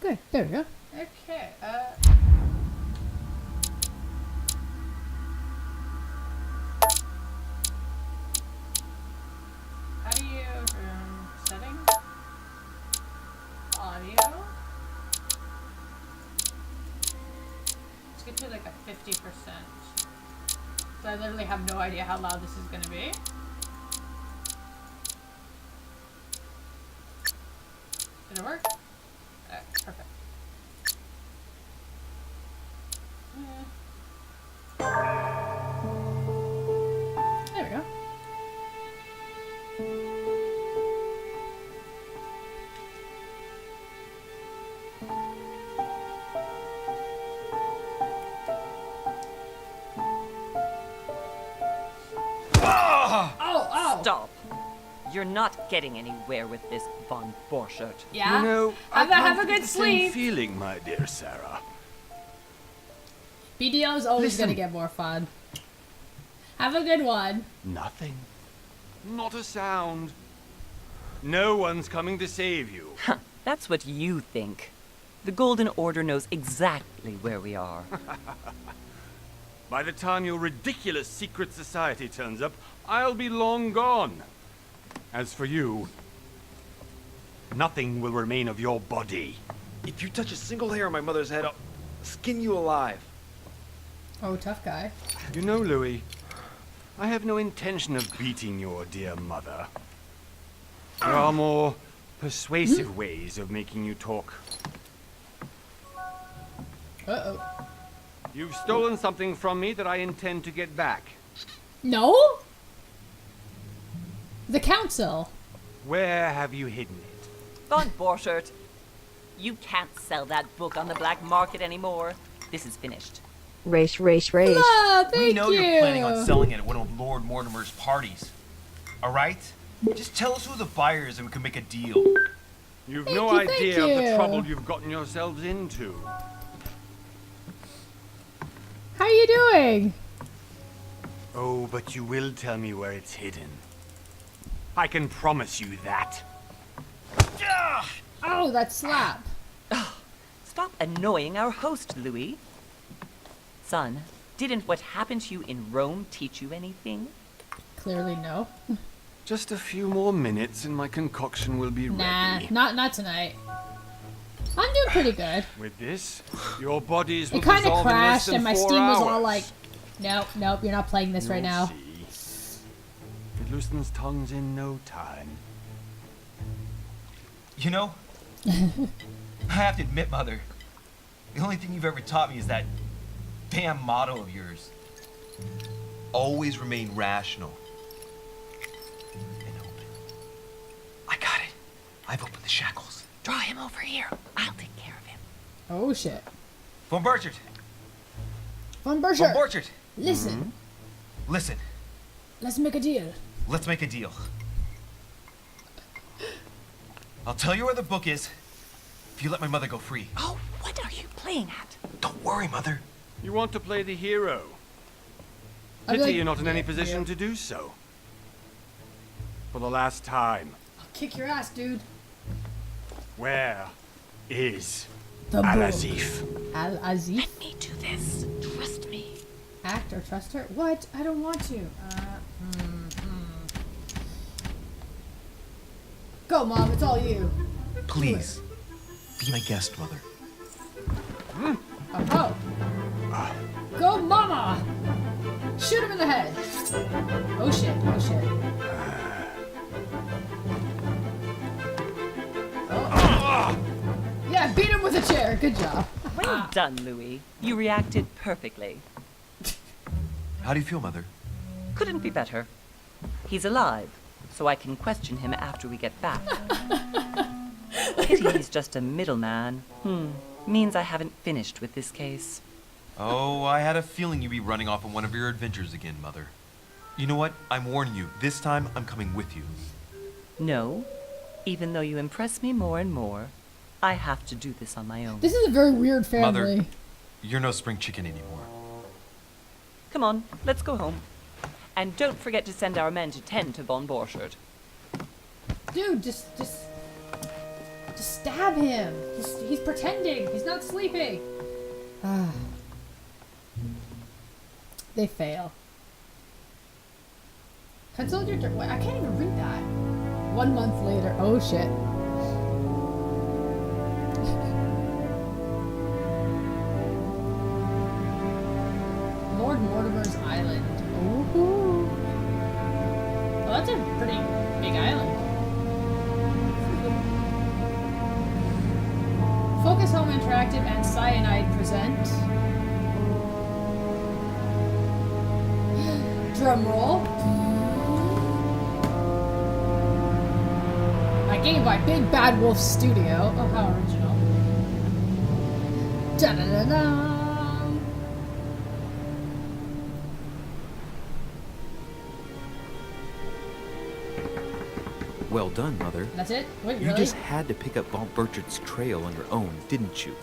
good. There we go. Okay, how do you, settings? Audio? Let's get to like a 50%. So I literally have no idea how loud this is gonna be. Did it work? Okay, perfect. There we go. Oh! Stop. You're not getting anywhere with this von Borchert. Yeah? You know, have I a can't good get the same sleep. feeling, my dear Sarah. BDO is always Listen. gonna get more fun. Have a good one. Nothing. Not a sound. No one's coming to save you. That's what you think. The Golden Order knows exactly where we are. By the time your ridiculous secret society turns up, I'll be long gone. As for you, nothing will remain of your body. If you touch a single hair on my mother's head, I'll skin you alive. Oh, tough guy. You know, Louis, I have no intention of beating your dear mother. There are more persuasive ways of making you talk. Uh-oh. You've stolen something from me that I intend to get back. No? The council. Where have you hidden it? Von Borchert, you can't sell that book on the black market anymore. This is finished. Race, race, race. Ah, thank We know you. you're planning on selling it at one of Lord Mortimer's parties. All right? Just tell us who the buyer is and we can make a deal. You've Thank no you, thank idea of you. the trouble you've gotten yourselves into. How are you doing? Oh, but you will tell me where it's hidden. I can promise you that. Oh, that slap. Stop annoying our host, Louis. Son, didn't what happened to you in Rome teach you anything? Clearly no. Just a few more minutes and my concoction will be Nah, ready. not tonight. I'm doing pretty good. With this, your bodies will It kind of dissolve in less crashed than and my 4 Steam was all hours. like, nope, you're not playing this right You'll now. see. It loosens tongues in no time. You know, I have to admit, Mother, the only thing you've ever taught me is that damn motto of yours. Always remain rational. And open. I got it. I've opened the shackles. Draw him over here. I'll take care of him. Oh shit. Von Borchert! Von Von Berger, Borchert! listen, Listen, let's make a deal. let's make a deal. I'll tell you where the book is if you let my mother go free. Oh, what are you playing at? Don't worry, Mother. You want to play the hero. I'd be Pity like, you're not in any yeah, position yeah. to do so. For the last time, I'll kick your ass, dude. where is The Al-Azif? Al-Azif? Let me do this. Trust me. Act or trust her? What? I don't want to. Go, Mom. It's all you. Please, be my guest, Mother. Oh. Go, Mama! Shoot him in the head. Oh shit. Oh shit. Oh. Yeah, beat him with a chair. Good job. Well done, Louis. You reacted perfectly. How do you feel, Mother? Couldn't be better. He's alive, so I can question him after we get back. Pity he's just a middleman. Means I haven't finished with this case. Oh, I had a feeling you'd be running off on one of your adventures again, Mother. You know what? I'm warning you. This time, I'm coming with you. No, even though you impress me more and more, I have to do this on my own. This is a very weird family. Mother, you're no spring chicken anymore. Come on, let's go home. And don't forget to send our men to tend to Von Borchert. Dude, just stab him. He's pretending. He's not sleeping. Ah. They fail. Consult your... Wait, I can't even read that. 1 month later. Oh, shit. Lord Mortimer's Island. Ooh. Well, that's a pretty big island. Focus Home Interactive and Cyanide present. Drum roll. A game by Big Bad Wolf Studio. Oh, how original. Da-da-da-da. Well done, Mother. That's it? Wait, You really? just had to pick up Von Burchard's trail on your own, didn't you?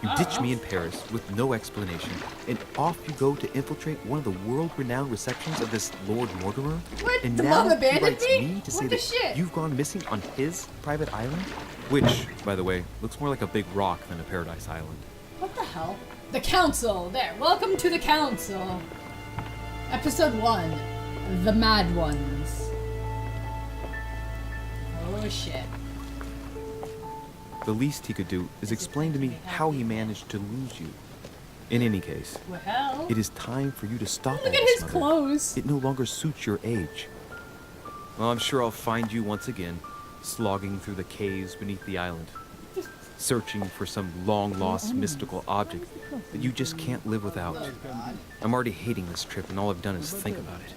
You ditched me in Paris with no explanation, and off you go to infiltrate one of the world-renowned receptions of this Lord Mortimer. What? And The now mom abandoned he writes me? me to say What the that shit? you've gone missing on his private island, which, by the way, looks more like a big rock than a paradise island. What the hell? The Council! There, welcome to the Council! Episode 1. The Mad Ones. Oh shit. The least he could do is explain to me how he managed to lose you. In any case, Well... it is time for you to stop all Look at this, his Mother. clothes! It no longer suits your age. Well, I'm sure I'll find you once again, slogging through the caves beneath the island, searching for some long-lost mystical object that you just can't live without. Oh god. I'm already hating this trip, and all I've done is think about it.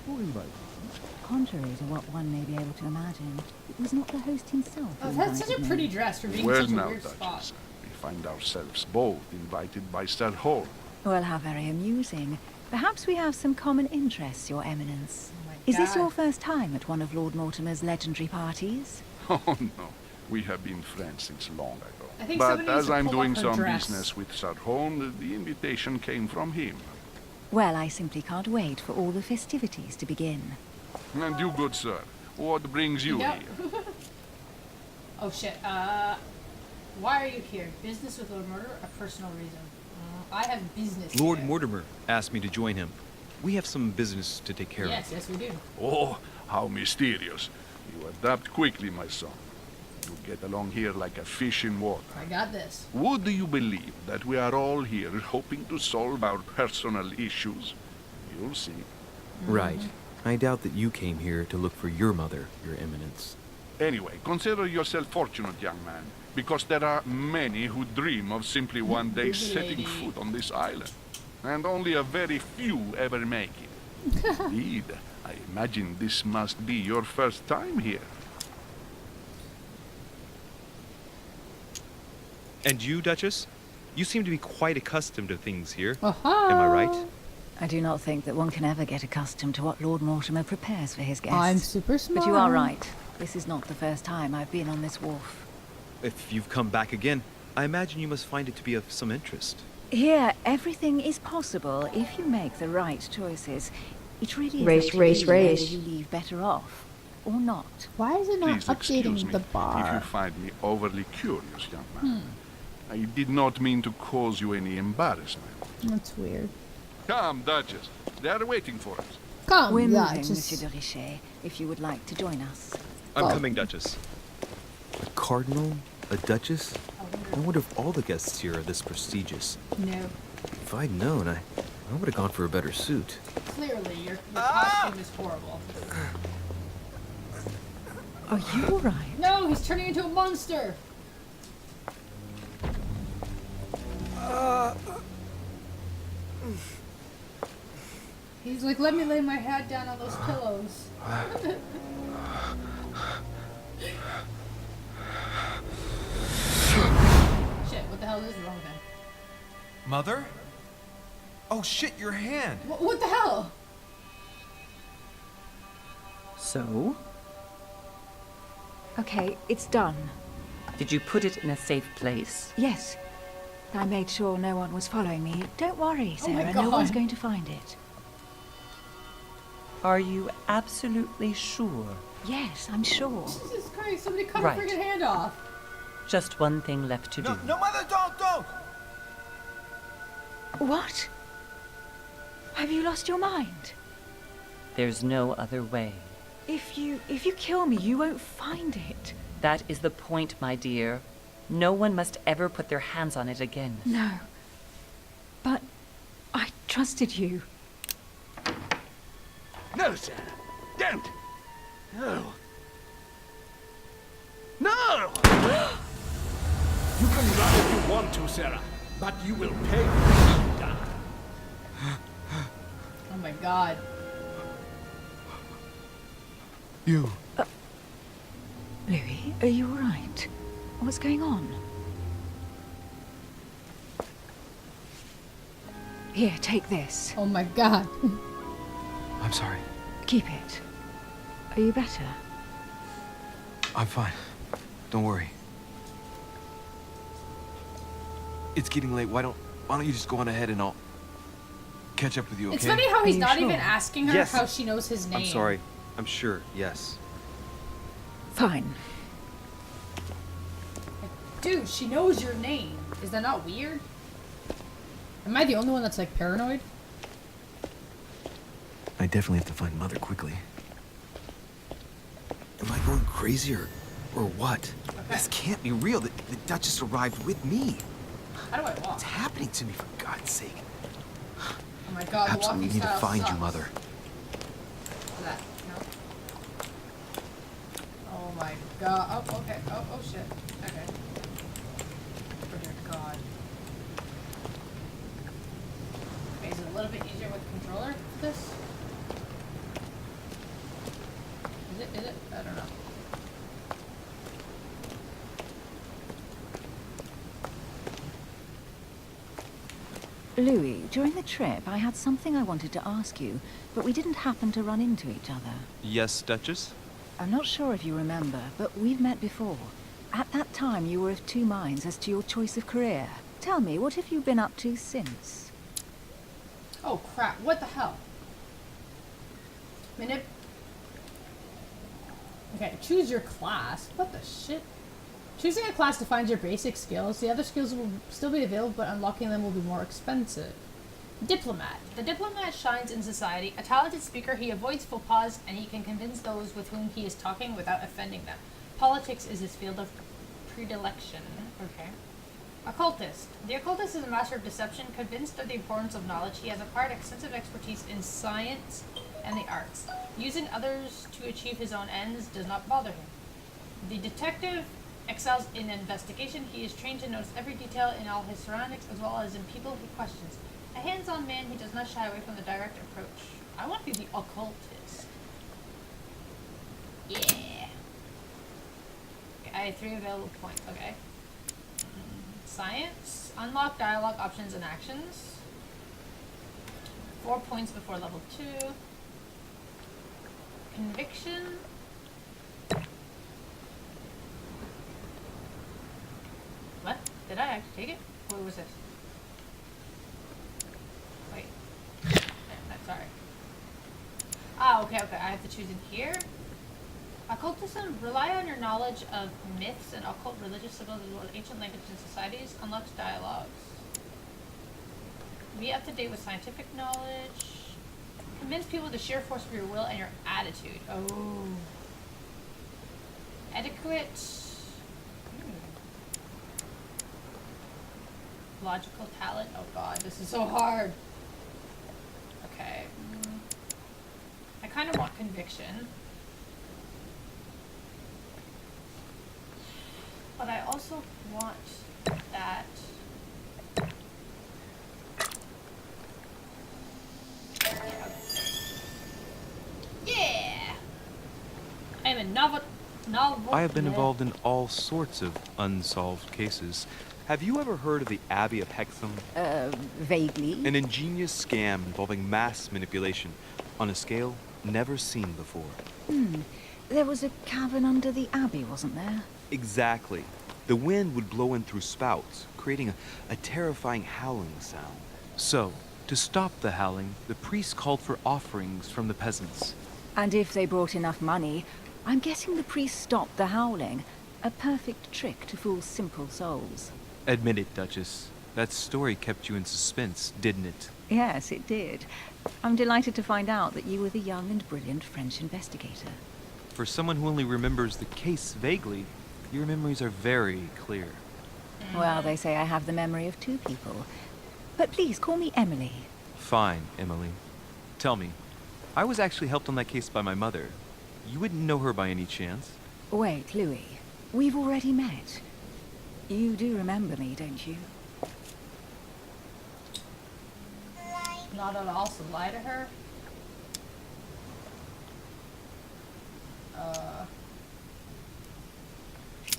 Contrary to what one may be able to imagine, it was not the host himself who Oh, that's such a invited me. pretty dress for being Well such a now, weird spot. Duchess, we find ourselves both invited by Sir Hall. Well, how very amusing. Perhaps we have some common interests, Your Eminence. Oh my Is this God. your first time at one of Lord Mortimer's legendary parties? Oh no, we have been friends since long ago. I think But somebody needs as to I'm pull up doing her some dress. business with Sir Holm, the invitation came from him. Well, I simply can't wait for all the festivities to begin. And you, good sir, what brings you Yep. here? Oh shit, why are you here? Business with Lord Mortimer? A personal reason. I have business Lord here. Mortimer asked me to join him. We have some business to take care Yes, yes we do. Oh, how mysterious. You adapt quickly, my son. You get along here like a fish in water. I got this. Would you believe that we are all here hoping to solve our personal issues? You'll see. of. Right. I doubt that you came here to look for your mother, Your Eminence. Anyway, consider yourself fortunate, young man, because there are many who dream of simply one day Busy setting lady. foot on this island, and only a very few ever make it. Indeed, I imagine this must be your first time here. And you, Duchess? You seem to be quite accustomed to things here. Aha! Am I right? I do not think that one can ever get accustomed to what Lord Mortimer prepares for his guests. I'm super smart. But you are right. This is not the first time I've been on this wharf. If you've come back again, I imagine you must find it to be of some interest. Here, everything is possible if you make the right choices. It really is Race, up to race, you race. whether you leave better off or not. Why is it not Please excuse updating me the if you bar? find me overly curious, young man. I did not mean to cause you any embarrassment. That's weird. Come, Duchess. They are waiting for us. Come, We're moving, Duchess. Monsieur de Richet, if you would like to join us. I'm Oh. coming, Duchess. A cardinal? A duchess? I wonder if all the guests here are this prestigious. No. If I'd known, I would have gone for a better suit. Clearly, your costume is horrible. Are you all right? No, he's turning into a monster. He's like, let me lay my head down on those pillows. Shit, what the hell is wrong with him? Mother? Oh shit, your hand! What the hell? So, Okay, it's done. did you put it in a safe place? Yes. I made sure no one was following me. Don't worry, Oh my Sarah. No one's God. going to find it. Are you absolutely sure? Yes, I'm sure. Jesus Christ, somebody cut Right. her freaking hand off. just one thing left to do. No, Mother, don't! What? Have you lost your mind? There's no other way. If you kill me, you won't find it. That is the point, my dear. No one must ever put their hands on it again. No. But I trusted you. No, Sarah. Don't. No. No! You can run if you want to, Sarah, but you will pay for it. Oh my god. You. Louis, are you all right? What's going on? Here, take this. Oh my god. I'm sorry. Keep it. Are you better? I'm fine. Don't worry. It's getting late. Why don't you just go on ahead and I'll catch up with you, okay? It's funny how he's Are you not sure? even asking her Yes. how she knows his name. I'm sorry. I'm sure, yes. Fine. Dude, she knows your name. Is that not weird? Am I the only one that's like paranoid? I definitely have to find Mother quickly. Am I going crazy or what? This can't be real. The Duchess arrived with me. How do I walk? What's happening to me, for God's sake? Oh my god, the Absolutely walking need to style find you, sucks. Mother. That, no. Oh my god. Oh, okay. Oh shit. Okay. Oh dear god. Okay, is it a little bit easier with the controller for this? Is it? I don't know. Louis, during the trip, I had something I wanted to ask you, but we didn't happen to run into each other. Yes, Duchess? I'm not sure if you remember, but we've met before. At that time, you were of two minds as to your choice of career. Tell me, what have you been up to since? Oh crap, what the hell? Okay, choose your class. What the shit? Choosing a class defines your basic skills. The other skills will still be available, but unlocking them will be more expensive. Diplomat. The diplomat shines in society. A talented speaker, he avoids faux pas, and he can convince those with whom he is talking without offending them. Politics is his field of predilection. Okay. Occultist. The occultist is a master of deception. Convinced of the importance of knowledge, he has acquired extensive expertise in science and the arts. Using others to achieve his own ends does not bother him. The detective excels in investigation. He is trained to notice every detail in all his surroundings as well as in people he questions. A hands-on man, he does not shy away from the direct approach. I want to be the occultist. Yeah. Okay, I have 3 available points. Okay. Science. Unlock dialogue options and actions. 4 points before level 2. Conviction. What? Did I actually take it? What was this? Wait. Sorry. Ah, okay. I have to choose in here. Occultism. Rely on your knowledge of myths and occult religious symbols as well as ancient languages and societies. Unlocks dialogues. Be up to date with scientific knowledge. Convince people with the sheer force of your will and your attitude. Oh. Etiquette. Logical talent. Oh god, this is so hard. Okay. I kind of want conviction. But I also want that. Yeah! I am a novel. I have been involved in all sorts of unsolved cases. Have you ever heard of the Abbey of Hexham? Vaguely. An ingenious scam involving mass manipulation on a scale never seen before. There was a cavern under the abbey, wasn't there? Exactly. The wind would blow in through spouts, creating a terrifying howling sound. So, to stop the howling, the priests called for offerings from the peasants. And if they brought enough money, I'm guessing the priest stopped the howling. A perfect trick to fool simple souls. Admit it, Duchess. That story kept you in suspense, didn't it? Yes, it did. I'm delighted to find out that you were the young and brilliant French investigator. For someone who only remembers the case vaguely, your memories are very clear. Well, they say I have the memory of two people. But please, call me Emily. Fine, Emily. Tell me, I was actually helped on that case by my mother. You wouldn't know her by any chance? Wait, Louis. We've already met. You do remember me, don't you? Not at all, so lie to her.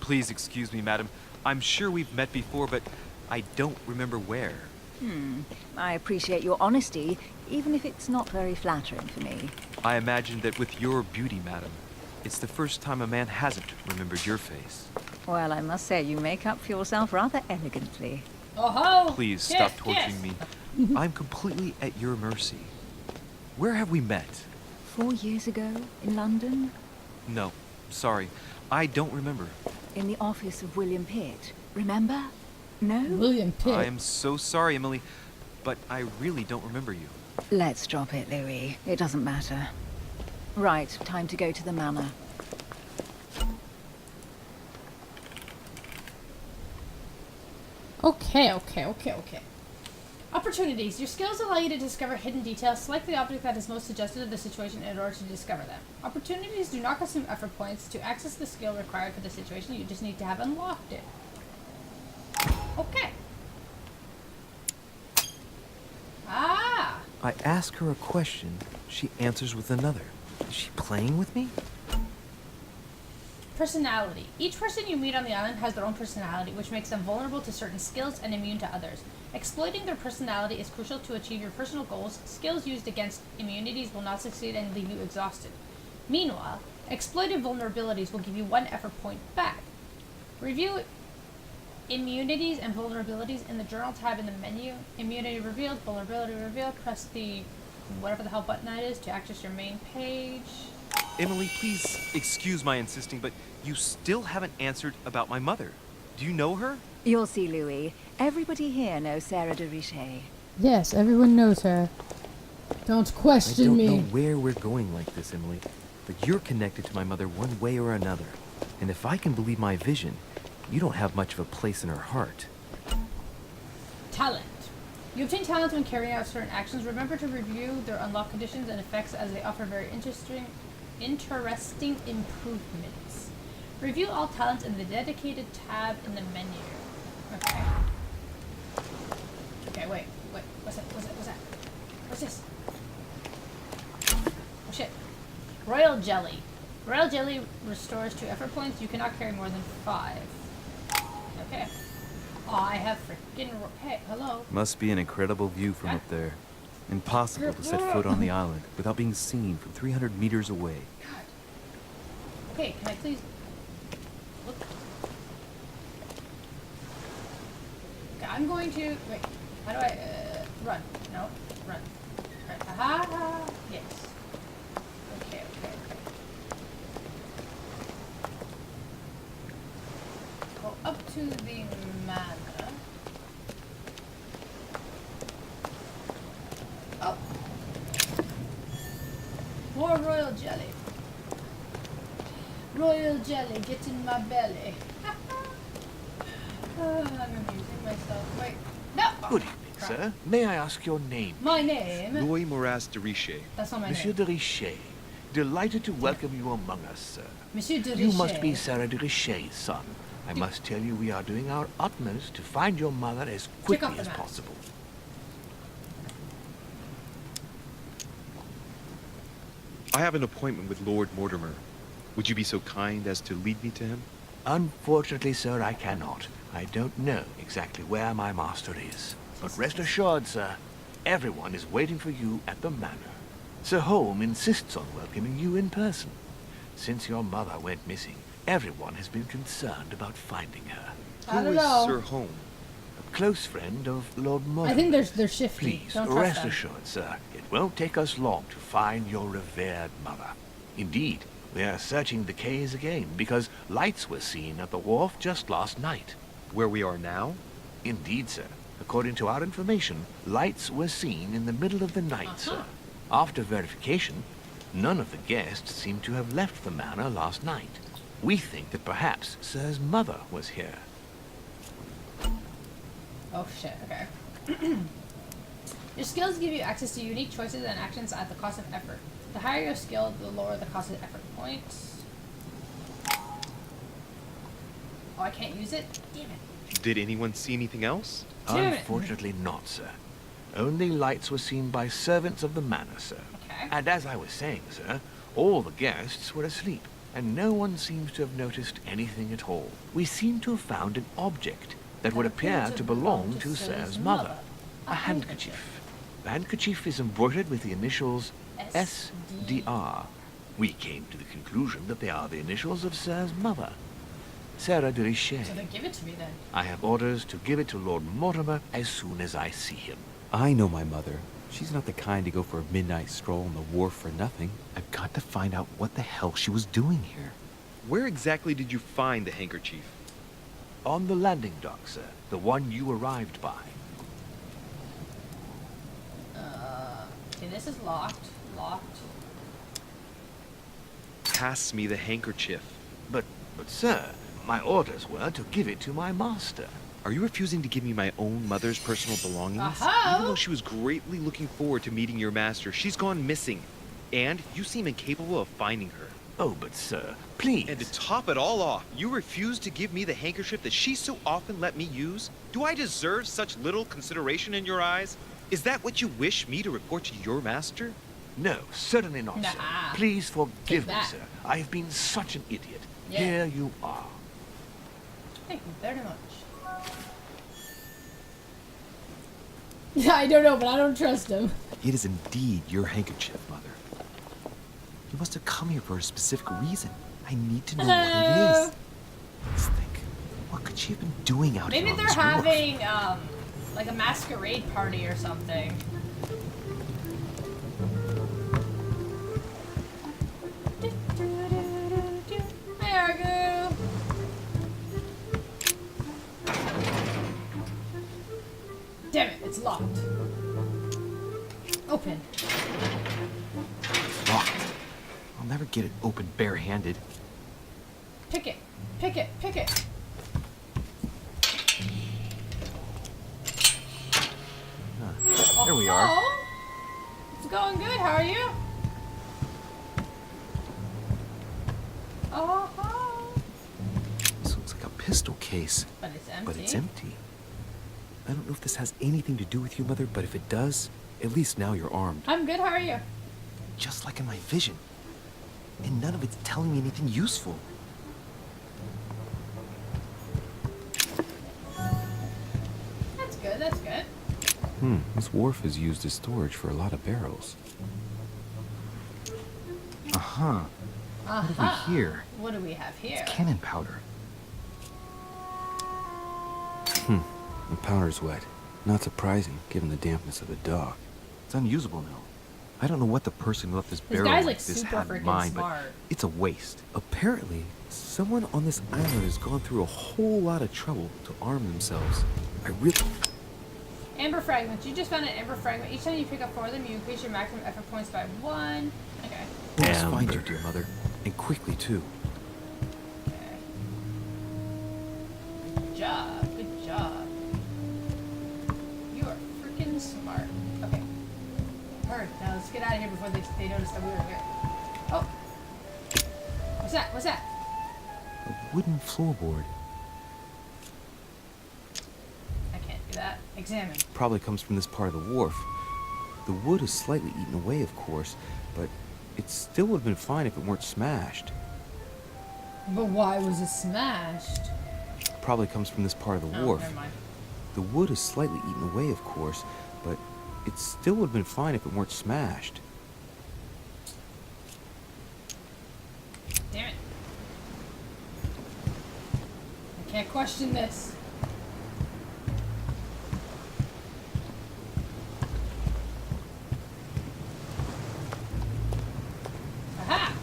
Please excuse me, madam. I'm sure we've met before, but I don't remember where. I appreciate your honesty, even if it's not very flattering for me. I imagine that with your beauty, madam, it's the first time a man hasn't remembered your face. Well, I must say you make up for yourself rather elegantly. Oh ho! Please Kiss, stop torturing kiss. me. I'm completely at your mercy. Where have we met? 4 years ago, in London, No, sorry. I don't remember. in the office of William Pitt. Remember? No? William Pitt. I am so sorry, Emily, but I really don't remember you. Let's drop it, Louis. It doesn't matter. Right, time to go to the manor. Okay. Opportunities. Your skills allow you to discover hidden details. Select the object that is most suggestive of the situation in order to discover them. Opportunities do not consume effort points. To access the skill required for the situation, you just need to have unlocked it. Okay. Ah! I ask her a question, she answers with another. Is she playing with me? Personality. Each person you meet on the island has their own personality, which makes them vulnerable to certain skills and immune to others. Exploiting their personality is crucial to achieve your personal goals. Skills used against immunities will not succeed and leave you exhausted. Meanwhile, exploited vulnerabilities will give you 1 effort point back. Review immunities and vulnerabilities in the journal tab in the menu. Immunity revealed, vulnerability revealed. Press the whatever the hell button that is to access your main page. Emily, please excuse my insisting, but you still haven't answered about my mother. Do you know her? You'll see, Louis. Everybody here knows Sarah de Richet. Yes, everyone knows her. Don't I question don't me. know where we're going like this, Emily, but you're connected to my mother one way or another. And if I can believe my vision, you don't have much of a place in her heart. Talent. You obtain talent when carrying out certain actions. Remember to review their unlock conditions and effects as they offer very interesting improvements. Review all talents in the dedicated tab in the menu. Okay. Okay, wait. What's that? What's this? Oh shit. Royal Jelly. Royal Jelly restores 2 effort points. You cannot carry more than 5. Okay. Oh, I have freaking... Hey, hello. Must be an incredible view from up there. Impossible to set foot on the island without being seen from 300 meters away. God. Okay, can I please... Look. Okay, I'm going to... Wait. How do I... run. No. Run. Right. Aha! Yes. Okay. Go up to the manor. Oh. More royal jelly. Royal jelly, get in my belly. I'm amusing myself. Wait. No! Good evening, sir. May I ask your name? My name? Louis Moraz de Richet. That's not my Monsieur name. de Richet. Delighted to welcome you among us, sir. Monsieur de You must Richet. be Sarah de Richet's son. I must tell you we are doing our utmost to find your mother as off quickly the as mask. possible. I have an appointment with Lord Mortimer. Would you be so kind as to lead me to him? Unfortunately, sir, I cannot. I don't know exactly where my master is. But rest assured, sir, everyone is waiting for you at the manor. Sir Holm insists on welcoming you in person. Since your mother went missing, everyone has been concerned about finding her. I Who don't is know. Sir Holm? A close friend of Lord Mortimer. I think they're shifty. Please, Don't trust rest them. assured, sir, it won't take us long to find your revered mother. Indeed, We are searching the caves again because lights were seen at the wharf just last night. Where we are now? Indeed, sir. According to our information, lights were seen in the middle of the night, sir. After verification, none of the guests seem to have left the manor last night. We think that perhaps Sir's mother was here. Oh shit, okay. Your skills give you access to unique choices and actions at the cost of effort. The higher your skill, the lower the cost of effort points. Oh, I can't use it? Damn it. Did anyone see anything else? Damn it. Unfortunately not, sir. Only lights were seen by servants of the manor, sir. Okay. And as I was saying, sir, all the guests were asleep, and no one seems to have noticed anything at all. We seem to have found an object that would appear to belong to Sir's mother. A handkerchief. The handkerchief is embroidered with the initials SDR. We came to the conclusion that they are the initials of Sir's mother, Sarah de Richet. So then give it to me then. I have orders to give it to Lord Mortimer as soon as I see him. I know my mother. She's not the kind to go for a midnight stroll on the wharf for nothing. I've got to find out what the hell she was doing here. Where exactly did you find the handkerchief? On the landing dock, sir. The one you arrived by. Okay, this is locked. Locked. Pass me the handkerchief. But sir, my orders were to give it to my master. Are you refusing to give me my own mother's personal belongings? Aha! Even though she was greatly looking forward to meeting your master, she's gone missing. And you seem incapable of finding her. Oh, but sir, please. And to top it all off, you refuse to give me the handkerchief that she so often let me use? Do I deserve such little consideration in your eyes? Is that what you wish me to report to your master? No, certainly not, sir. Nah. Please forgive me, that. sir. I have been such an idiot. Yeah. Here you are. Thank you very much. Yeah, I don't know, but I don't trust him. It is indeed your handkerchief, Mother. You must have come here for a specific reason. I need to know what it is. Let's think. What could she have been doing out Maybe here on they're this wharf? having, like a masquerade party or something. Hi, Argu. Damn it, it's locked. Open. Locked. I'll never get it open barehanded. Pick it. Pick it. Pick it. There we are. Oh, it's going good. How are you? Oh, This looks like a pistol case, but it's empty. but it's empty. I don't know if this has anything to do with you, Mother, but if it does, at least now you're armed. I'm good. How are you? Just like in my vision. And none of it's telling me anything useful. That's good. That's good. This wharf is used as storage for a lot of barrels. Uh-huh. What do we hear? What do we have here? Cannon powder. The powder's wet. Not surprising, given the dampness of the dock. It's unusable now. I don't know what the person who left this barrel guy's, like like, this super had in freaking mind, but smart. it's a waste. Apparently, someone on this island has gone through a whole lot of trouble to arm themselves. I really... Amber fragments. You just found an amber fragment. Each time you pick up 4 of them, you increase your maximum effort points by 1. Okay. Let's find you, Amber. dear Mother. And quickly, too. Okay. Good job. Good job. You are freaking smart. Okay. Hurry. Now let's get out of here before they notice that we were here. Oh. What's that? What's that? A wooden floorboard. I can't do that. Examine. Probably comes from this part of the wharf. The wood is slightly eaten away, of course, but it still would have been fine if it weren't smashed. But why was it smashed? Probably comes from this part of the Oh, wharf. never mind. The wood is slightly eaten away, of course, but it still would have been fine if it weren't smashed. Damn it. I can't question this. Aha!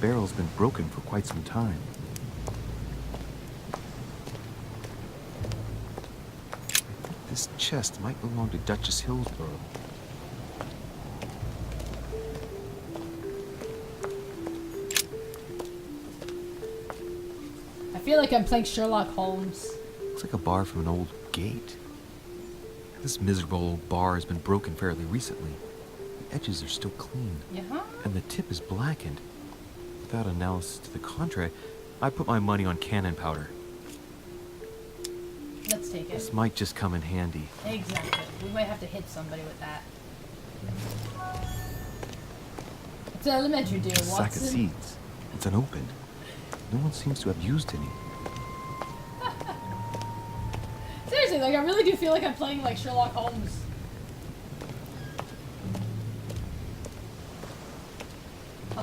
barrel's been broken for quite some time. This chest might belong to Duchess Hillsborough. I feel like I'm playing Sherlock Holmes. Looks like a bar from an old gate. This miserable old bar has been broken fairly recently. The edges are still clean. Yeah. And the tip is blackened. Without analysis to the contrary, I put my money on cannon powder. Let's take it. This might just come in handy. Exactly. We might have to hit somebody with that. It's elementary, dear Watson. Sack of seeds. It's unopened. No one seems to have used any. Seriously, like, I really do feel like I'm playing, like, Sherlock Holmes.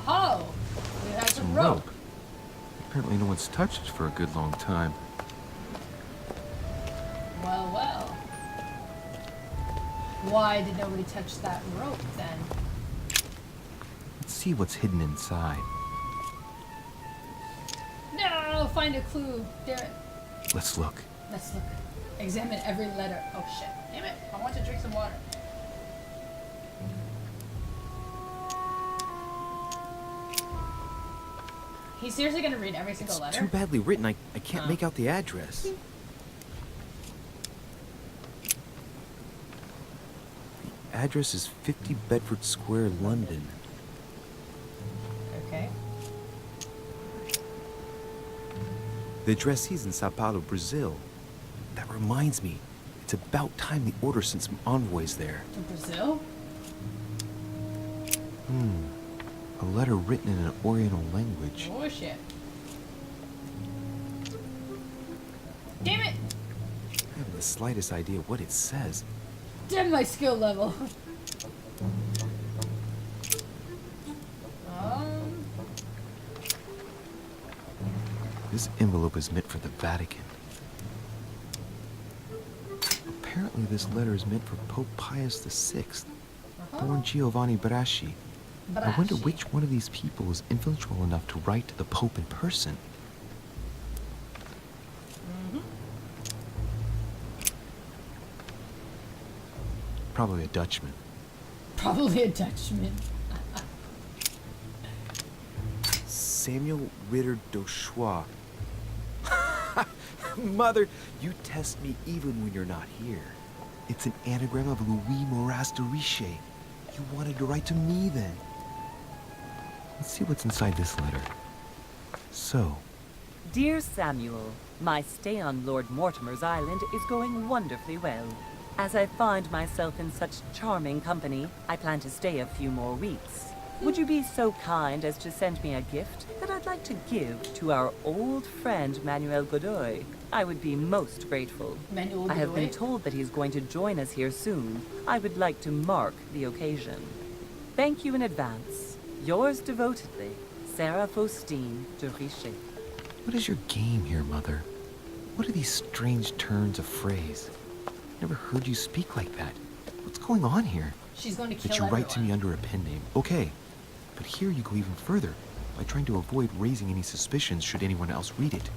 Oh, it has Some a rope. rope. Apparently no one's touched it for a good long time. Well, well. Why did nobody touch that rope, then? Let's see what's hidden inside. No! Find a clue. Damn it. Let's look. Let's look. Examine every letter. Oh, shit. Damn it. I want to drink some water. He's seriously gonna read every single It's letter? too badly written, I can't make out the address. The address is 50 Bedford Square, London. Okay. The addressee's in Sao Paulo, Brazil. That reminds me, it's about time the Order sent some envoys there. To Brazil? A letter written in an Oriental language. Oh, shit. Damn it! I haven't the slightest idea what it says. Damn my skill level. This envelope is meant for the Vatican. Apparently this letter is meant for Pope Pius VI, born Giovanni Braschi. I wonder which one of these people was influential enough to write to the Pope in person. Probably a Dutchman. Probably a Dutchman. Samuel Ritter Dauchois. Mother, you test me even when you're not here. It's an anagram of Louis Moras de Riche. You wanted to write to me then. Let's see what's inside this letter. So, Dear Samuel, my stay on Lord Mortimer's island is going wonderfully well. As I find myself in such charming company, I plan to stay a few more weeks. Would you be so kind as to send me a gift that I'd like to give to our old friend Manuel Godoy? I would be most grateful. Manuel I have been Godoy? told that he's going to join us here soon. I would like to mark the occasion. Thank you in advance. Yours devotedly, Sarah Faustine de Richer. what is your game here, Mother? What are these strange turns of phrase? Never heard you speak like that. What's going on here? She's going to kill That you write to everyone. me under a pen name. Okay. But here you go even further, by trying to avoid raising any suspicions should anyone else read it.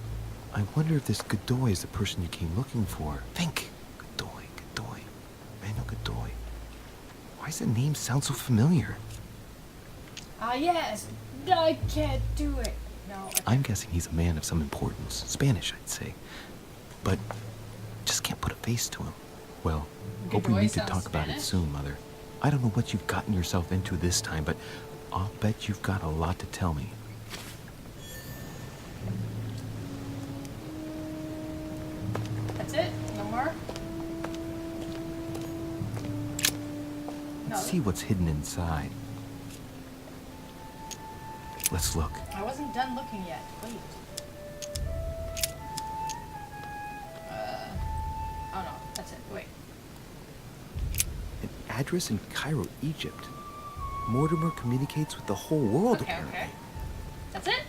I wonder if this Godoy is the person you came looking for. Think! Godoy, Godoy, Manuel Godoy. Why does the name sound so familiar? Ah, yes. No, I can't do it. No. I'm guessing he's a man of some importance. Spanish, I'd say. But just can't put a face to him. Well, hope we Godoy meet to sounds talk about it Spanish? soon, Mother. I don't know what you've gotten yourself into this time, but I'll bet you've got a lot to tell me. That's it? No more? No. Let's see what's hidden inside. Let's look. I wasn't done looking yet. Wait. Oh no, that's it. Wait. An address in Cairo, Egypt. Mortimer communicates with the whole world, Okay, apparently. okay. That's it?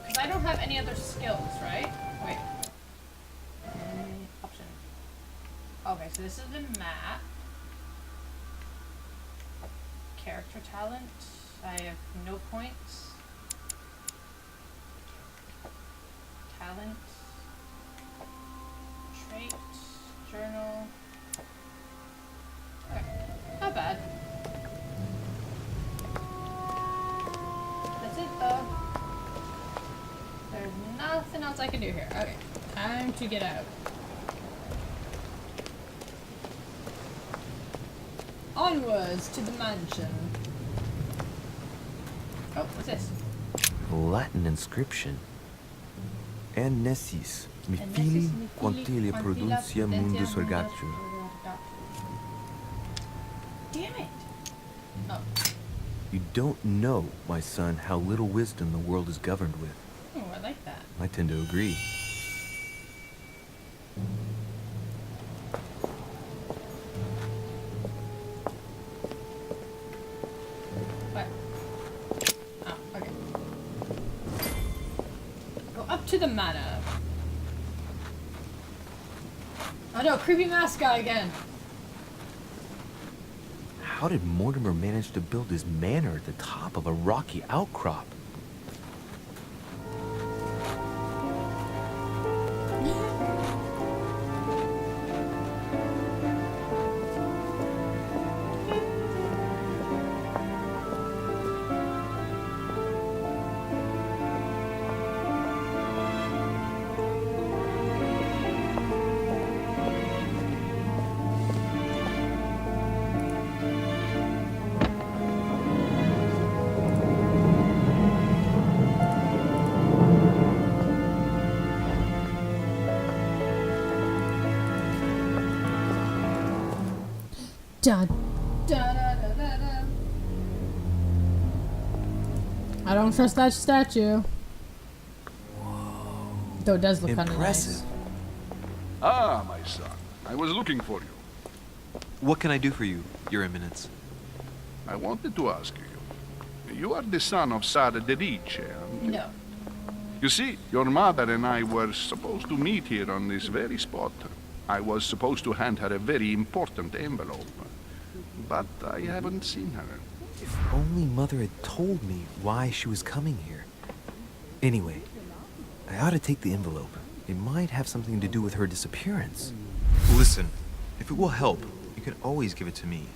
Because I don't have any other skills, right? Wait. Option. Okay, so this is the map. Character talent. I have no points. Talent. Trait. Journal. Okay. Not bad. That's it though. There's nothing else I can do here. Okay. Time to get out. Onwards to the mansion. Oh, what's this? Latin inscription. An nessis, mi fili quantile produncia mundus ergatio. Damn it! Oh. You don't know, my son, how little wisdom the world is governed with. Oh, I like that. I tend to agree. What? Oh, okay. Go up to the manor. Oh no, creepy mask guy again. How did Mortimer manage to build his manor at the top of a rocky outcrop? Dun, dun, dun, dun, dun, dun. I don't trust that statue. Though it does look kind of Impressive. nice. Ah, my son. I was looking for you. What can I do for you, Your Eminence? I wanted to ask you. You are the son of Sara de Ricci, aren't you? No. You see, your mother and I were supposed to meet here on this very spot. I was supposed to hand her a very important envelope. But I haven't seen her. If only Mother had told me why she was coming here. Anyway, I ought to take the envelope. It might have something to do with her disappearance. Listen, if it will help, you can always give it to me.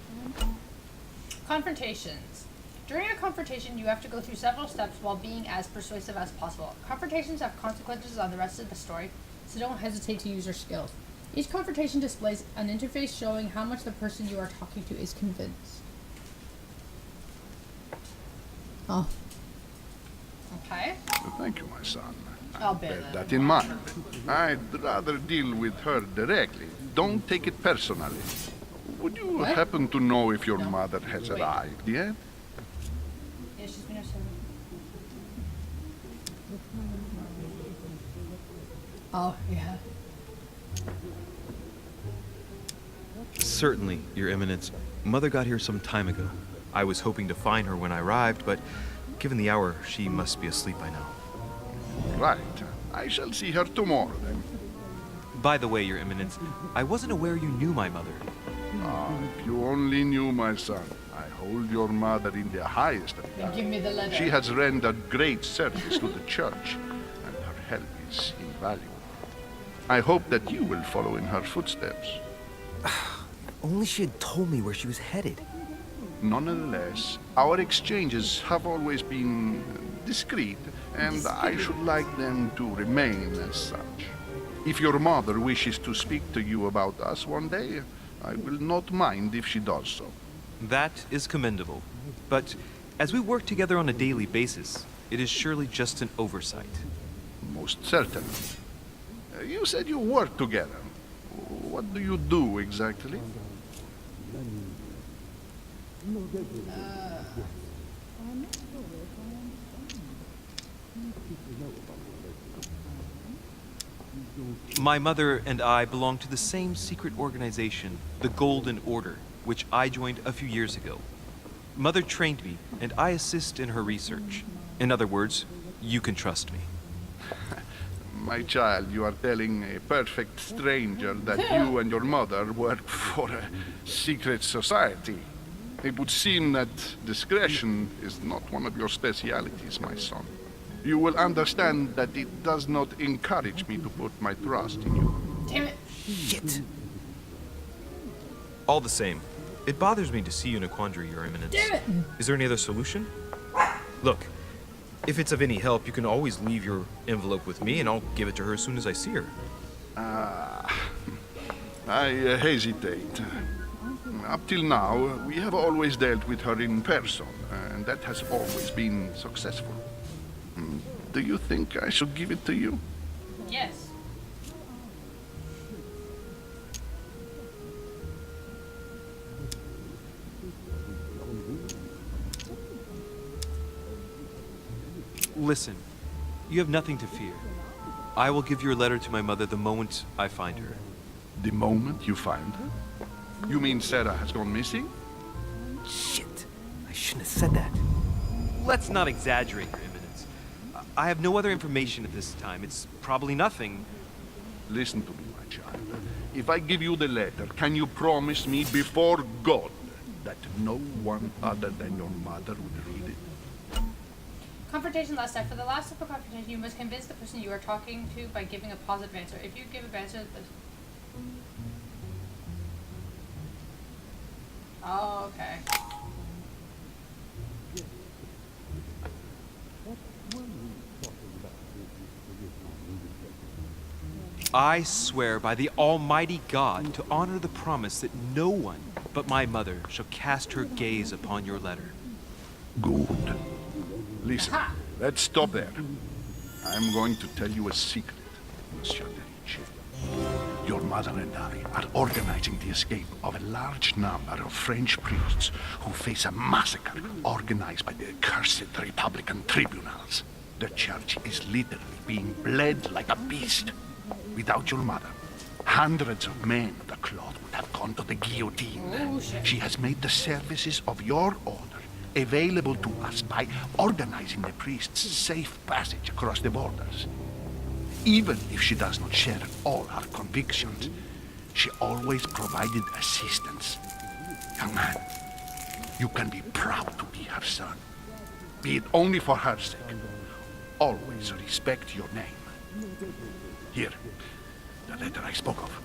Confrontations. During a confrontation, you have to go through several steps while being as persuasive as possible. Confrontations have consequences on the rest of the story, so don't hesitate to use your skills. Each confrontation displays an interface showing how much the person you are talking to is convinced. Oh. Okay. Thank you, my son. I'll bear Bear that in mind. I'd rather deal with her directly. Don't take it personally. Would you What? happen to know if your No. mother has Wait. arrived yet? Yeah, she's been here so. Oh, yeah. Certainly, Your Eminence. Mother got here some time ago. I was hoping to find her when I arrived, but given the hour, she must be asleep by now. Right. I shall see her tomorrow then. By the way, Your Eminence, I wasn't aware you knew my mother. Ah, if you only knew, my son. I hold your mother in the highest Then regard. give me the letter. She has rendered great service to the church, and her help is invaluable. I hope that you will follow in her footsteps. Only she had told me where she was headed. Nonetheless, our exchanges have always been discreet, and I should like them to remain as such. If your mother wishes to speak to you about us one day, I will not mind if she does so. That is commendable. But as we work together on a daily basis, it is surely just an oversight. Most certainly. You said you work together. What do you do exactly? My mother and I belong to the same secret organization, the Golden Order, which I joined a few years ago. Mother trained me, and I assist in her research. In other words, you can trust me. My child, you are telling a perfect stranger that you and your mother work for a secret society. It would seem that discretion is not one of your specialities, my son. You will understand that it does not encourage me to put my trust in you. Damn it. Shit. All the same, it bothers me to see you in a quandary, Your Eminence. Damn it. Is there any other solution? Look, if it's of any help, you can always leave your envelope with me, and I'll give it to her as soon as I see her. I hesitate. Up till now, we have always dealt with her in person, and that has always been successful. Do you think I should give it to you? Yes. Listen, you have nothing to fear. I will give your letter to my mother the moment I find her. The moment you find her? You mean Sarah has gone missing? Shit, I shouldn't have said that. Let's not exaggerate, Your Eminence. I have no other information at this time. It's probably nothing. Listen to me, my child. If I give you the letter, can you promise me before God that no one other than your mother would read it? Confrontation last step. For the last step of confrontation, you must convince the person you are talking to by giving a positive answer. If you give a answer, oh, okay. I swear by the Almighty God to honor the promise that no one but my mother shall cast her gaze upon your letter. Good. Listen, let's stop there. I'm going to tell you a secret, Monsieur Derici. Your mother and I are organizing the escape of a large number of French priests who face a massacre organized by the accursed Republican tribunals. The church is literally being bled like a beast. Without your mother, hundreds of men of the cloth would have gone to the guillotine. Oh, shit. She has made the services of your order available to us by organizing the priests' safe passage across the borders. Even if she does not share all our convictions, she always provided assistance. Young man, you can be proud to be her son. Be it only for her sake. Always respect your name. Here, the letter I spoke of.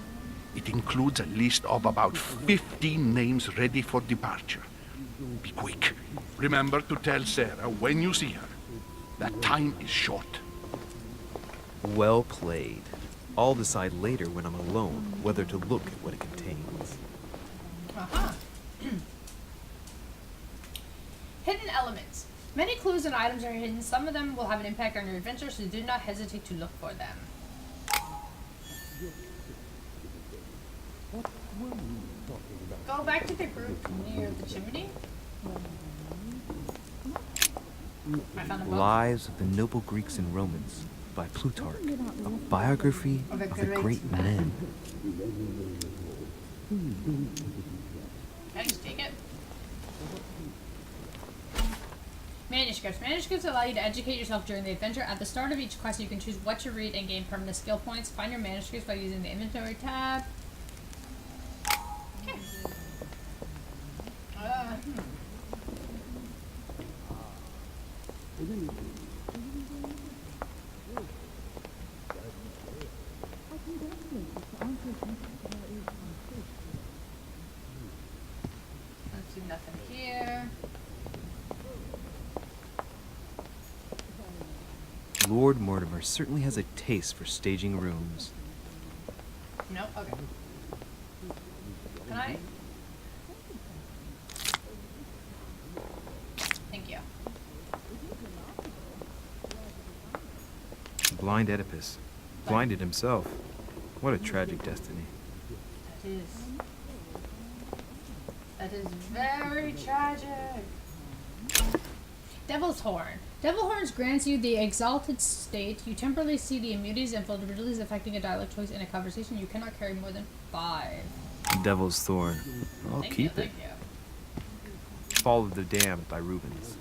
It includes a list of about 15 names ready for departure. Be quick. Remember to tell Sarah when you see her that time is short. Well played. I'll decide later when I'm alone whether to look at what it contains. Aha. Hidden elements. Many clues and items are hidden. Some of them will have an impact on your adventure, so do not hesitate to look for them. Go back to the group near the chimney. I found a book. Lives of the Noble Greeks and Romans by Plutarch, a biography of the great men. Can I just take it? Manuscripts. Manuscripts allow you to educate yourself during the adventure. At the start of each quest, you can choose what to read and gain permanent skill points. Find your manuscripts by using the inventory tab. Okay. Let's do nothing here. Lord Mortimer certainly has a taste for staging rooms. No? Okay. Can I? Thank you. Blind Oedipus. Blinded himself. What a tragic destiny. That is very tragic. Devil's Horn. Devil Horns grants you the exalted state. You temporarily see the immunities and vulnerabilities affecting a dialect choice in a conversation. You cannot carry more than 5. Devil's Thorn. I'll Thank keep you, it. thank you. Fall of the Damned by Rubens.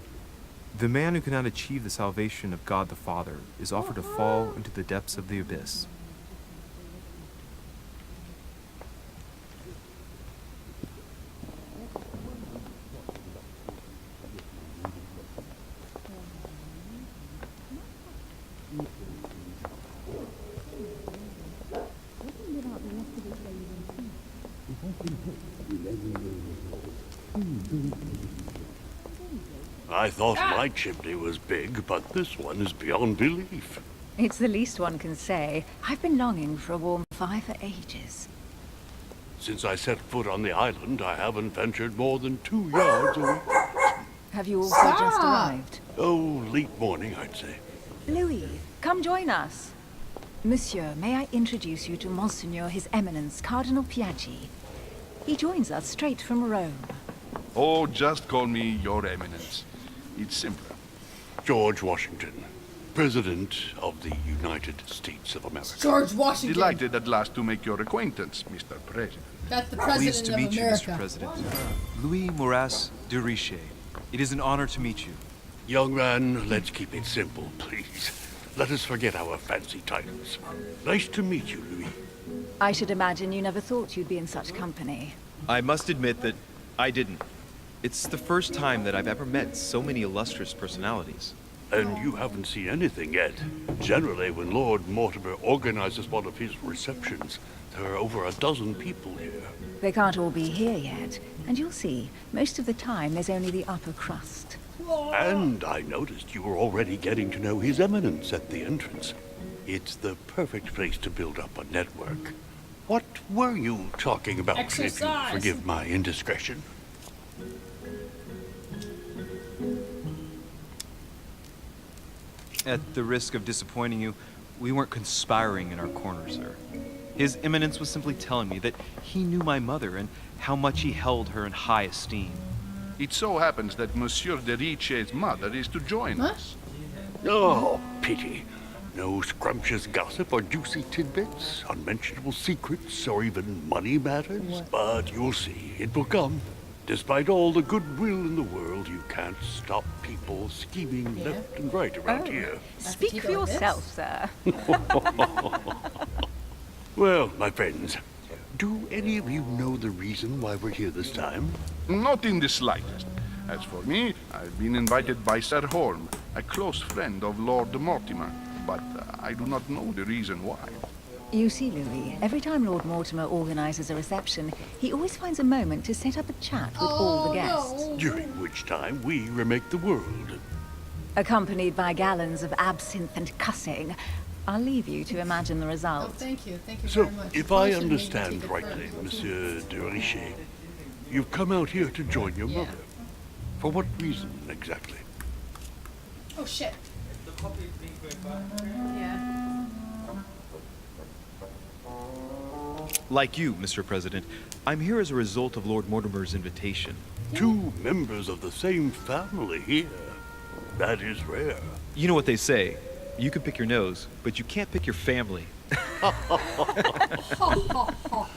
The man who cannot achieve the salvation of God the Father is offered to fall into the depths of the abyss. I thought my chimney was big, but this one is beyond belief. It's the least one can say. I've been longing for a warm fire for ages. Since I set foot on the island, I haven't ventured more than 2 yards away. Have you also just arrived? Oh, late morning, I'd say. Louis, come join us. Monsieur, may I introduce you to Monseigneur His Eminence, Cardinal Piaggi. He joins us straight from Rome. Oh, just call me Your Eminence. It's simpler. George Washington, President of the United States of America. George Washington. Delighted at last to make your acquaintance, Mr. President. That's the Pleased president to of meet America. you, Mr. President. Louis Moras de Riche. It is an honor to meet you. Young man, let's keep it simple, please. Let us forget our fancy titles. Nice to meet you, Louis. I should imagine you never thought you'd be in such company. I must admit that I didn't. It's the first time that I've ever met so many illustrious personalities. And you haven't seen anything yet. Generally, when Lord Mortimer organizes one of his receptions, there are over a dozen people here. They can't all be here yet, and you'll see, most of the time there's only the upper crust. And I noticed you were already getting to know His Eminence at the entrance. It's the perfect place to build up a network. What were you talking about, if you Exercise. forgive my indiscretion? At the risk of disappointing you, we weren't conspiring in our corner, sir. His Eminence was simply telling me that he knew my mother and how much he held her in high esteem. It so happens that Monsieur de Riche's mother is to join us. Oh, pity. No scrumptious gossip or juicy tidbits, unmentionable secrets, or even money matters. But you'll see, it will come. Despite all the goodwill in the world, you can't stop people scheming left and right around here. Speak for yourself, sir. Well, my friends, do any of you know the reason why we're here this time? Not in the slightest. As for me, I've been invited by Sir Holm, a close friend of Lord Mortimer, but I do not know the reason why. You see, Louis, every time Lord Mortimer organizes a reception, he always finds a moment to set up a chat with all the guests. During which time we remake the world. Accompanied by gallons of absinthe and cussing. I'll leave you to imagine the Oh, result. thank you. Thank you So, very much. if I understand rightly, Monsieur de Riche, you've come out here to join your mother. For what reason, exactly? Oh, shit. Yeah. Like you, Mr. President, I'm here as a result of Lord Mortimer's invitation. 2 members of the same family here. That is rare. You know what they say. You can pick your nose, but you can't pick your family. Ha ha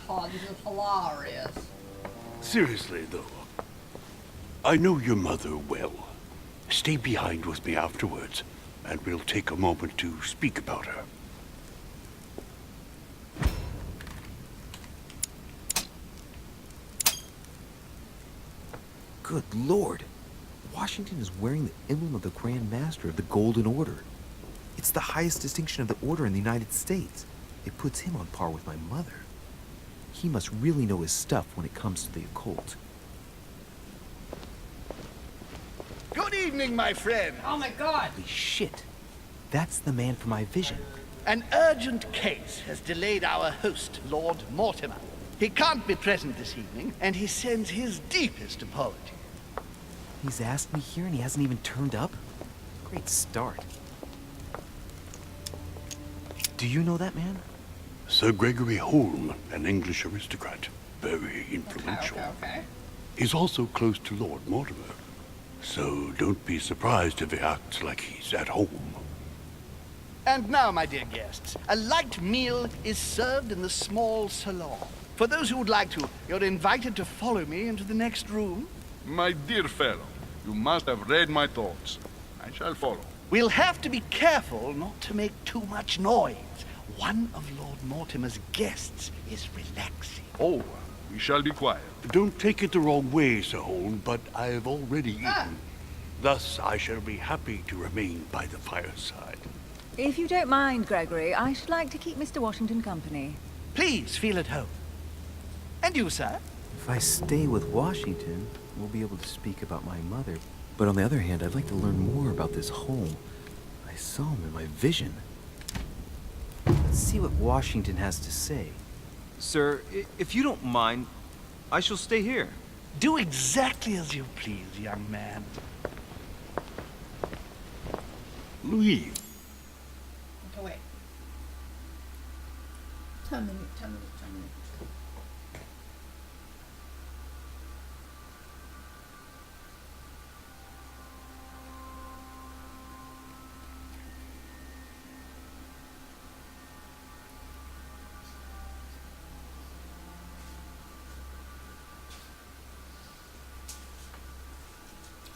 ha, this is hilarious. Seriously, though, I know your mother well. Stay behind with me afterwards, and we'll take a moment to speak about her. Good Lord! Washington is wearing the emblem of the Grand Master of the Golden Order. It's the highest distinction of the order in the United States. It puts him on par with my mother. He must really know his stuff when it comes to the occult. Good evening, my friend. Oh my god. Holy shit! That's the man for my vision. An urgent case has delayed our host, Lord Mortimer. He can't be present this evening, and he sends his deepest apology. He's asked me here and he hasn't even turned up? Great start. Do you know that man? Sir Gregory Holm, an English aristocrat. Very influential. Okay. He's also close to Lord Mortimer. So don't be surprised if he acts like he's at home. And now, my dear guests, a light meal is served in the small salon. For those who would like to, you're invited to follow me into the next room. My dear fellow, you must have read my thoughts. I shall follow. We'll have to be careful not to make too much noise. One of Lord Mortimer's guests is relaxing. Oh, we shall be quiet. Don't take it the wrong way, Sir Holm, but I've already eaten. Thus, I shall be happy to remain by the fireside. If you don't mind, Gregory, I should like to keep Mr. Washington company. Please feel at home. And you, sir? If I stay with Washington, we'll be able to speak about my mother. But But on the other hand, I'd like to learn more about this home. I saw him in my vision. Let's see what Washington has to say. Sir, if you don't mind, I shall stay here. Do exactly as you please, young man. Louis, Okay, wait. 10 minutes.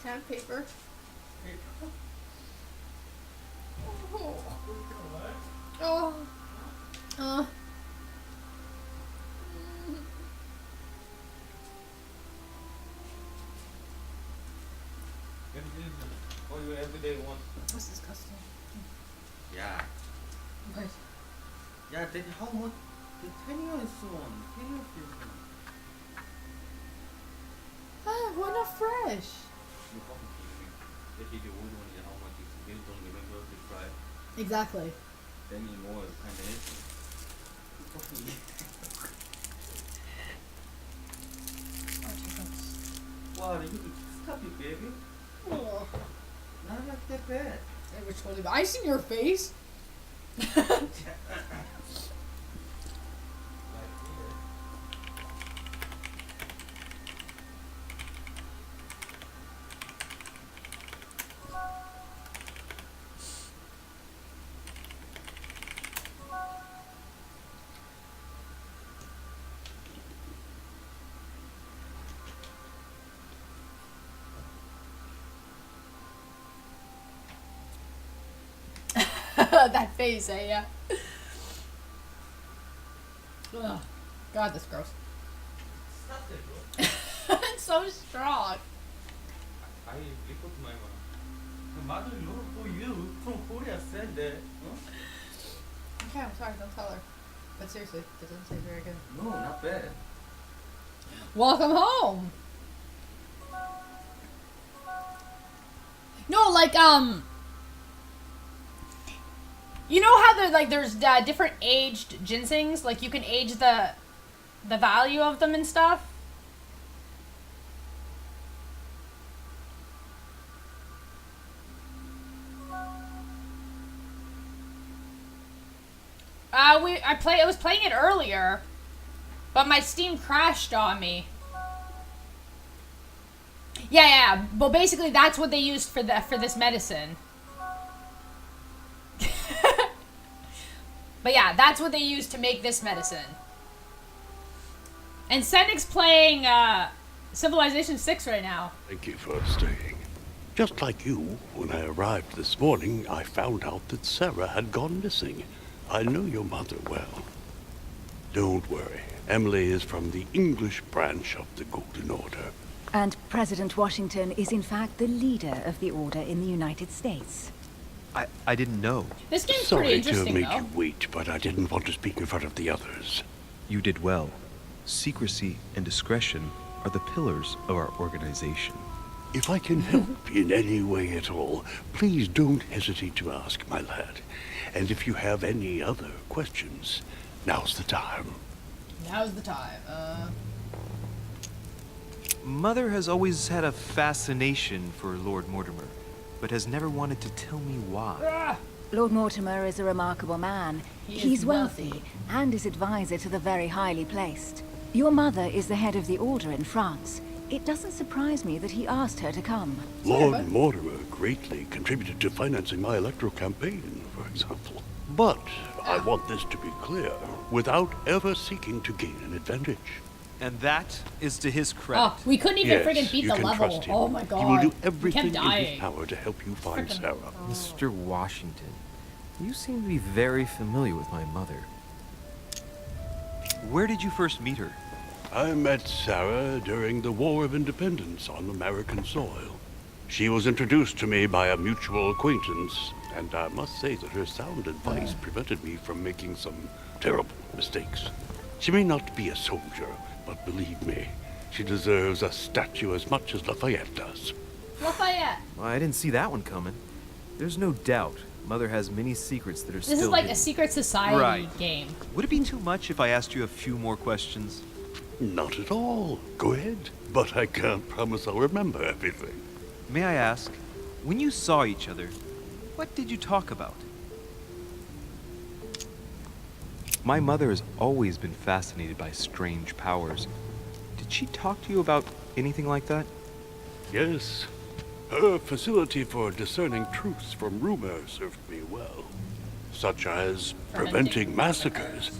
Can I have paper? Oh. Oh, your everyday one. That's disgusting. Yeah. What? Yeah, then how much? The tenure is on. Tenure is on. Ah, why not fresh? Exactly. Wow, you stop it, baby. Oh. Not like that bad. Which one? I see your face. That face, eh? Yeah. Ugh. God, that's gross. Stop it, bro. It's so strong. I report my mom. The mother look for you from Korea said that. Huh? Okay, I'm sorry, don't tell her. But seriously, it doesn't say very good. No, not bad. Welcome home! No, like, you know how there's different aged ginsengs? Like, you can age the value of them and stuff? I was playing it earlier, but my Steam crashed on me. Yeah, but basically that's what they used for this medicine. But yeah, that's what they used to make this medicine. And Senic's playing Civilization 6 right now. thank you for staying. Just like you, when I arrived this morning, I found out that Sarah had gone missing. I know your mother well. Don't worry. Emily is from the English branch of the Golden Order. And President Washington is in fact the leader of the Order in the United States. I didn't know. This game's pretty Sorry to interesting, make though. you wait, but I didn't want to speak in front of the others. You did well. Secrecy and discretion are the pillars of our organization. If I can help in any way at all, please don't hesitate to ask, my lad. And if you have any other questions, now's the time. Now's the time. Mother has always had a fascination for Lord Mortimer, but has never wanted to tell me why. Lord Mortimer is a remarkable man. He's wealthy and is advisor to the very highly placed. Your mother is the head of the Order in France. It doesn't surprise me that he asked her to come. Lord Mortimer greatly contributed to financing my electoral campaign, for example. But I want this to be clear, without ever seeking to gain an advantage. And that is to his credit. Oh, we couldn't even Yes, friggin' beat you the can level. trust him. Oh my god. He will do We everything kept in dying. his power to help you find Frickin' Sarah. Mr. Washington, you seem to be very familiar with my mother. Where did you first meet her? I met Sarah during the War of Independence on American soil. She was introduced to me by a mutual acquaintance, and I must say that her sound advice prevented me from making some terrible mistakes. She may not be a soldier, but believe me, she deserves a statue as much as Lafayette does. Lafayette. Well, I didn't see that one coming. There's no doubt Mother has many secrets that are still This is like hidden. a secret society Right. game. Would it be too much if I asked you a few more questions? Not at all. Go ahead. But I can't promise I'll remember everything. May I ask, when you saw each other, what did you talk about? My mother has always been fascinated by strange powers. Did she talk to you about anything like that? Yes. Her facility for discerning truths from rumor served me well. Such as preventing massacres,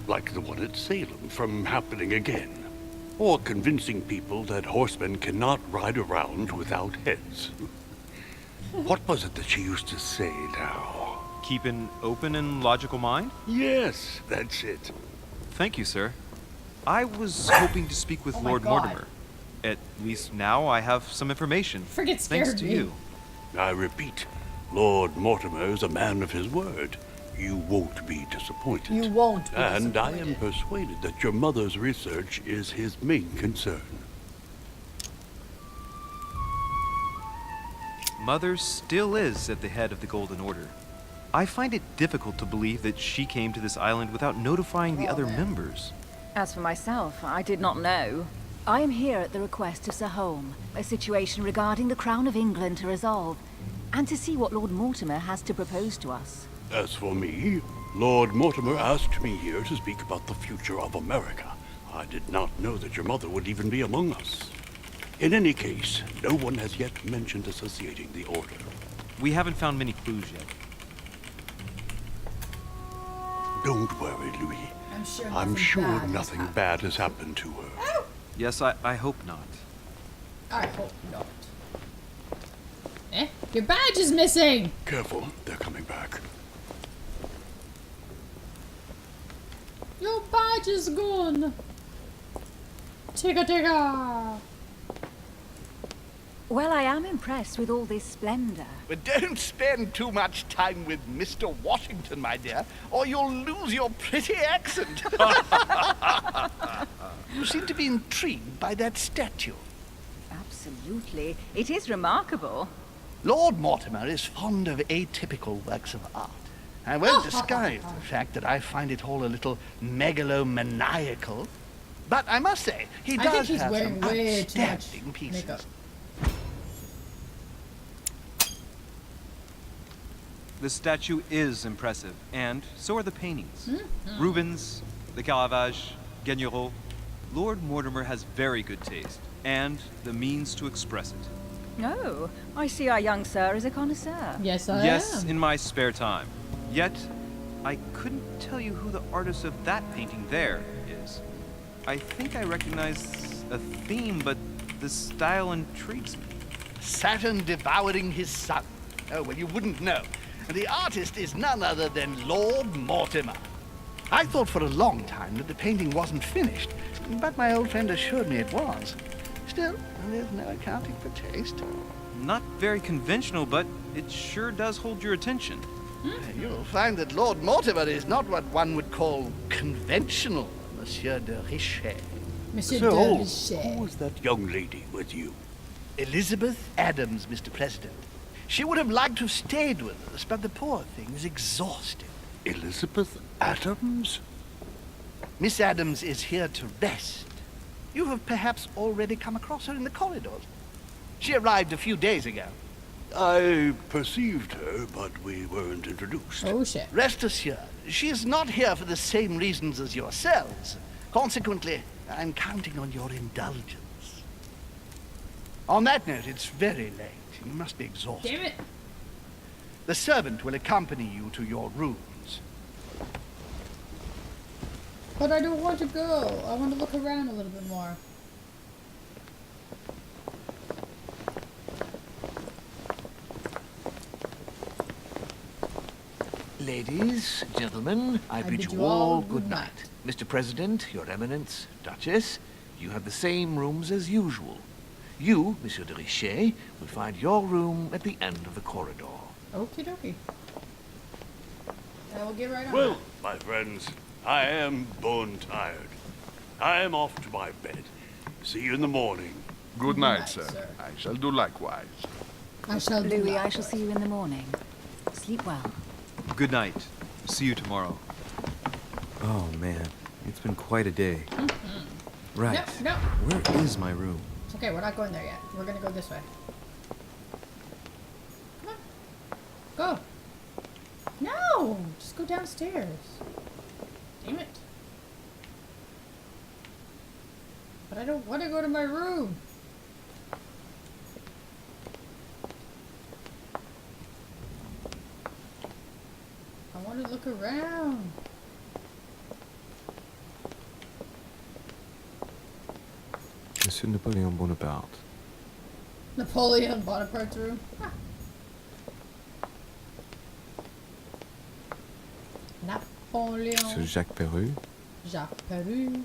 like the one at Salem, from happening again. Or convincing people that horsemen cannot ride around without heads. What was it that she used to say now? Keep an open and logical mind? Yes, that's it. Thank you, sir. I was hoping to speak with Oh my Lord God. Mortimer. At least now I have some information. Friggin' scared Thanks to me. you. I repeat, Lord Mortimer is a man of his word. You won't be disappointed. You won't be And I am disappointed. persuaded that your mother's research is his main concern. Mother still is at the head of the Golden Order. I find it difficult to believe that she came to this island without notifying the other members. As for myself, I did not know. I am here at the request of Sir Holm, a situation regarding the Crown of England to resolve, and to see what Lord Mortimer has to propose to us. As for me, Lord Mortimer asked me here to speak about the future of America. I did not know that your mother would even be among us. In any case, no one has yet mentioned associating the Order. We haven't found many clues yet. Don't worry, Louis. I'm sure nothing bad has nothing happened. bad has happened to her. Yes, I hope not. I hope not. Your badge is missing! Careful, they're coming back. Your badge is gone! Tigga. Well, I am impressed with all this splendor. But don't spend too much time with Mr. Washington, my dear, or you'll lose your pretty accent. You seem to be intrigued by that statue. Absolutely. It is remarkable. Lord Mortimer is fond of atypical works of art. I won't disguise the fact that I find it all a little megalomaniacal. But I must say, he I does think he's have wearing some way too much outstanding pieces. makeup. The statue is impressive, and so are the paintings. Rubens, the Caravage, Guignero. Lord Mortimer has very good taste, and the means to express it. Oh, I see our young sir is a connoisseur. Yes, I Yes, am. in my spare time. Yet, I couldn't tell you who the artist of that painting there is. I think I recognize a theme, but the style intrigues me. Saturn devouring his son. Oh, well, you wouldn't know. The artist is none other than Lord Mortimer. I thought for a long time that the painting wasn't finished, but my old friend assured me it was. Still, there's no accounting for taste. Not very conventional, but it sure does hold your attention. You'll find that Lord Mortimer is not what one would call conventional, Monsieur de Richet. Monsieur So, de who Richet. was that young lady with you? Elizabeth Adams, Mr. President. She would have liked to have stayed with us, but the poor thing is exhausted. Elizabeth Adams? Miss Adams is here to rest. You have perhaps already come across her in the corridors. She arrived a few days ago. I perceived her, but we weren't introduced. Oh shit. Rest assured, she is not here for the same reasons as yourselves. Consequently, I'm counting on your indulgence. On that note, it's very late. You must be exhausted. Damn it. The servant will accompany you to your rooms. But I don't want to go. I want to look around a little bit more. Ladies, gentlemen, I bid you all good night. Mr. President, Your Eminence, Duchess, you have the same rooms as usual. You, Monsieur de Richet, will find your room at the end of the corridor. Okie dokie. I will get right on Well, that. my friends, I am bone tired. I am off to my bed. See you in the morning. Good night, sir. I shall do likewise. I shall do Louis, I likewise. shall see you in the morning. Sleep well. Good night. See you tomorrow. Oh man, it's been quite a day. Right. No, no. Where is my room? It's okay, we're not going there yet. We're gonna go this way. Come on. Go. No! Just go downstairs. Damn it. But I don't want to go to my room. I want to look around. Monsieur Napoleon Bonaparte. Napoleon Bonaparte's room. Ah. Napoleon. Monsieur Jacques Peru. Jacques Peru.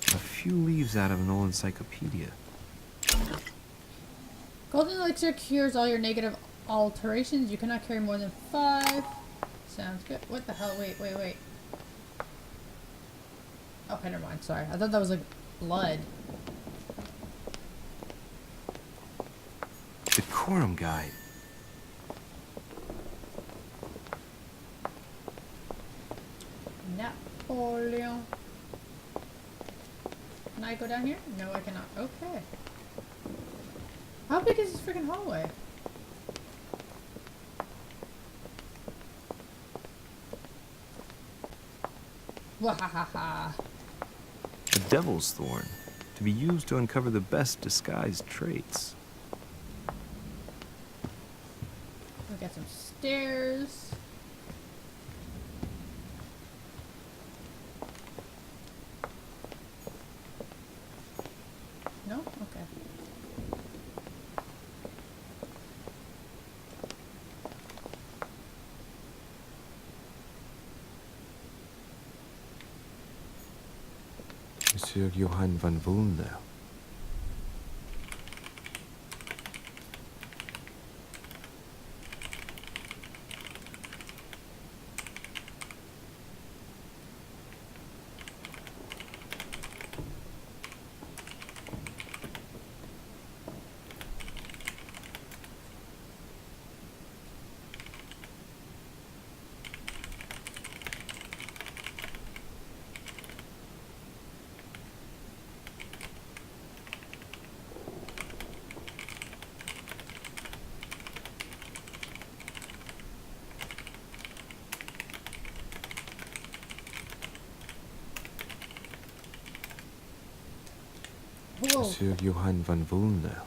A few leaves out of an old encyclopedia. Golden elixir cures all your negative alterations. You cannot carry more than 5. Sounds good. What the hell? Wait. Okay, never mind. Sorry. I thought that was like blood. Decorum guide. Napoleon. Can I go down here? No, I cannot. Okay. How big is this freaking hallway? Wahahaha. A devil's thorn. To be used to uncover the best disguised traits. We got some stairs. No? Okay. Monsieur Johann van Vulner. Whoa. Monsieur Johann van Vulner.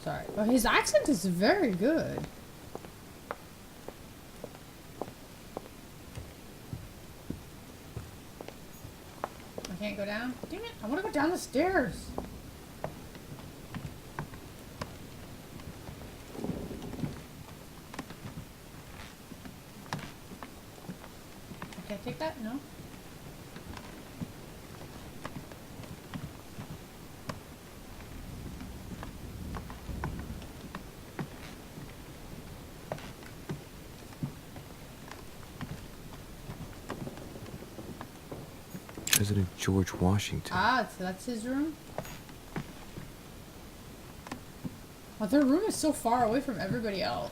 Sorry. Oh, his accent is very good. I can't go down? Damn it. I want to go down the stairs. Okay, take that? No? President George Washington. Ah, so that's his room? Oh, their room is so far away from everybody else.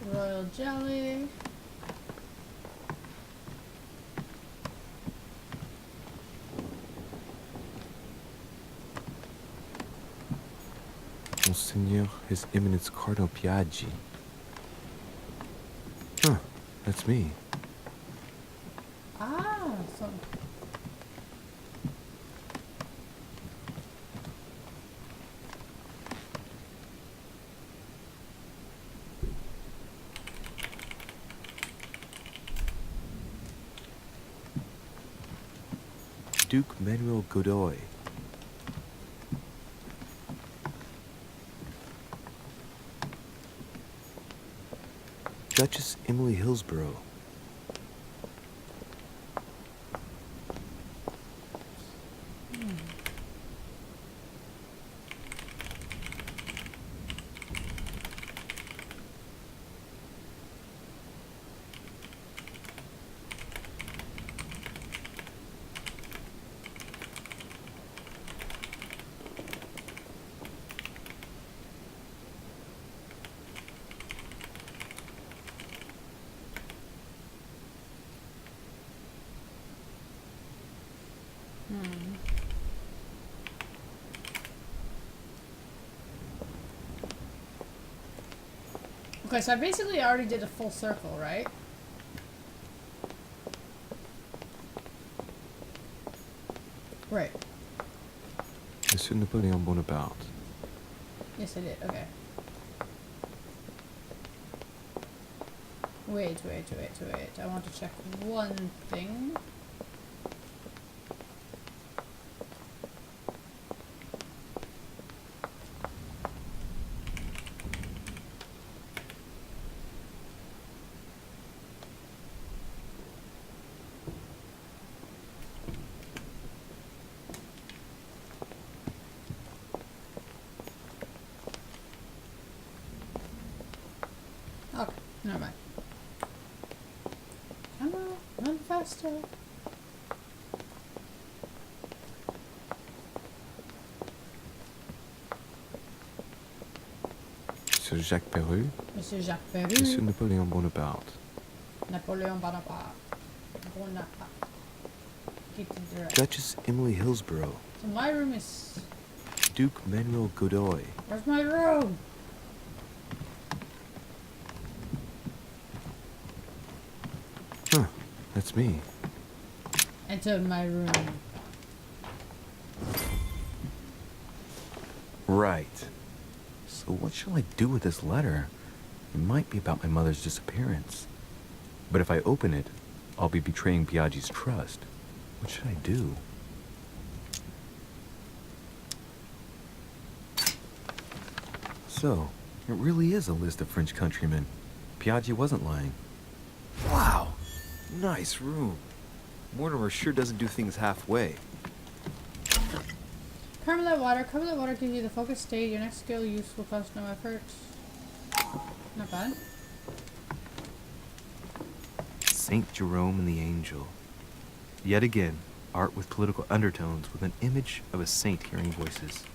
Royal jelly. Monseigneur, His Eminence Cardinal Piaggi. Huh, that's me. Ah, so. Duke Manuel Godoy. Duchess Emily Hillsborough. Okay, so I basically already did a full circle, right? Right. Monsieur Napoleon Bonaparte. Yes, I did. Okay. Wait. I want to check one thing. Okay, never mind. Come on, run faster. Monsieur Jacques Perru. Monsieur Jacques Perru. Monsieur Napoleon Bonaparte. Napoleon Bonaparte. Get to the right. Duchess Emily Hillsborough. So my room is... Duke Manuel Godoy. Where's my room? Huh, that's me. Enter my room. Right. So what shall I do with this letter? It might be about my mother's disappearance. But if I open it, I'll be betraying Biaggi's trust. What should I do? So, it really is a list of French countrymen. Biaggi wasn't lying. Wow. Nice room. Mortimer sure doesn't do things halfway. Carmelite water. Carmelite water gives you the focus state. Your next skill use will cost no effort. Not bad. Saint Jerome and the Angel. Yet again, art with political undertones with an image of a saint hearing voices.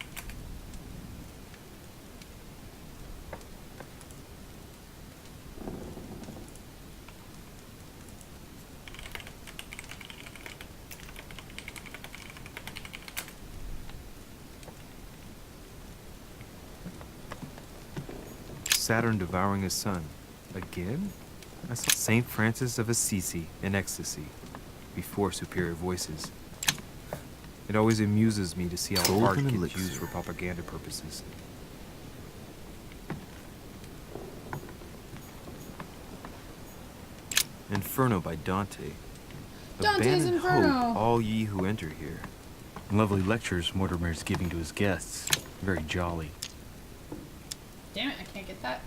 Saturn devouring his sun. Again? I saw Saint Francis of Assisi in ecstasy, before superior voices. It always amuses me to see how art Golden gets elixir. used for propaganda purposes. Inferno by Dante. Dante's Abandon Inferno. hope, all ye who enter here. Lovely lectures Mortimer's giving to his guests. Very jolly. Damn it, I can't get that.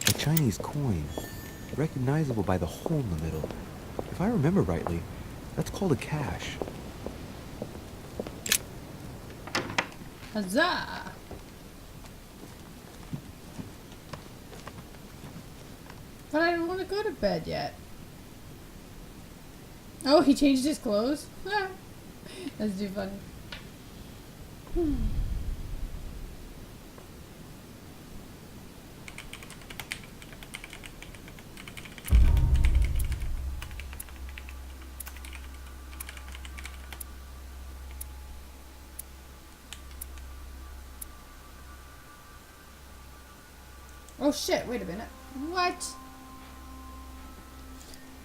A Chinese coin, recognizable by the hole in the middle. If I remember rightly, that's called a cash. Huzzah! But I don't want to go to bed yet. Oh, he changed his clothes? That's too funny. Oh shit, wait a minute. What?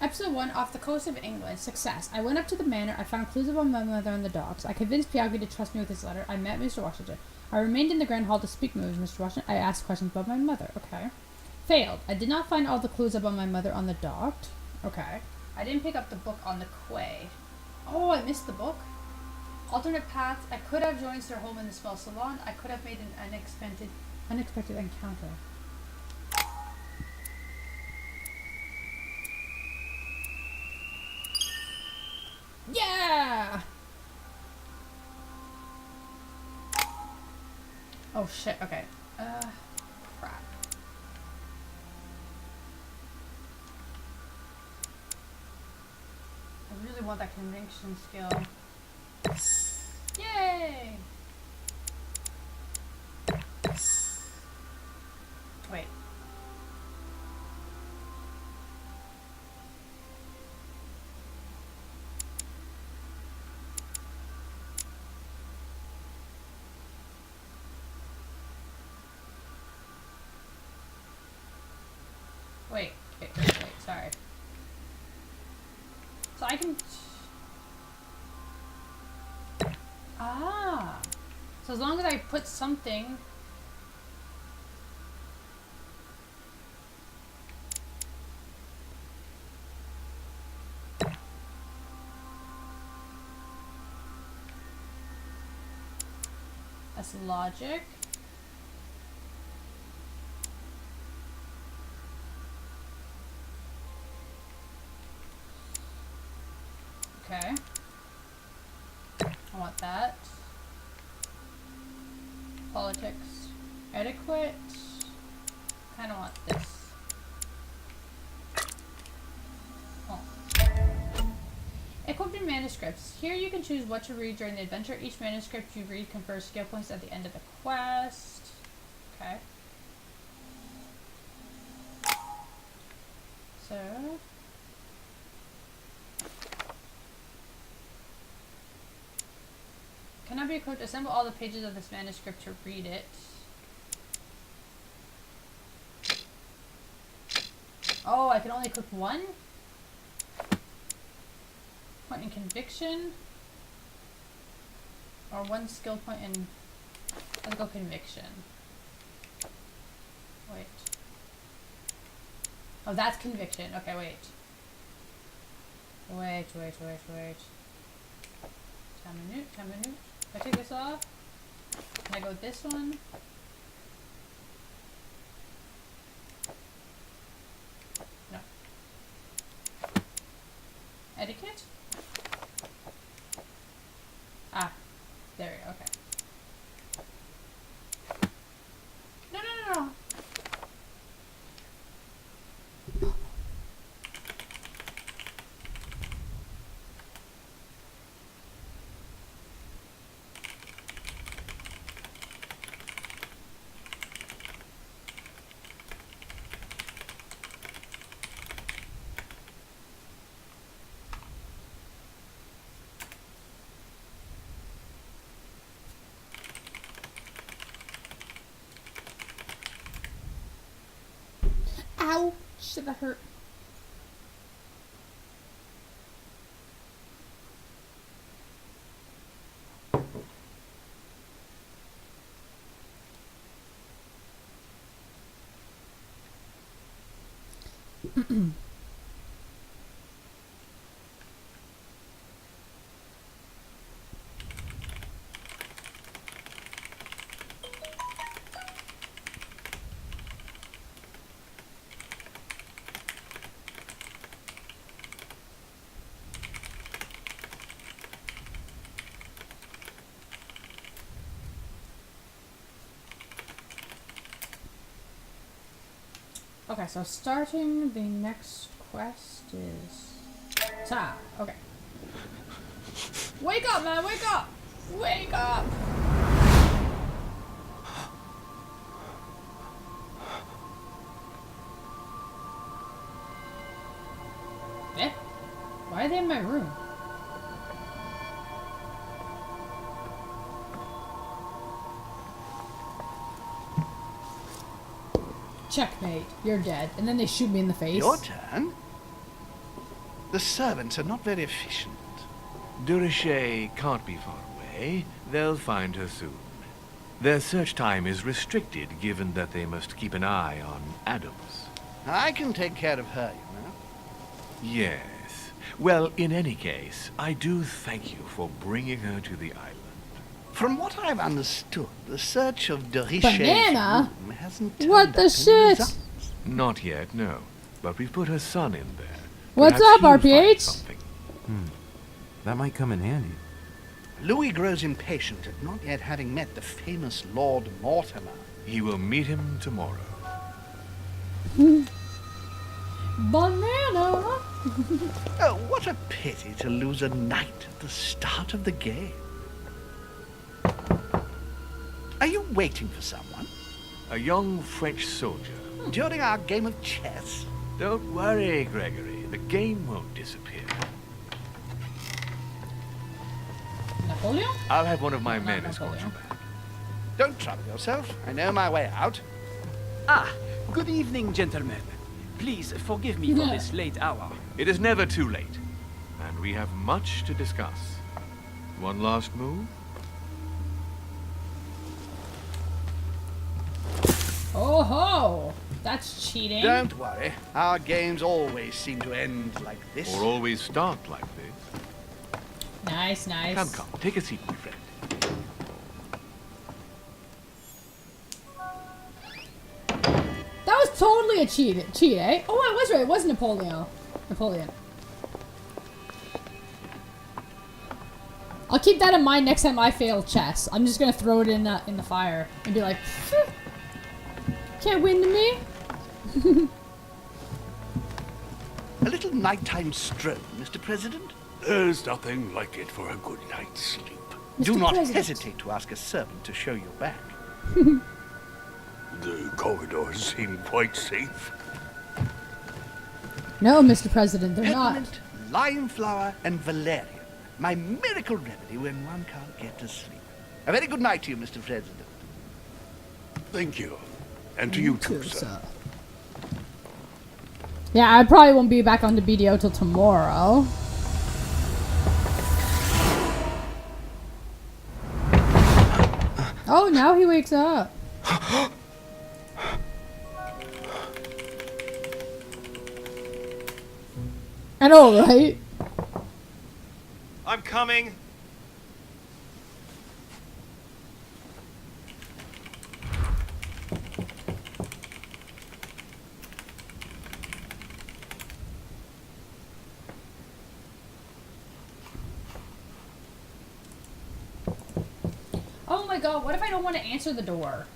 Episode 1, Off the Coast of England. Success. I went up to the manor. I found clues about my mother on the docks. I convinced Biaggi to trust me with his letter. I met Mr. Washington. I remained in the Grand Hall to speak with Mr. Washington. I asked questions about my mother. Okay. Failed. I did not find all the clues about my mother on the dock. Okay. I didn't pick up the book on the quay. Oh, I missed the book. Alternate paths. I could have joined Sir Home in the small salon. I could have made an unexpected encounter. Yeah! Oh shit, okay. Crap. I really want that conviction skill. Yay! Wait. Wait, sorry. So I can... Ah! So as long as I put something... That's logic. Okay. I want that. Politics. Etiquette. Kinda want this. Oh. Equipped in manuscripts. Here you can choose what to read during the adventure. Each manuscript you read confers skill points at the end of the quest. Okay. So... Cannot be equipped. Assemble all the pages of this manuscript to read it. Oh, I can only equip one? Point in conviction? Or one skill point in... Let's go conviction. Wait. Oh, that's conviction. Okay, wait. Wait. Time minute. If I take this off, can I go with this one? No. Etiquette? Ah, there we go, okay. No. Ow! Shit, that hurt. Okay, so starting the next quest is... Okay. Wake up, man! Wake up! Wake up! Eh? Why are they in my room? Checkmate. You're dead. And then they shoot me in the face. Your turn? The servants are not very efficient. Durocher can't be far away. They'll find her soon. Their search time is restricted, given that they must keep an eye on Adams. I can take care of her, you know. Yes. Well, in any case, I do thank you for bringing her to the island. From what I've understood, the search of de Richet's Banana? room hasn't turned What up the any shit? results. Not yet, no. But we've put her son in there. What's Perhaps up, he'll find RPH? something. That might come in handy. Louis grows impatient at not yet having met the famous Lord Mortimer. He will meet him tomorrow. Banana. Oh, what a pity to lose a knight at the start of the game. Are you waiting for someone? A young French soldier. During our game of chess? Don't worry, Gregory. The game won't disappear. Napoleon? I'll have one of my Not men escort you Napoleon. back. Don't trouble yourself. I know my way out. Ah, good evening, gentlemen. Please forgive me for this late hour. It is never too late. And we have much to discuss. One last move? Oh ho! That's cheating. Don't worry. Our games always seem to end like this. Or always start like this. Nice, nice. Come. Take a seat, my friend. That was totally a cheat, eh? Oh, I was right. It was Napoleon. I'll keep that in mind next time I fail chess. I'm just gonna throw it in the fire and be like, can't win to me. A little nighttime stroll, Mr. President? There's nothing like it for a good night's sleep. Do Mr. not President. hesitate to ask a servant to show you back. The corridors seem quite safe. No, Mr. President, they're not. Peppermint, lime flower, and valerian. My miracle remedy when one can't get to sleep. A very good night to you, Mr. President. Thank you. And to you too, sir. Yeah, I probably won't be back on the BDO till tomorrow. Oh, now he wakes up. I know, right? I'm coming. Oh my god, what if I don't want to answer the door?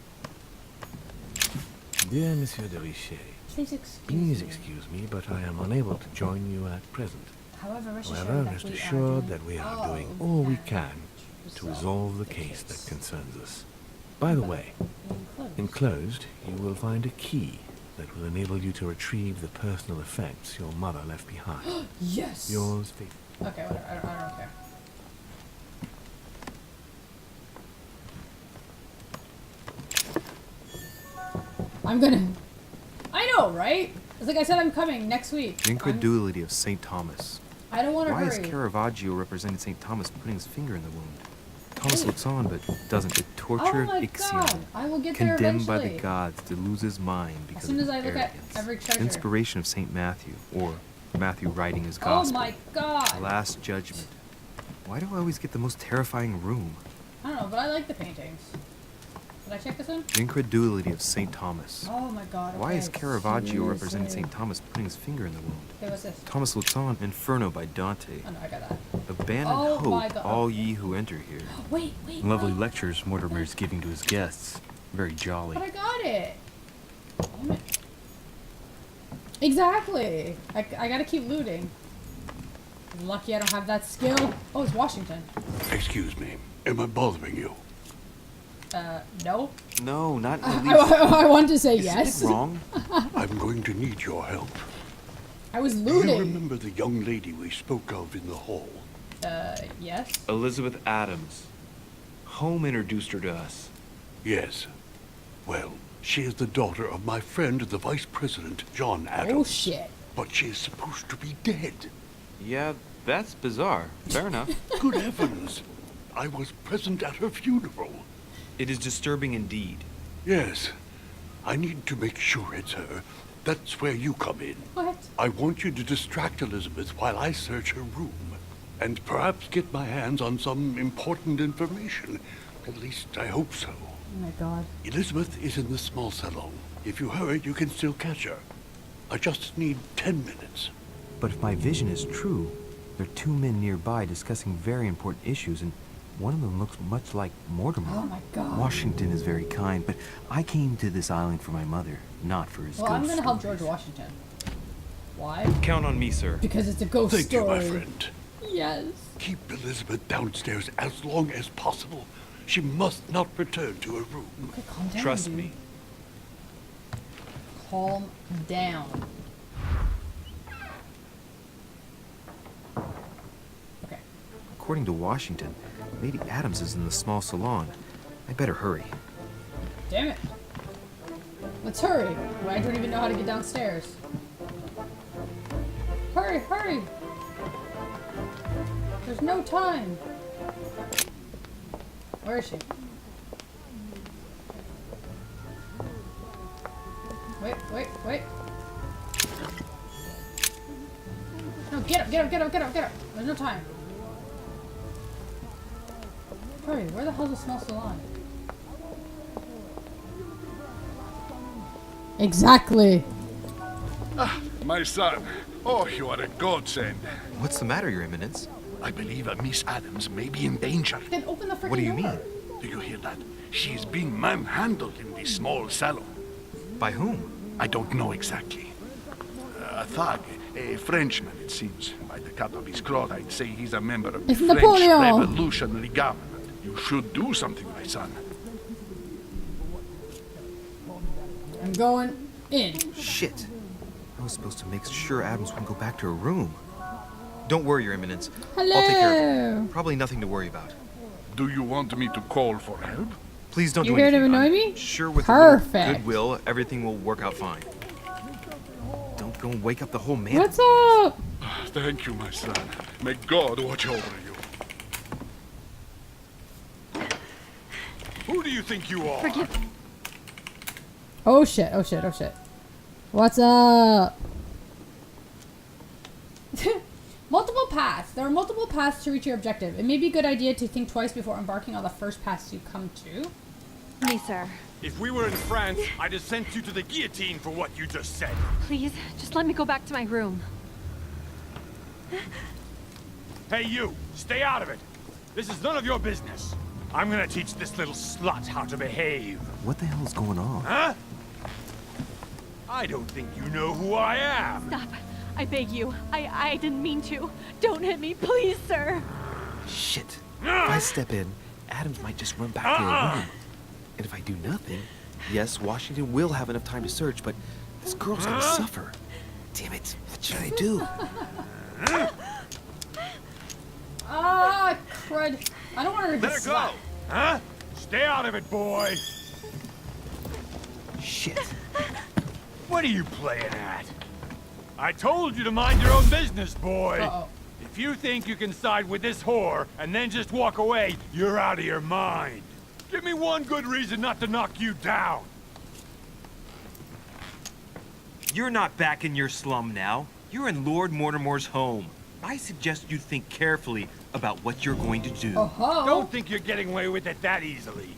Dear Monsieur de Richet, Please excuse please me. excuse me, but I am unable to join you at present. However, Rest assured that we are doing all we can to resolve the case that concerns us. By the way, enclosed, you will find a key that will enable you to retrieve the personal effects your mother left behind. Yes! Yours faithfully. Okay, whatever. I don't care. I'm gonna... I know, right? It's like I said, I'm coming next week. The incredulity of St. Thomas. I don't want to Why hurry. is Caravaggio representing St. Thomas putting his finger in the wound? Thomas looks on, but doesn't. A tortured Oh my Ixion, God, I will get there condemned by the eventually. gods to lose his mind As because soon of as I his look at arrogance. every treasure. Inspiration of St. Matthew, or Matthew writing his Oh gospel. my god! The Last Judgment. Why do I always get the most terrifying room? I don't know, but I like the paintings. Did I check this one? The incredulity of St. Thomas. Oh my god. Why is okay, Caravaggio representing seriously. St. Thomas putting his finger in the wound? Okay, what's this? Thomas looks on. Inferno by Dante. Oh no, I got that. Abandon Oh my hope, God. all ye who enter here. Wait. Lovely wait. lectures Mortimer is giving to his guests. Very jolly. But I got it. Damn it. Exactly. I gotta keep looting. Lucky I don't have that skill. Oh, it's Washington. Excuse me. Am I bothering you? No. No, not in the least. I want to say Is yes. something wrong? I'm going to need your help. I was You looting. remember the young lady we spoke of in the hall? Yes. Elizabeth Adams. Home introduced her to us. Yes. Well, she is the daughter of my friend, the Vice President, John Adams. Oh shit. But she is supposed to be dead. Yeah, that's bizarre. Fair enough. Good heavens! I was present at her funeral. It is disturbing indeed. Yes. I need to make sure it's her. That's where you come in. What? I want you to distract Elizabeth while I search her room. And perhaps get my hands on some important information. At least I hope so. Oh my god. Elizabeth is in the small salon. If you hurry, you can still catch her. I just need 10 minutes. But if my vision is true, there are two men nearby discussing very important issues, and one of them looks much like Mortimer. Oh my god. Washington is very kind, but I came to this island for my mother, not for his Well, I'm ghost gonna help stories. George Washington. Why? Count on me, sir. Because it's a ghost Thank you, story. my friend. Yes. Keep Elizabeth downstairs as long as possible. She must not return to her room. Okay, calm down, Trust dude. me. Calm down. Okay. According to Washington, Lady Adams is in the small salon. I better hurry. Damn it. Let's hurry. Well, I don't even know how to get downstairs. Hurry, hurry. There's no time. Where is she? Wait. No, get up. There's no time. Hurry, where the hell's the small salon? Exactly. Ah, my son. Oh, you are a godsend. What's the matter, Your Eminence? I believe a Miss Adams may be in danger. Then open the freaking What do you door. mean? Do you hear that? She is being manhandled in the small salon. By whom? I don't know exactly. A thug, a Frenchman, it seems. By the cut of his cloth, I'd say he's a member of the It's French Napoleon. Revolutionary Government. You should do something, my son. I'm going in. Shit. I was supposed to make sure Adams wouldn't go back to her room. Don't worry, Your Eminence. Hello. I'll take care of it. Probably nothing to worry about. Do you want me to call for help? Please don't You do here to anything. annoy I'm me? Sure, with a Perfect. little goodwill, everything will work out fine. Don't go and wake up the whole man. What's up? Thank you, my son. May God watch over you. Who do you think you are? Oh shit. What's up? Multiple paths. There are multiple paths to reach your objective. It may be a good idea to think twice before embarking on the first path you come to. Me, sir. If we were in France, I'd have sent you to the guillotine for what you just said. Please, just let me go back to my room. Hey, you! Stay out of it! This is none of your business. I'm gonna teach this little slut how to behave. What the hell is going on? Huh? I don't think you know who I am. Stop. I beg you. I didn't mean to. Don't hit me, please, sir. Shit. If I step in, Adams might just run back to her room. And if I do nothing, yes, Washington will have enough time to search, but this girl's gonna suffer. Damn it. What should I do? Ah, crud. I don't want her to get Let her go! slapped. Huh? Stay out of it, boy! Shit. What are you playing at? I told you to mind your own business, boy! Uh-oh. If you think you can side with this whore and then just walk away, you're out of your mind. Give me one good reason not to knock you down. You're not back in your slum now. You're in Lord Mortimer's home. I suggest you think carefully about what you're going to do. Oh-ho. Don't think you're getting away with it that easily.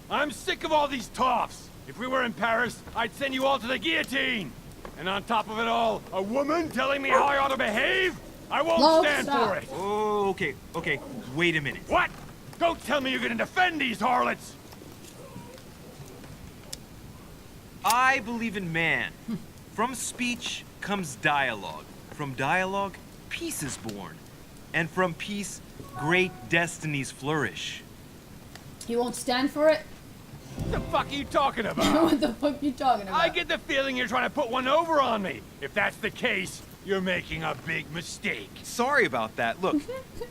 I'm sick of all these toffs. If we were in Paris, I'd send you all to the guillotine. And on top of it all, a woman telling me how I ought to behave? I won't Love, stand stop. for it. Oh, okay. Wait a minute. What? Don't tell me you're gonna defend these harlots. I believe in man. From speech comes dialogue. From dialogue, peace is born. And from peace, great destinies flourish. You won't stand for it? What the fuck are you talking about? What the fuck are you talking about? I get the feeling you're trying to put one over on me. If that's the case, you're making a big mistake. Sorry about that. Look,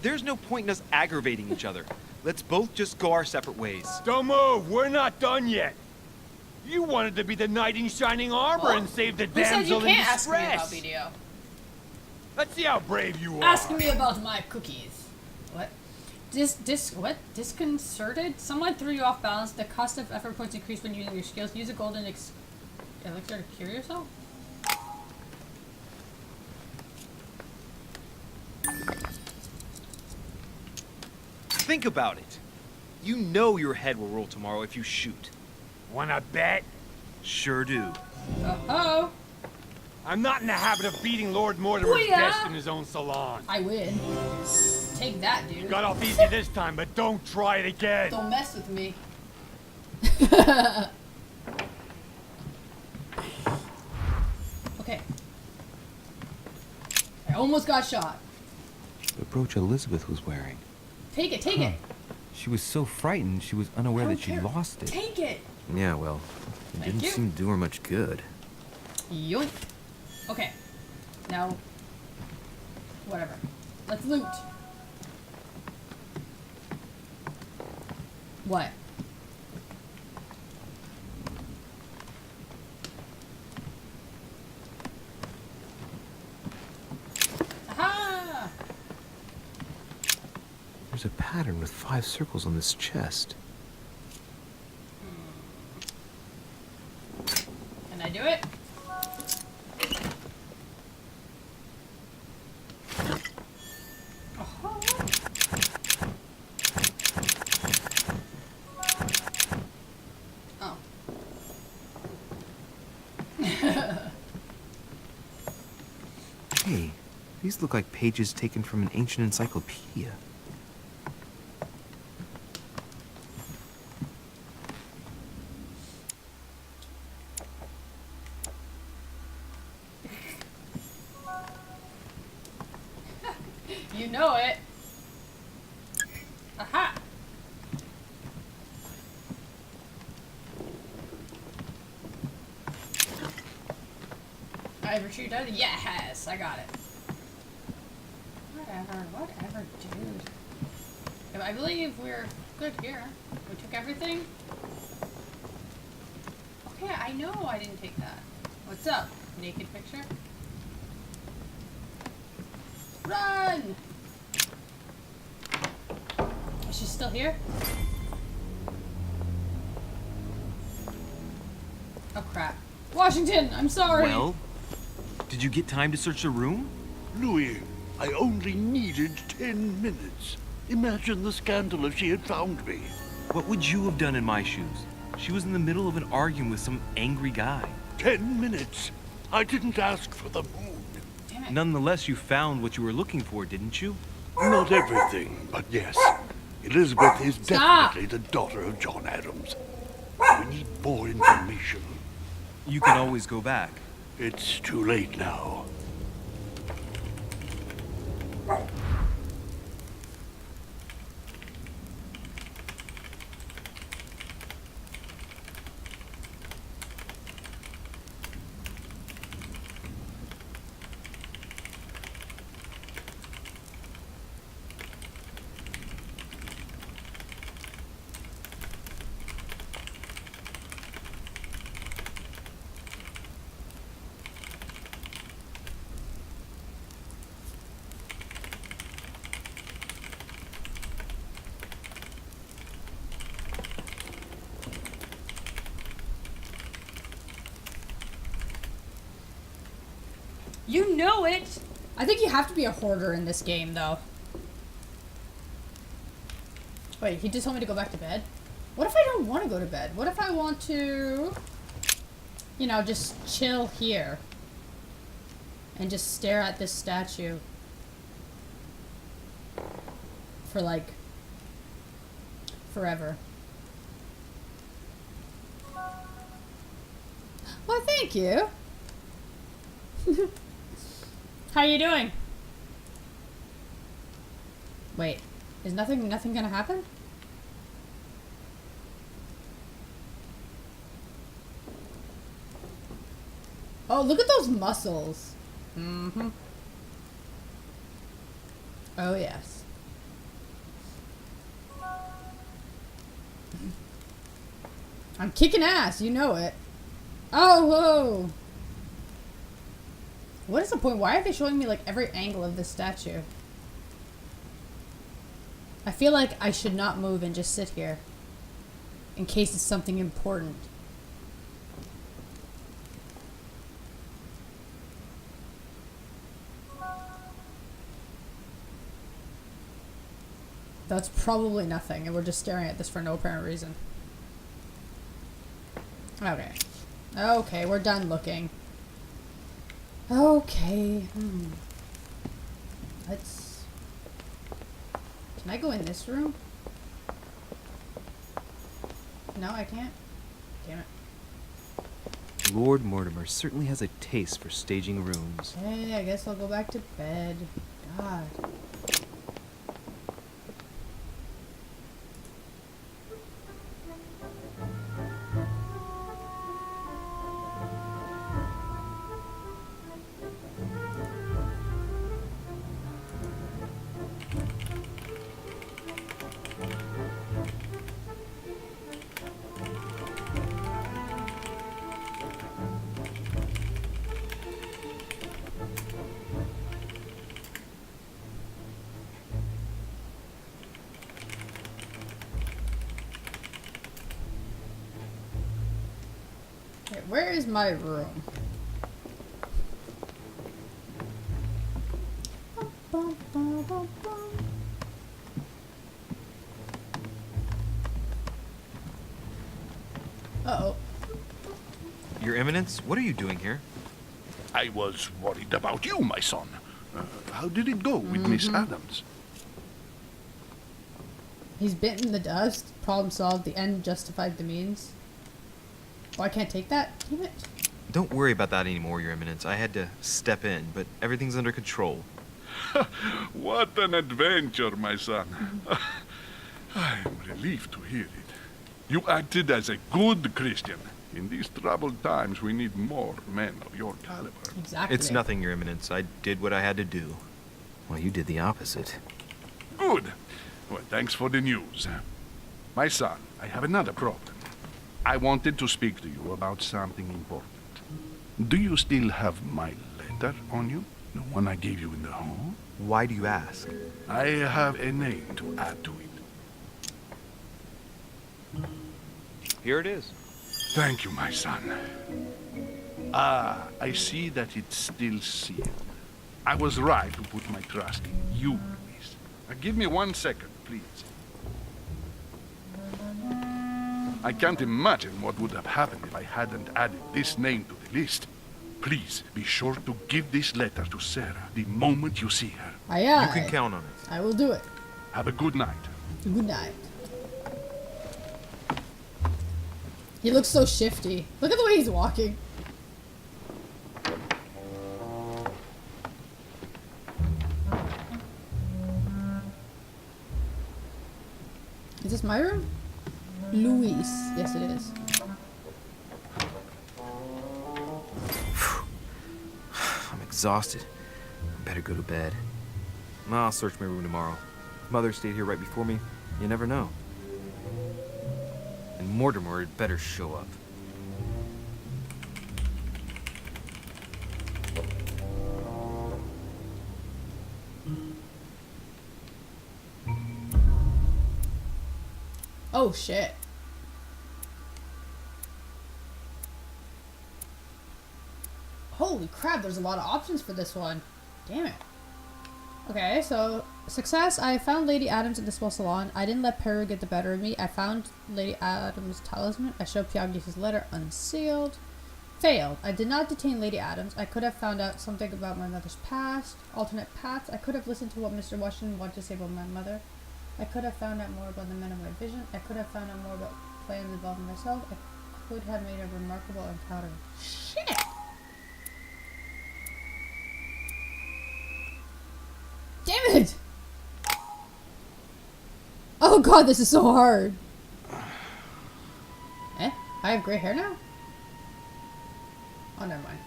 there's no point in us aggravating each other. Let's both just go our separate ways. Don't move. We're not done yet. You wanted to be the knight in shining armor Oh. and save the Who said you damsel in can't ask me about distress. BDO? Let's see how brave you are. Ask me about my cookies. What? What? Disconcerted? Someone threw you off balance. The cost of effort points increase when using your skills. Use a golden elixir to cure yourself? Think about it. You know your head will roll tomorrow if you shoot. Wanna bet? Sure do. Oh. I'm not in the habit of beating Lord Mortimer's Booyah! guest in his own salon. I win. Take that, dude. Got off easy this time, but don't try it again. Don't mess with me. Okay. I almost got shot. The brooch Elizabeth was wearing. Take it, take it. She was so frightened, she was unaware that she lost it. Take it. Yeah, well, it Thank didn't you. seem to do her much good. Yoink. Okay. Now, whatever. Let's loot. What? Aha! There's a pattern with 5 circles on this chest. Can I do it? Oh. Hey, these look like pages taken from an ancient encyclopedia. You know it. Aha! I retrieved it. Yes, I got it. Whatever, dude. I believe we're good here. We took everything. Okay, I know I didn't take that. What's up? Naked picture? Run! Is she still here? Oh crap. Washington, I'm sorry. Well, did you get time to search the room? Louis, I only needed 10 minutes. Imagine the scandal if she had found me. What would you have done in my shoes? She was in the middle of an argument with some angry guy. 10 minutes. I didn't ask for the moon. Nonetheless, you found what you were looking for, didn't you? Not everything, but yes. Elizabeth is Stop. definitely the daughter of John Adams. We need more information. You can always go back. It's too late now. You know it! I think you have to be a hoarder in this game, though. Wait, he just told me to go back to bed? What if I don't want to go to bed? What if I want to, you know, just chill here and just stare at this statue for, like, forever? Well, thank you. How are you doing? Wait, is nothing gonna happen? Oh, look at those muscles. Mm-hmm. Oh, yes. I'm kicking ass, you know it. Oh, whoa. What is the point? Why are they showing me, like, every angle of this statue? I feel like I should not move and just sit here. In case it's something important. That's probably nothing, and we're just staring at this for no apparent reason. Okay. Okay, we're done looking. Okay. Let's... Can I go in this room? No, I can't. Damn it. Lord Mortimer certainly has a taste for staging rooms. Hey, I guess I'll go back to bed. God. Okay, where is my room? Uh-oh. Your Eminence, what are you doing here? I was worried about you, my son. How did it go with Miss Adams? He's bitten the dust. Problem solved. The end justified the means. Oh, I can't take that? Damn it. Don't worry about that anymore, Your Eminence. I had to step in, but everything's under control. What an adventure, my son. I'm relieved to hear it. You acted as a good Christian. In these troubled times, we need more men of your caliber. Exactly. It's nothing, Your Eminence. I did what I had to do. Well, you did the opposite. Good. Well, thanks for the news. My son, I have another problem. I wanted to speak to you about something important. Do you still have my letter on you? The one I gave you in the hall? Why do you ask? I have a name to add to it. Here it is. Thank you, my son. Ah, I see that it's still sealed. I was right to put my trust in you, Luis. Now, give me 1 second, please. I can't imagine what would have happened if I hadn't added this name to the list. Please, be sure to give this letter to Sarah the moment you see her. Aye, You aye. can count on it. I will do it. Have a good night. Good night. He looks so shifty. Look at the way he's walking. Is this my room? Luis. Yes, it is. I'm exhausted. I better go to bed. I'll search my room tomorrow. If Mother stayed here right before me, you never know. And Mortimer had better show up. Oh shit. Holy crap, there's a lot of options for this one. Damn it. Okay, so success. I found Lady Adams in the small salon. I didn't let Peru get the better of me. I found Lady Adams' talisman. I showed Pyagi his letter unsealed. Failed. I did not detain Lady Adams. I could have found out something about my mother's past. Alternate paths. I could have listened to what Mr. Washington wanted to say about my mother. I could have found out more about the men of my vision. I could have found out more about plans involving myself. I could have made a remarkable encounter. Shit! Damn it! Oh god, this is so hard. Eh? I have gray hair now? Oh, never mind.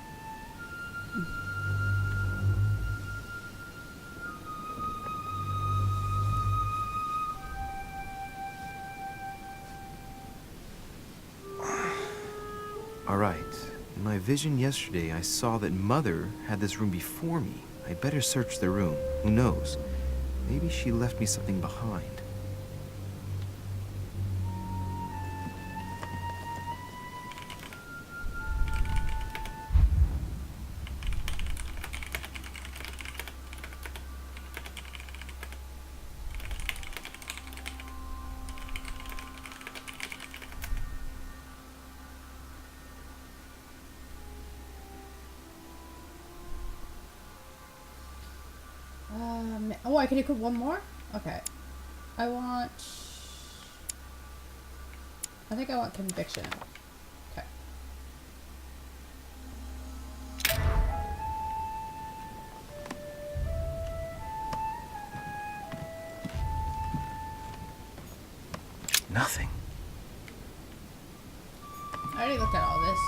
All right. In my vision yesterday, I saw that Mother had this room before me. I'd better search the room. Who knows? Maybe she left me something behind. Oh, I can equip one more? Okay. I think I want conviction. Okay. Nothing. I already looked at all this.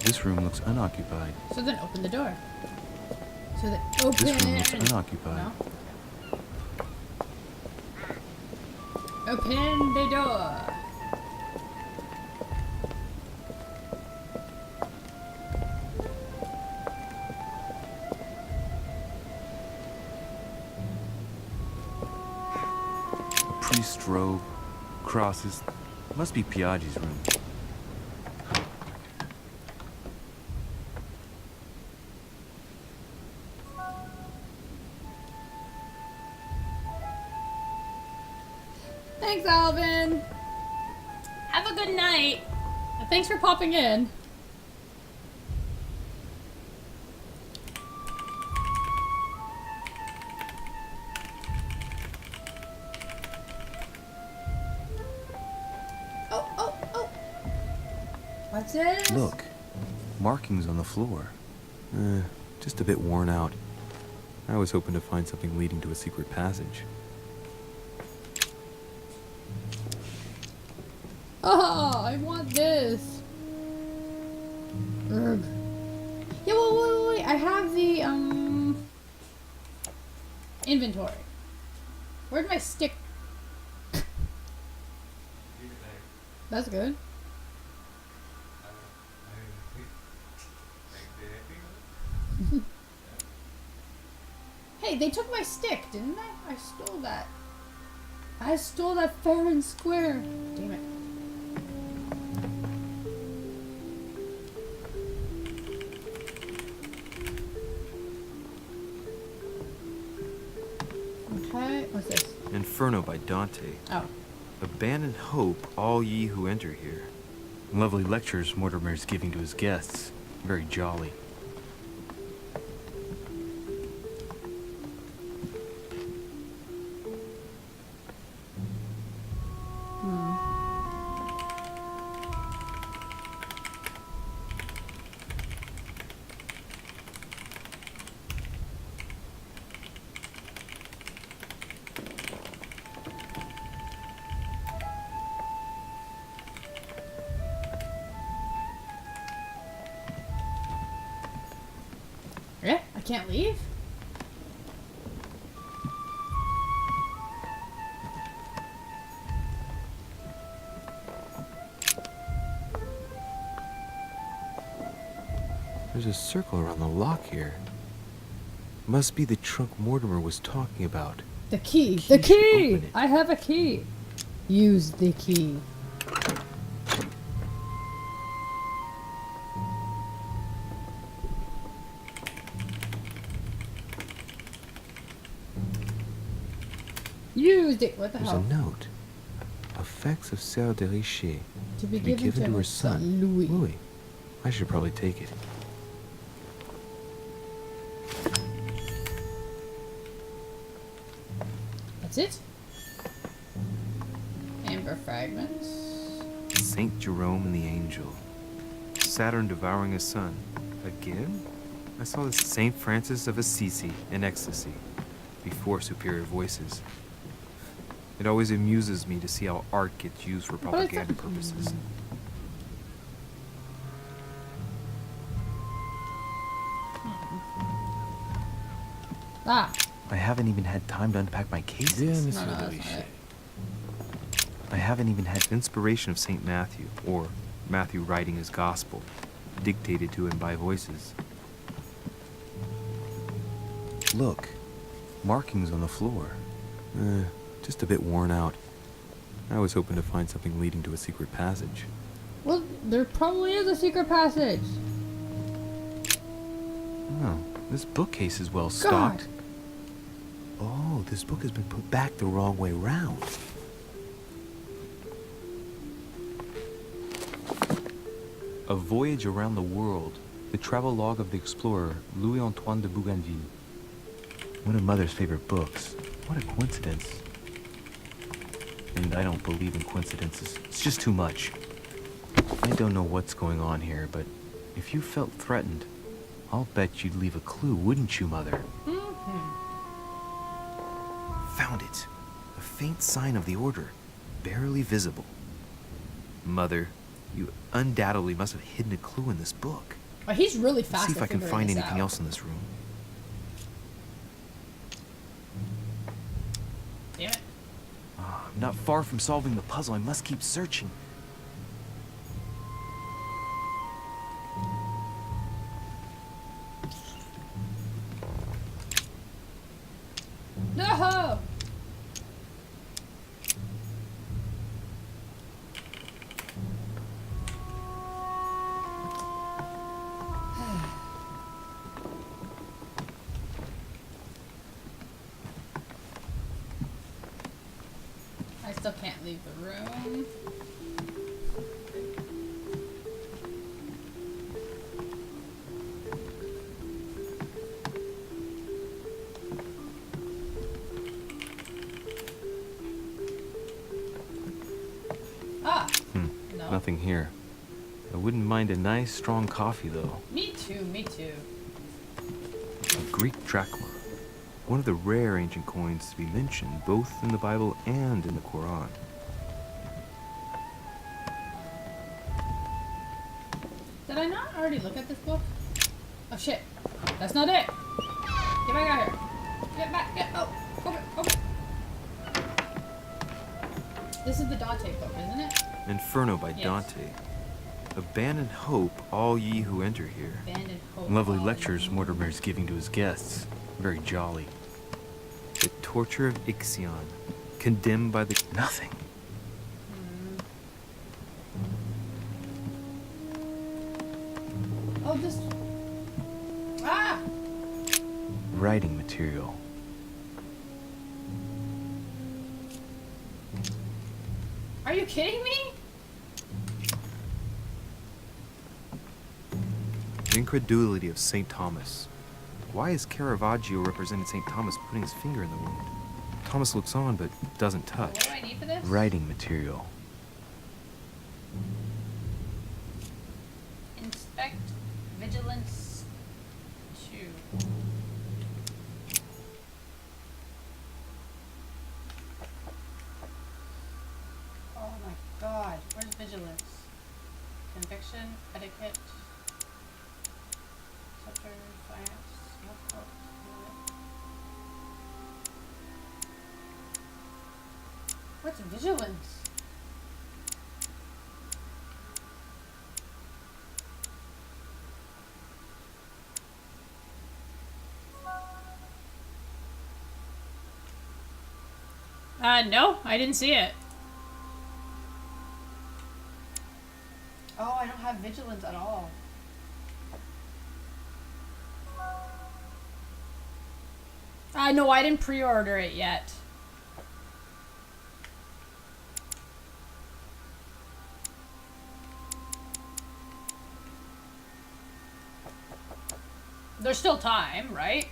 This room looks unoccupied. So then open the door. So then open. This room looks unoccupied. No? Open the door. A priest's robe, crosses. Must be Piaggi's room. Thanks, Alvin. Have a good night. And thanks for popping in. Oh. What's this? Look, markings on the floor. Just a bit worn out. I was hoping to find something leading to a secret passage. Oh, I want this. Ugh. Yeah, wait. I have the, inventory. Where'd my stick? That's good. Hey, they took my stick, didn't they? I stole that. I stole that fair and square. Damn it. Okay, what's this? Inferno by Dante. Oh. Abandon hope, all ye who enter here. Lovely lectures Mortimer's giving to his guests. Very jolly. Yeah, I can't leave? There's a circle around the lock here. Must be the trunk Mortimer was talking about. The key. The The key should key! open it. I have a key. Use the key. Used it. What the There's hell? a note. Effects of Sœur de Richer. To be given to her her son, Louis. Louis. I should probably take it. That's it? Amber fragments. Saint Jerome and the Angel. Saturn devouring his son. Again? I saw this Saint Francis of Assisi in ecstasy. Before Superior Voices. It always amuses me to see how art gets used for propaganda purposes. Ah. I haven't even had time to unpack my cases. Yeah, No, Monsieur no, de that's not Richer. it. I haven't even had inspiration of Saint Matthew or Matthew writing his gospel, dictated to him by voices. Look, markings on the floor. Just a bit worn out. I was hoping to find something leading to a secret passage. Well, there probably is a secret passage. Oh, this bookcase is well stocked. Oh, this book has been put back the wrong way round. A Voyage Around the World. The travel log of the explorer, Louis-Antoine de Bougainville. One of Mother's favorite books. What a coincidence. And I don't believe in coincidences. It's just too much. I don't know what's going on here, but if you felt threatened, I'll bet you'd leave a clue, wouldn't you, Mother? Found it. A faint sign of the Order. Barely visible. Mother, you undoubtedly must have hidden a clue in this book. Oh, he's really fast. Let's see if I can find anything else in this room. Damn it. I'm not far from solving the puzzle. I must keep searching. No! I still can't leave the room. Ah! No. Nothing here. I wouldn't mind a nice, strong coffee, though. Me too, me too. A Greek drachma. One of the rare ancient coins to be mentioned both in the Bible and in the Quran. Did I not already look at this book? Oh shit. That's not it. Get back out here. Get back. Open. This is the Dante book, isn't it? Inferno by Yes. Dante. Abandon hope, all ye who enter here. Abandon hope, Lovely all lectures ye. Mortimer's giving to his guests. Very jolly. The torture of Ixion. Condemned by the... Nothing. Oh, this... Ah! Writing material. Are you kidding me? The incredulity of St. Thomas. Why is Caravaggio representing St. Thomas putting his finger in the wound? Thomas looks on but doesn't touch. What do I need for this? Writing material. Inspect Vigilance 2. Oh my god. Where's Vigilance? Conviction, etiquette, scepter, finance, smoke. What's Vigilance? No, I didn't see it. Oh, I don't have Vigilance at all. No, I didn't pre-order it yet. There's still time, right?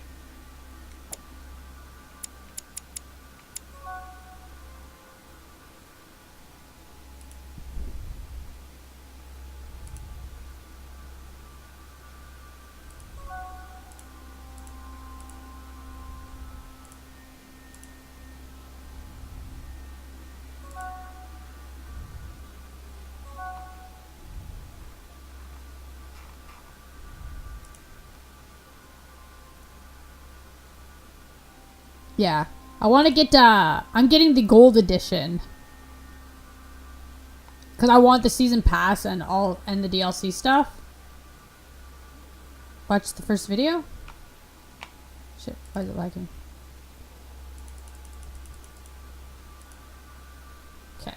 Yeah. I want to get, I'm getting the gold edition. Because I want the season pass and the DLC stuff. Watch the first video. Shit, why is it lagging? Okay.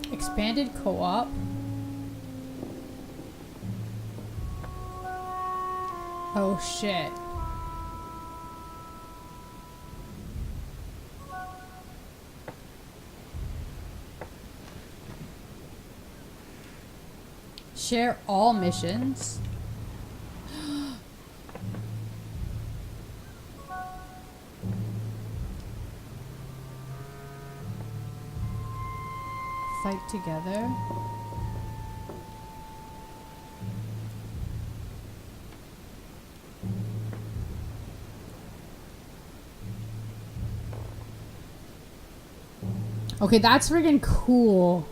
Expanded co-op. Oh shit. Share all missions. Fight together. Okay, that's friggin' cool.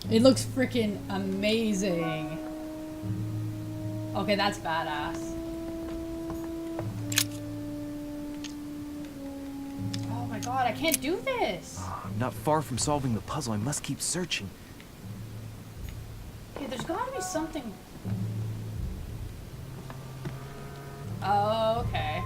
It looks freaking amazing. Okay, that's badass. Oh my god, I can't do this. I'm not far from solving the puzzle. I must keep searching. Okay, there's gotta be something. Oh, okay.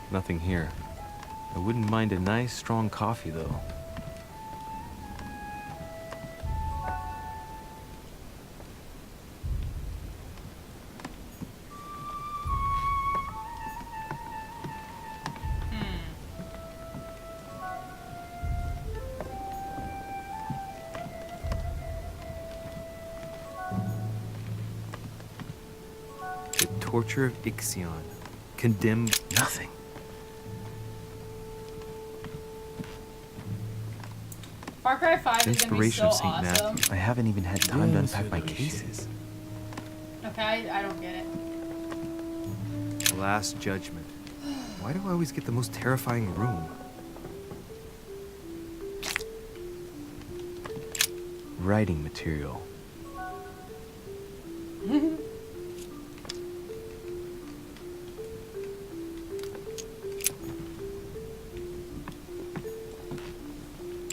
Nothing here. I wouldn't mind a nice, strong coffee, though. The torture of Ixion. Condemned nothing. Far Cry 5 is gonna be Inspiration so of St. awesome. Matthew. I haven't even had time to unpack my cases. Okay, I don't get it. Last Judgment. Why do I always get the most terrifying room? Writing material.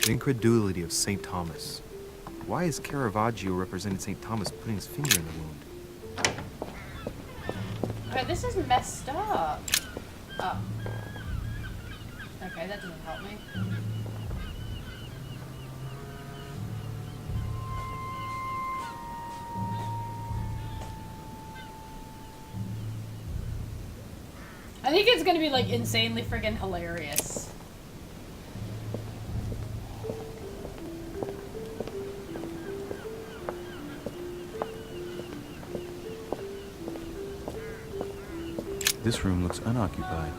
The incredulity of St. Thomas. Why is Caravaggio representing St. Thomas putting his finger in the wound? Okay, this is messed up. Oh. Okay, that doesn't help me. I think it's gonna be like insanely friggin' hilarious. This room looks unoccupied.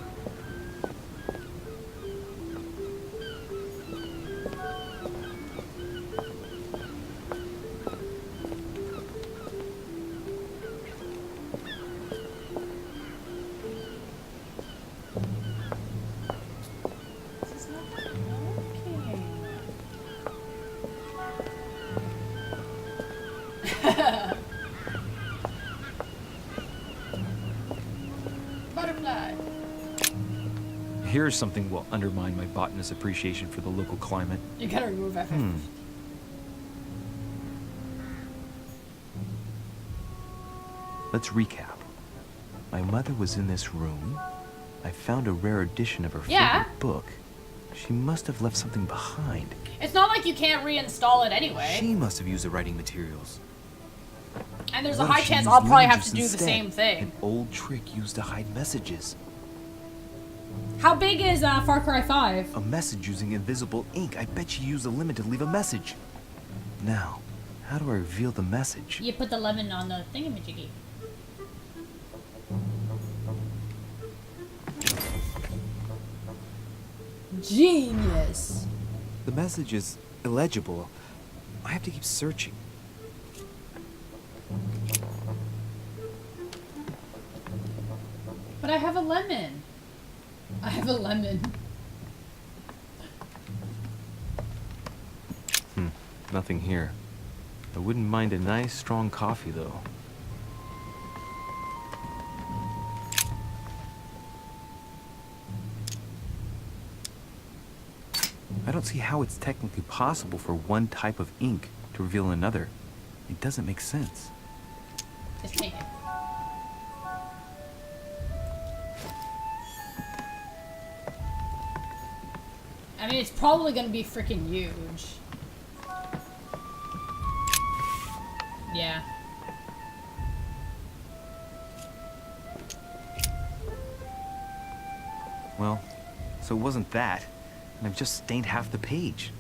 Butterfly. Here's something will undermine my botanist's appreciation for the local climate. You gotta remove FF. Let's recap. My mother was in this room. I found a rare edition of her favorite book. She must have left something behind. It's not like you can't reinstall it anyway. She must have used the writing materials. And there's What a if high she chance used I'll probably have lineages to do the instead? same thing. An old trick used to hide messages. How big is Far Cry 5? A message using invisible ink. I bet she used a limit to leave a message. Now, how do I reveal the message? You put the lemon on the thingamajiggy. Genius. The message is illegible. I have to keep searching. But I have a lemon. I have a lemon. Nothing here. I wouldn't mind a nice, strong coffee, though. I don't see how it's technically possible for one type of ink to reveal another. It doesn't make sense. Just take it. I mean, it's probably gonna be freaking huge. Yeah. Well, so it wasn't that. And I've just stained half the page.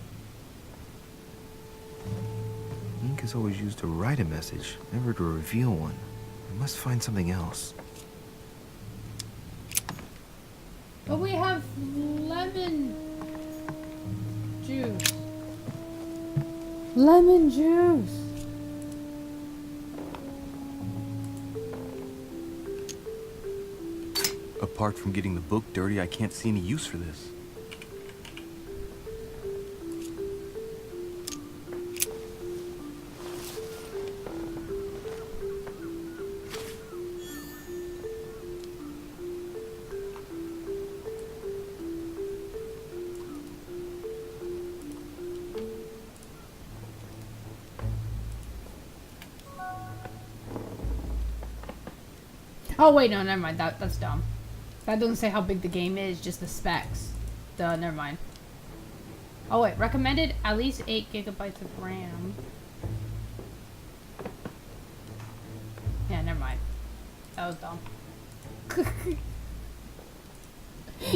Ink is always used to write a message, never to reveal one. I must find something else. But we have lemon juice. Lemon juice. Apart from getting the book dirty, I can't see any use for this. Oh wait, no, never mind. That's dumb. That doesn't say how big the game is, just the specs. Duh, never mind. Oh wait, recommended at least 8 gigabytes of RAM. Yeah, never mind. That was dumb.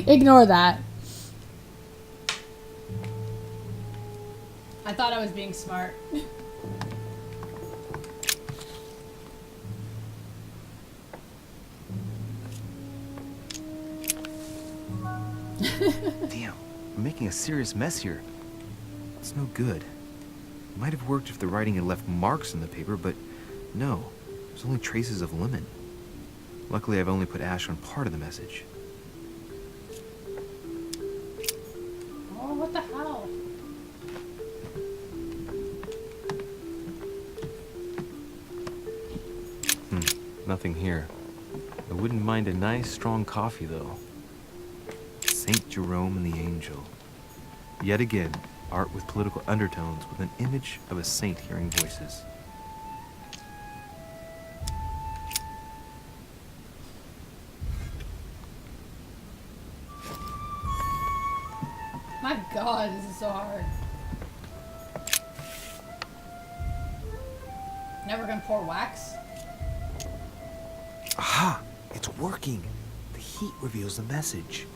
Ignore that. I thought I was being smart. Damn, I'm making a serious mess here. It's no good. It might have worked if the writing had left marks in the paper, but no. There's only traces of lemon. Luckily, I've only put ash on part of the message. Oh, what the hell? Nothing here. I wouldn't mind a nice, strong coffee, though. Saint Jerome and the Angel. Yet again, art with political undertones with an image of a saint hearing voices. My god, this is so hard. Never gonna pour wax? Aha! It's working! The heat reveals the message.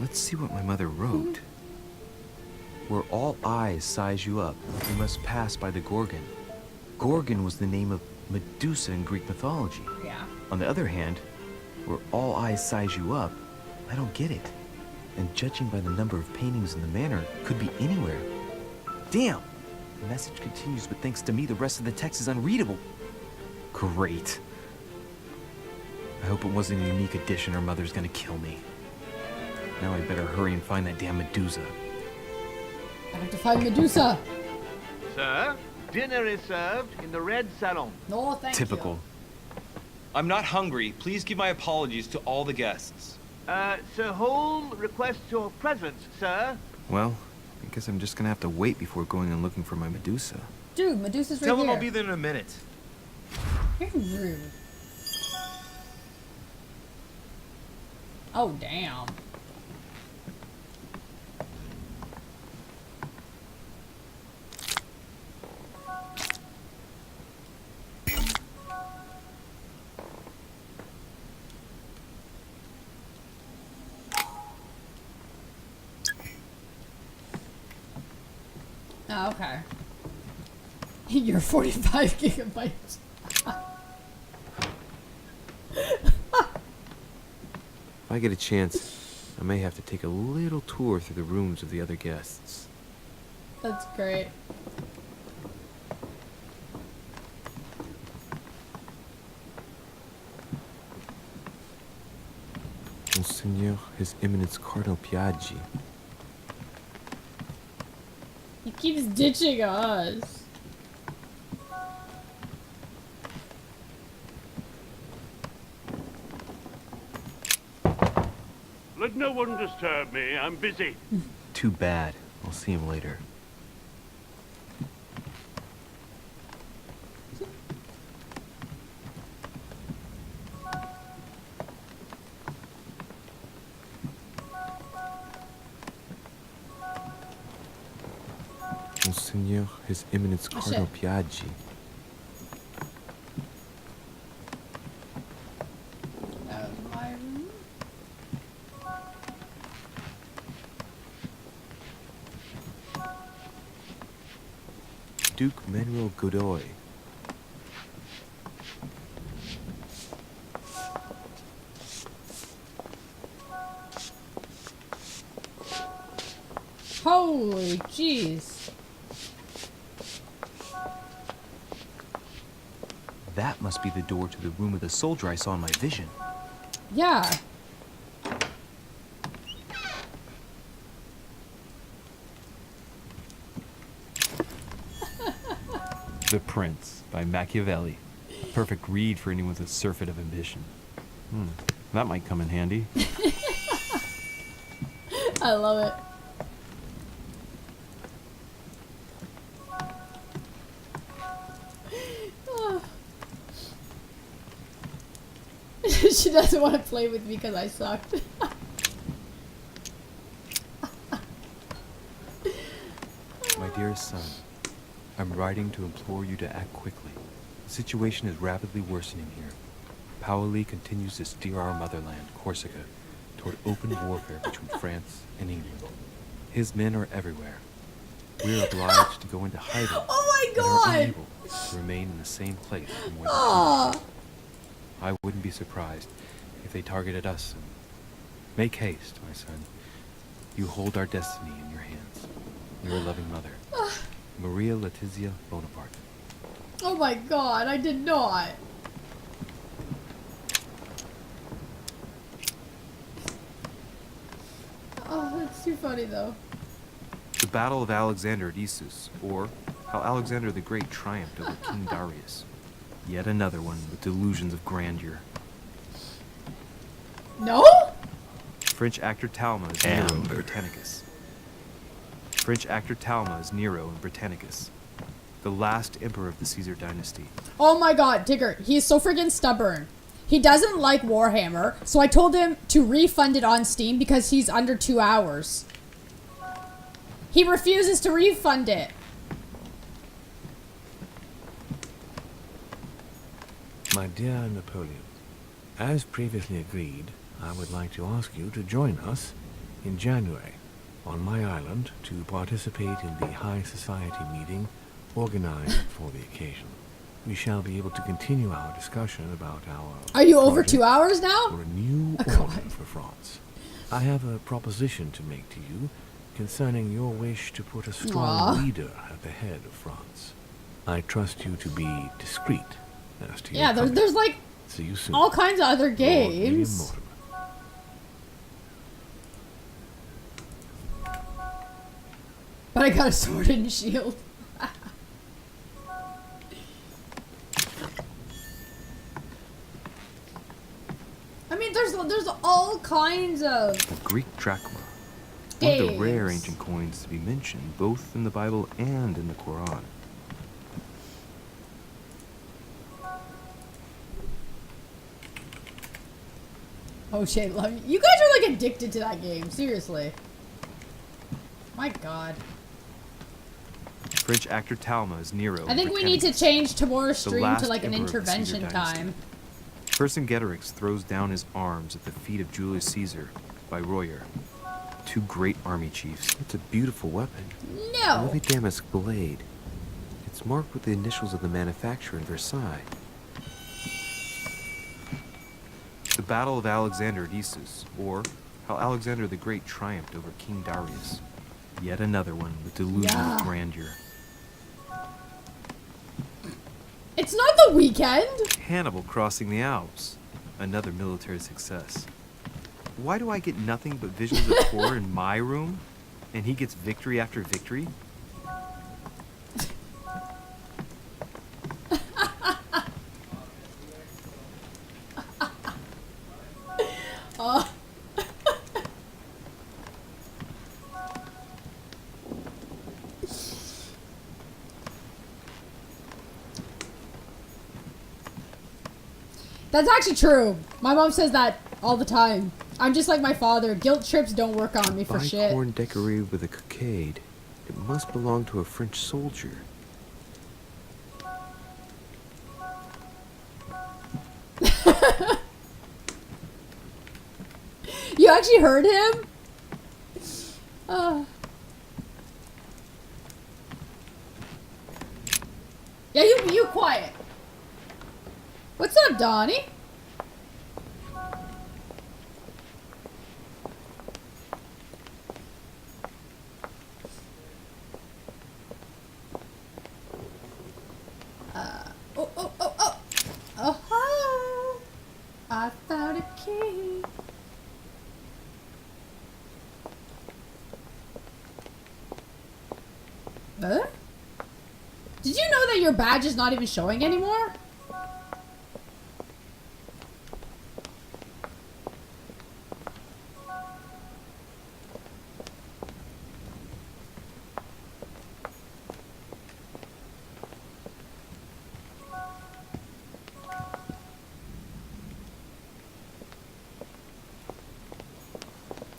Let's see what my mother wrote. Where all eyes size you up, you must pass by the Gorgon. Gorgon was the name of Medusa in Greek mythology. Yeah. On the other hand, where all eyes size you up, I don't get it. And judging by the number of paintings in the manor, could be anywhere. Damn! The message continues, but thanks to me, the rest of the text is unreadable. Great. I hope it wasn't a unique edition or Mother's gonna kill me. Now I better hurry and find that damn Medusa. I have to find Medusa! Sir, dinner is served in the red salon. No, thank Typical. I'm not hungry. Please give my apologies to all the guests. Sir Holm requests your presence, sir. Well, I guess I'm just gonna have to wait before going and looking for my Medusa. you. Dude, Medusa's right Tell them here. I'll be there in a minute. You're rude. Oh, damn. Oh, okay. You're 45 gigabytes. If I get a chance, I may have to take a little tour through the rooms of the other guests. That's great. Monseigneur, His Eminence Cardinal Piaggi. He keeps ditching us. Let no one disturb me. I'm busy. Too bad. I'll see him later. Monseigneur, His Eminence Cardinal Piaggi. That was my room. Duke Manuel Godoy. Holy jeez. That must be the door to the room of the soldier I saw in my vision. Yeah. The Prince by Machiavelli. Perfect read for anyone with a surfeit of ambition. That might come in handy. I love it. Oh. She doesn't want to play with me because I sucked. My dearest son, I'm writing to implore you to act quickly. The situation is rapidly worsening here. Paoli continues to steer our motherland, Corsica, toward open warfare between France and England. His men are everywhere. We are obliged to go into hiding. Oh my and are god! unable to remain in the same place for more than 2 Aw. months. I wouldn't be surprised if they targeted us. Make haste, my son. You hold our destiny in your hands. Your loving mother, Maria Letizia Bonaparte. Oh my god, I did not. Oh, that's too funny though. The Battle of Alexander at Issus, or how Alexander the Great triumphed over King Darius. Yet another one with delusions of grandeur. No? French actor Talma is Nero in Britannicus. French actor Talma is Nero in Britannicus, the last emperor of the Caesar dynasty. Oh my god, Digger, he's so freaking stubborn. He doesn't like Warhammer, so I told him to refund it on Steam because he's under 2 hours. He refuses to refund it. My dear Napoleon, as previously agreed, I would like to ask you to join us in January on my island to participate in the High Society meeting organized for the occasion. We shall be able to continue our discussion about our Are you over project 2 hours now? for a new order for France. I have a proposition to make to you concerning your wish to put a strong Aw. leader at the head of France. I trust you to be discreet as to Yeah, your there's like See you soon. all kinds of other Lord William games. Mortimer. But I got a sword and shield. I mean, there's all kinds of The Greek drachma, one of the rare games. ancient coins to be mentioned both in the Bible and in the Quran. Oh shit, love you. You guys are like addicted to that game, seriously. My god. French actor Talma is Nero. I in think we need to Britannicus, change tomorrow's the stream to last like an emperor of the Caesar intervention dynasty. time. Vercingetorix throws down his arms at the feet of Julius Caesar by Royer. Two great army chiefs. It's a beautiful weapon. No. A really Damask blade. It's marked with the initials of the manufacturer in Versailles. The Battle of Alexander at Issus, or how Alexander the Great triumphed over King Darius. Yet another one with delusion of grandeur. It's not The Weekend! Hannibal crossing the Alps. Another military success. Why do I get nothing but visions of horror in my room? And he gets victory after victory? Oh. That's actually true. My mom says that all the time. I'm just like my father. Guilt trips don't work on me for shit. Bicorn decorated with a cockade. It must belong to a French soldier. You actually heard him? Yeah, you quiet. What's up, Donnie? Oh, I found a key. Huh? Did you know that your badge is not even showing anymore?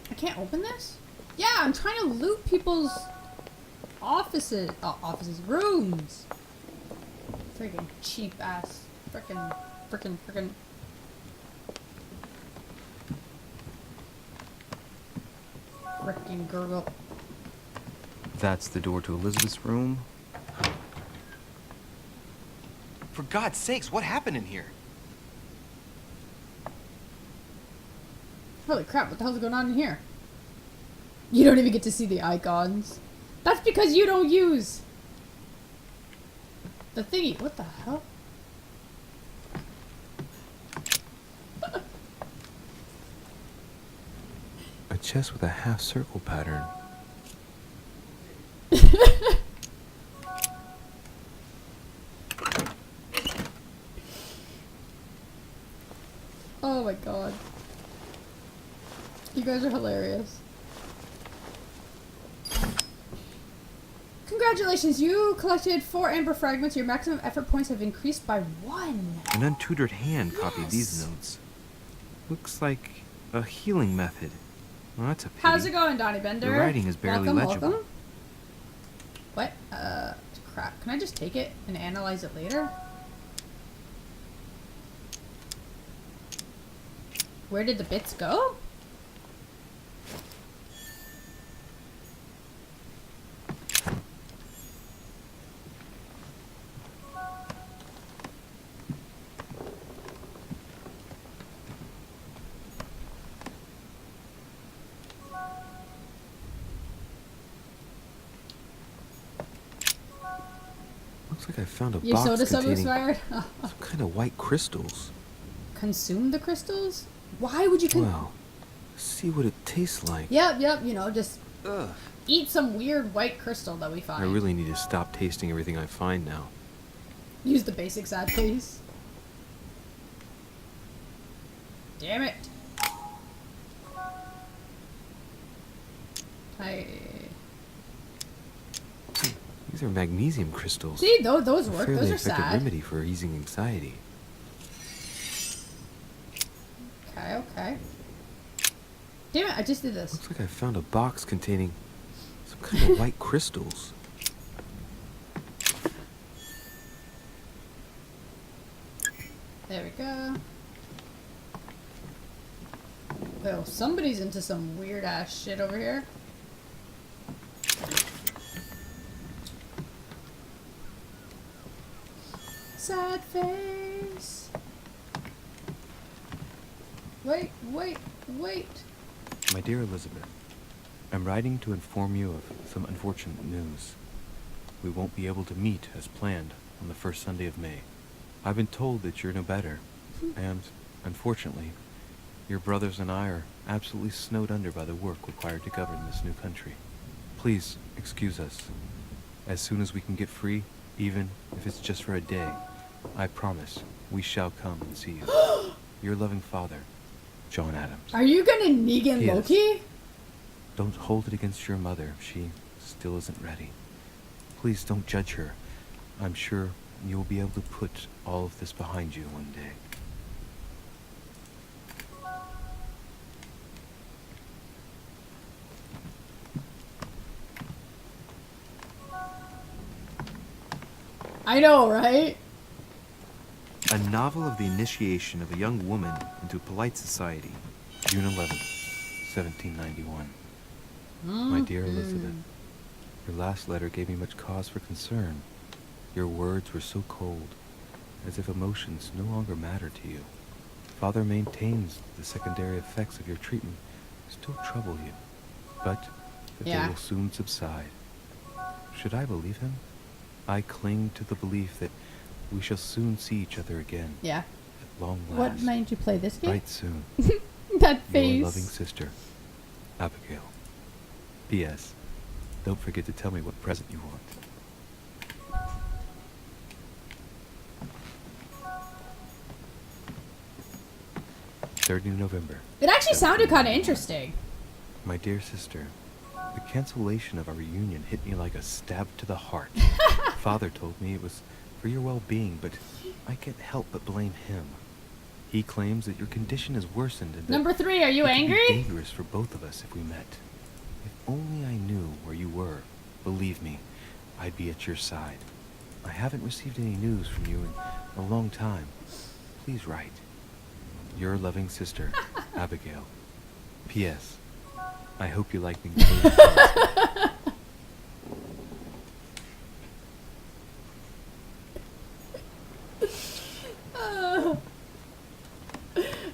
I can't open this? Yeah, I'm trying to loot people's offices. Oh, offices. Rooms. Freaking cheap ass. Freaking. Freaking gurgle. That's the door to Elizabeth's room. For God's sakes, what happened in here? Holy crap, what the hell's going on in here? You don't even get to see the icons. That's because you don't use the thingy. What the hell? A chest with a half circle pattern. Oh my god. You guys are hilarious. Congratulations, you collected 4 amber fragments. Your maximum effort points have increased by 1. An untutored hand copied these notes. Looks like a healing method. Well, that's a pity. How's it going, Donnie Bender? The writing is barely legible. Welcome. What? Crap. Can I just take it and analyze it later? Where did the bits go? Looks like I found a Your box soda sub containing expired? some kind of white crystals. Consume the crystals? Why would you Well, see what it tastes like. Yep, you know, just eat some weird white crystal that we find. I really need to stop tasting everything I find now. Use the basic sad face. Damn it. These are magnesium crystals. See, those work. A fairly Those are effective sad. remedy for easing anxiety. Okay. Damn it, I just did this. Looks like I found a box containing some kind of white crystals. There we go. Oh, somebody's into some weird ass shit over here. sad face. Wait. My dear Elizabeth, I'm writing to inform you of some unfortunate news. We won't be able to meet as planned on the first Sunday of May. I've been told that you're no better, and, unfortunately, your brothers and I are absolutely snowed under by the work required to govern this new country. Please excuse us. As soon as we can get free, even if it's just for a day, I promise we shall come and see you. Your loving father, John Adams. Are you gonna Negan P.S. Loki? Don't hold it against your mother if she still isn't ready. Please don't judge her. I'm sure you'll be able to put all of this behind you one day. I know, right? A novel of the initiation of a young woman into polite society, June 11th, 1791. My dear Elizabeth, your last letter gave me much cause for concern. Your words were so cold, as if emotions no longer matter to you. Father maintains the secondary effects of your treatment still trouble you, but that they will soon subside. Should I believe him? I cling to the belief that we shall soon see each other again. Yeah. At long last. What made you play this game? Right soon. That face. Your loving sister, Abigail. P.S. Don't forget to tell me what present you want. 3rd November. It actually sounded kind of interesting. My dear sister, the cancellation of our reunion hit me like a stab to the heart. Father told me it was for your well-being, but I can't help but blame him. He claims that your condition has worsened and that Number 3, are you it could angry? be dangerous for both of us if we met. If only I knew where you were, believe me, I'd be at your side. I haven't received any news from you in a long time. Please write. Your loving sister, Abigail. P.S. I hope you like being close.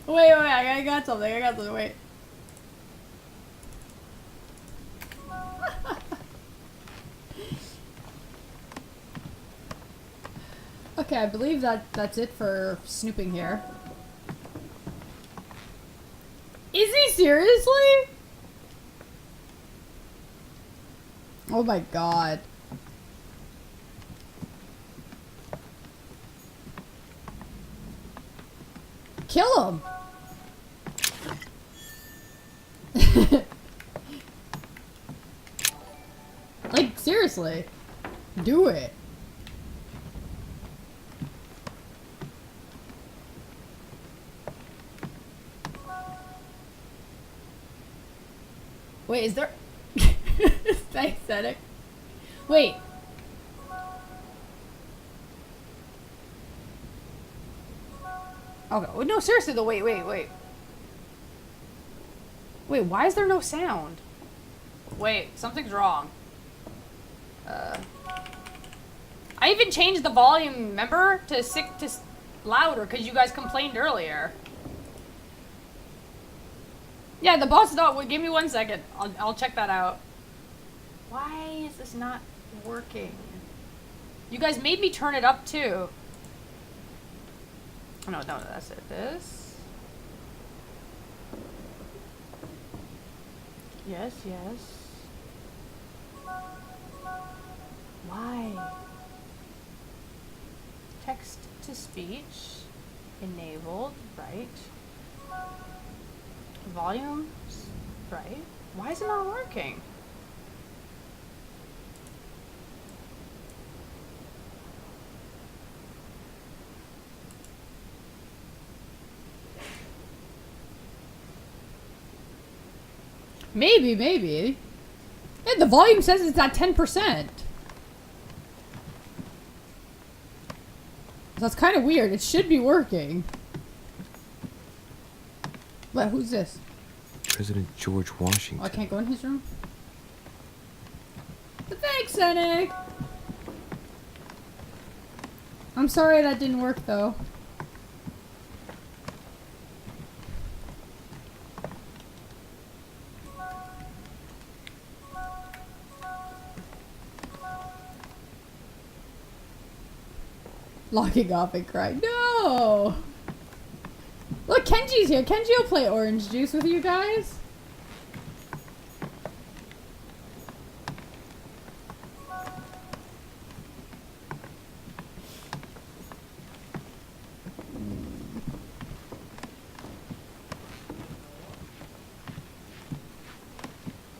Wait, I got something, wait. Okay, I believe that's it for snooping here. Is he seriously? Oh my god. Kill him! Like, seriously. Do it. Wait, is there... Is that aesthetic? Wait. Okay, well, no, seriously though, wait. Wait, why is there no sound? Wait, something's wrong. I even changed the volume, remember? To louder, because you guys complained earlier. Yeah, the boss dog. Give me 1 second. I'll check that out. Why is this not working? You guys made me turn it up too. No, that's it. This. Yes. Why? Text to speech enabled, right? Volumes, right? Why is it not working? Maybe. Yeah, the volume says it's at 10%. That's kind of weird. It should be working. What? Who's this? President George Washington. Oh, I can't go in his room? Thanks, Senec! I'm sorry that didn't work though. Locking off and crying. No! Look, Kenji's here. Kenji will play orange juice with you guys.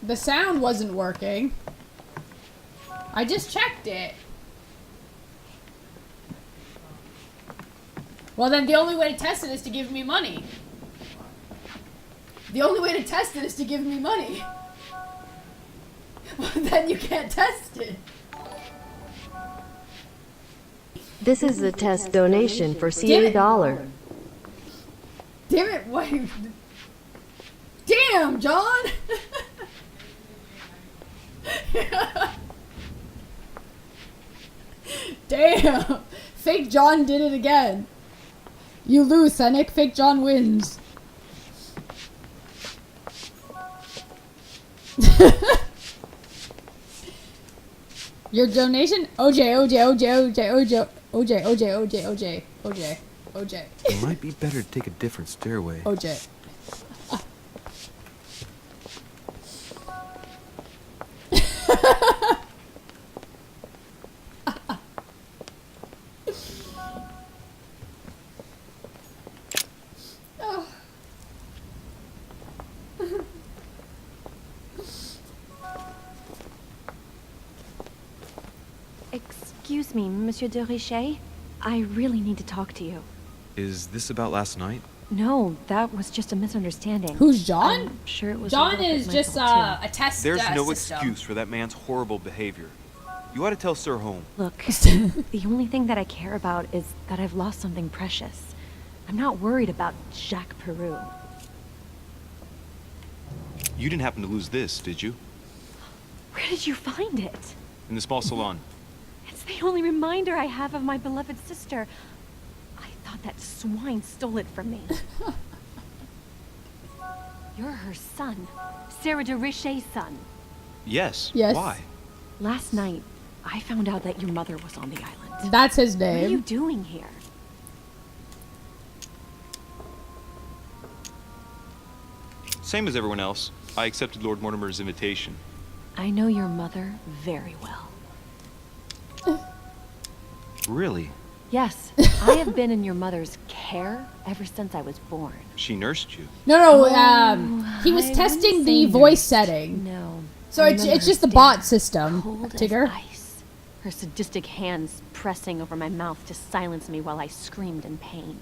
The sound wasn't working. I just checked it. Well, then the only way to test it is to give me money. The only way to test it is to give me money. Well, then you can't test it. This is a test donation for CA dollar. Damn it, wait. Damn, John! Damn! Fake John did it again. You lose, Senek. Fake John wins. Your donation? OJ. It might be better to take a different stairway. OJ. Excuse me, Monsieur de Richet. I really need to talk to you. Is this about last night? No, that was just a misunderstanding. Who's John? I'm sure it was. John is just a test. There's no system. excuse for that man's horrible behavior. You ought to tell Sir Home. Look, the only thing that I care about is that I've lost something precious. I'm not worried about Jacques Peru. You didn't happen to lose this, did you? Where did you find it? In the small salon. It's the only reminder I have of my beloved sister. I thought that swine stole it from me. You're her son. Sarah de Richet's son. Yes. Yes. Why? Last night, I found out that your mother was on the island. That's his What are you name. doing here? Same as everyone else. I accepted Lord Mortimer's invitation. I know your mother very well. Really? Yes, I have been in your mother's care ever since I was born. She nursed you. No, he I was wouldn't testing say the nursed. voice setting. No. So I it's remember just the her bot stare, system, cold as Tigger. ice. Her sadistic hands pressing over my mouth to silence me while I screamed in pain.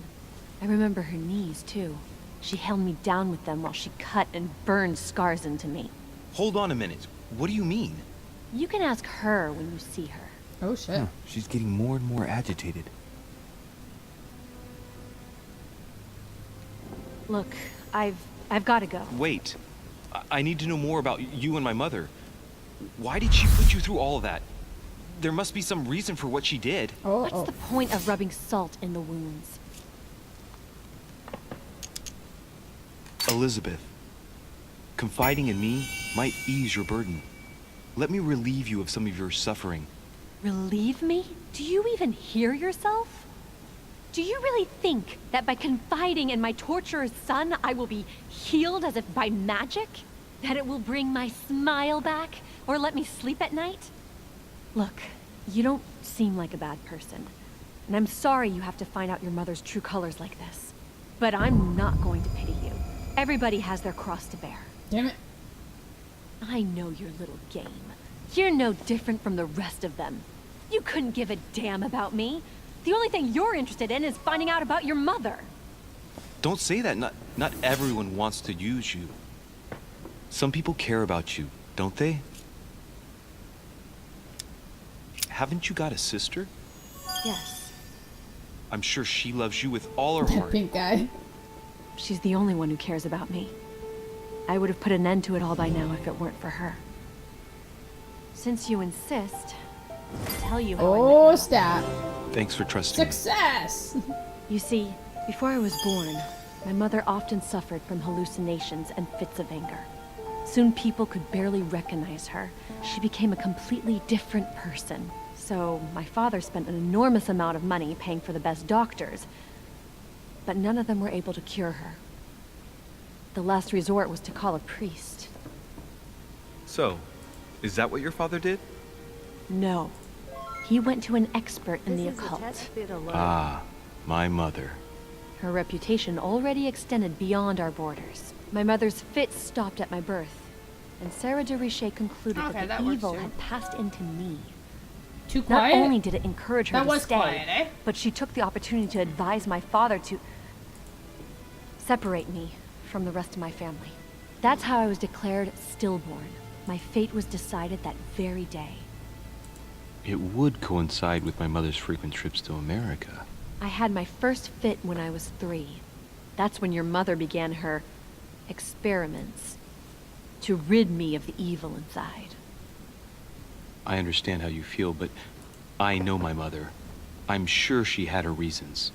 I remember her knees, too. She held me down with them while she cut and burned scars into me. Hold on a minute. What do you mean? You can ask her when you see her. Oh shit. She's getting more and more agitated. Look, I've got to go. Wait. I need to know more about you and my mother. Why did she put you through all of that? There must be some reason for what she did. What's the point of rubbing salt in the wounds? Elizabeth, confiding in me might ease your burden. Let me relieve you of some of your suffering. Relieve me? Do you even hear yourself? Do you really think that by confiding in my torturer's son, I will be healed as if by magic? That it will bring my smile back or let me sleep at night? Look, you don't seem like a bad person. And I'm sorry you have to find out your mother's true colors like this. But I'm not going to pity you. Everybody has their cross to bear. Damn it. I know your little game. You're no different from the rest of them. You couldn't give a damn about me. The only thing you're interested in is finding out about your mother. Don't say that. Not everyone wants to use you. Some people care about you, don't they? Haven't you got a sister? Yes. I'm sure she loves you with all her heart. Pink guy. She's the only one who cares about me. I would have put an end to it all by now if it weren't for her. Since you insist, I'll tell you how I met Oh, your stat. Thanks for trusting me. Success! You see, before I was born, my mother often suffered from hallucinations and fits of anger. Soon people could barely recognize her. She became a completely different person. So my father spent an enormous amount of money paying for the best doctors, but none of them were able to cure her. The last resort was to call a priest. So, is that what your father did? No. He went to an expert in the occult. Ah, my mother. Her reputation already extended beyond our borders. My mother's fits stopped at my birth, and Sarah de Richet concluded Okay, that that the works evil too. had passed into me. Too Not quiet? only did it encourage her That to was stay, quiet, eh? but she took the opportunity to advise my father to separate me from the rest of my family. That's how I was declared stillborn. My fate was decided that very day. It would coincide with my mother's frequent trips to America. I had my first fit when I was 3. That's when your mother began her experiments to rid me of the evil inside. I understand how you feel, but I know my mother. I'm sure she had her reasons,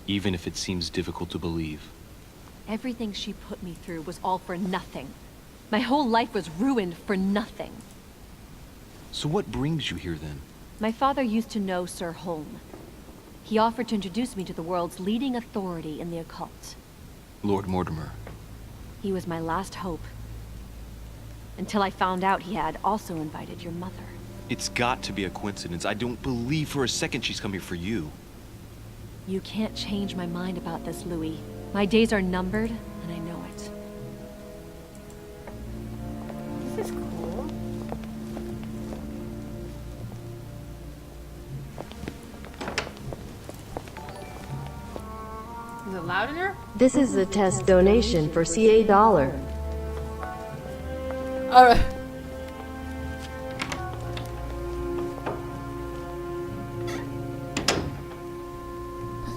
even if it seems difficult to believe. Everything she put me through was all for nothing. My whole life was ruined for nothing. So what brings you here then? My father used to know Sir Holm. He offered to introduce me to the world's leading authority in the occult. Lord Mortimer. He was my last hope. Until I found out he had also invited your mother. It's got to be a coincidence. I don't believe for a second she's come here for you. You can't change my mind about this, Louis. My days are numbered, and I know it. This is cool. Is it loud in here? This is a test donation for CA dollar. Alright.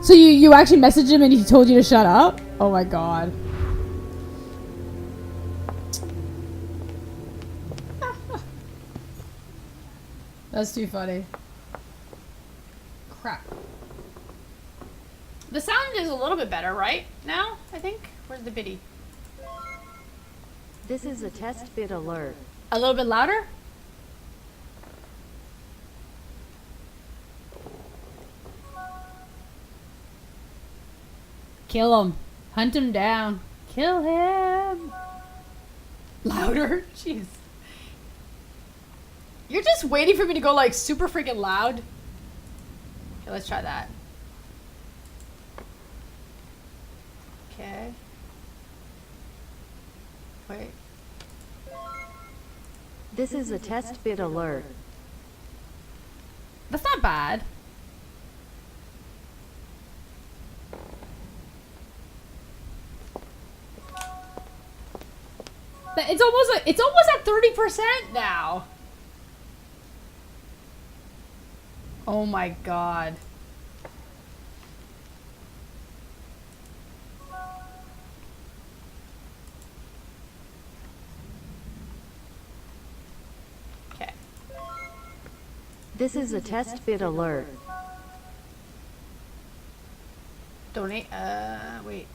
So you actually messaged him and he told you to shut up? Oh my god. That's too funny. Crap. The sound is a little bit better, right? Now, I think? Where's the biddy? This is a test bit alert. A little bit louder? Kill him. Hunt him down. Kill him. Louder? Jeez. You're just waiting for me to go like super freaking loud? Okay, let's try that. Okay. Wait. This is a test bit alert. That's not bad. But it's almost at 30% now. Oh my god. Okay. This is a test bit alert. Donate, wait.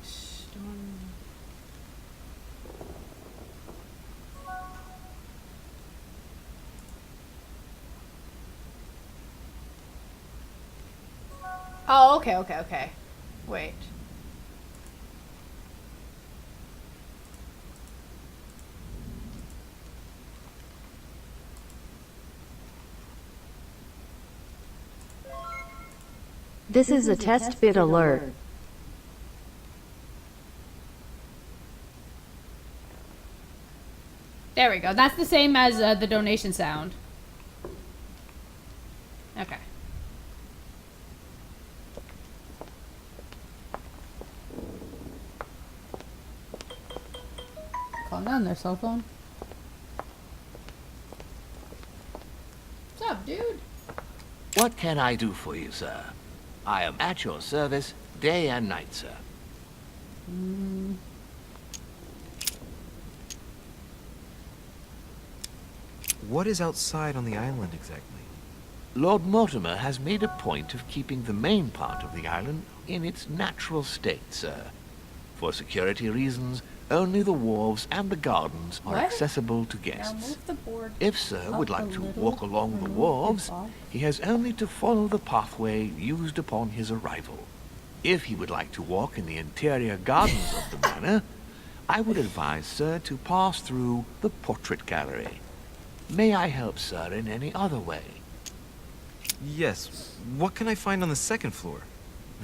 Oh, okay. Wait. This is a test bit alert. There we go. That's the same as the donation sound. Okay. Calm down there, cell phone. What's up, dude? What can I do for you, sir? I am at your service day and night, sir. What is outside on the island exactly? Lord Mortimer has made a point of keeping the main part of the island in its natural state, sir. For security reasons, only the wharves and the gardens are What? accessible to Now guests. move the board If Sir would up like a to little, walk along the remove wharves, it off. he has only to follow the pathway used upon his arrival. If he would like to walk in the interior gardens of the manor, I would advise Sir to pass through the portrait gallery. May I help Sir in any other way? Yes. What can I find on the second floor?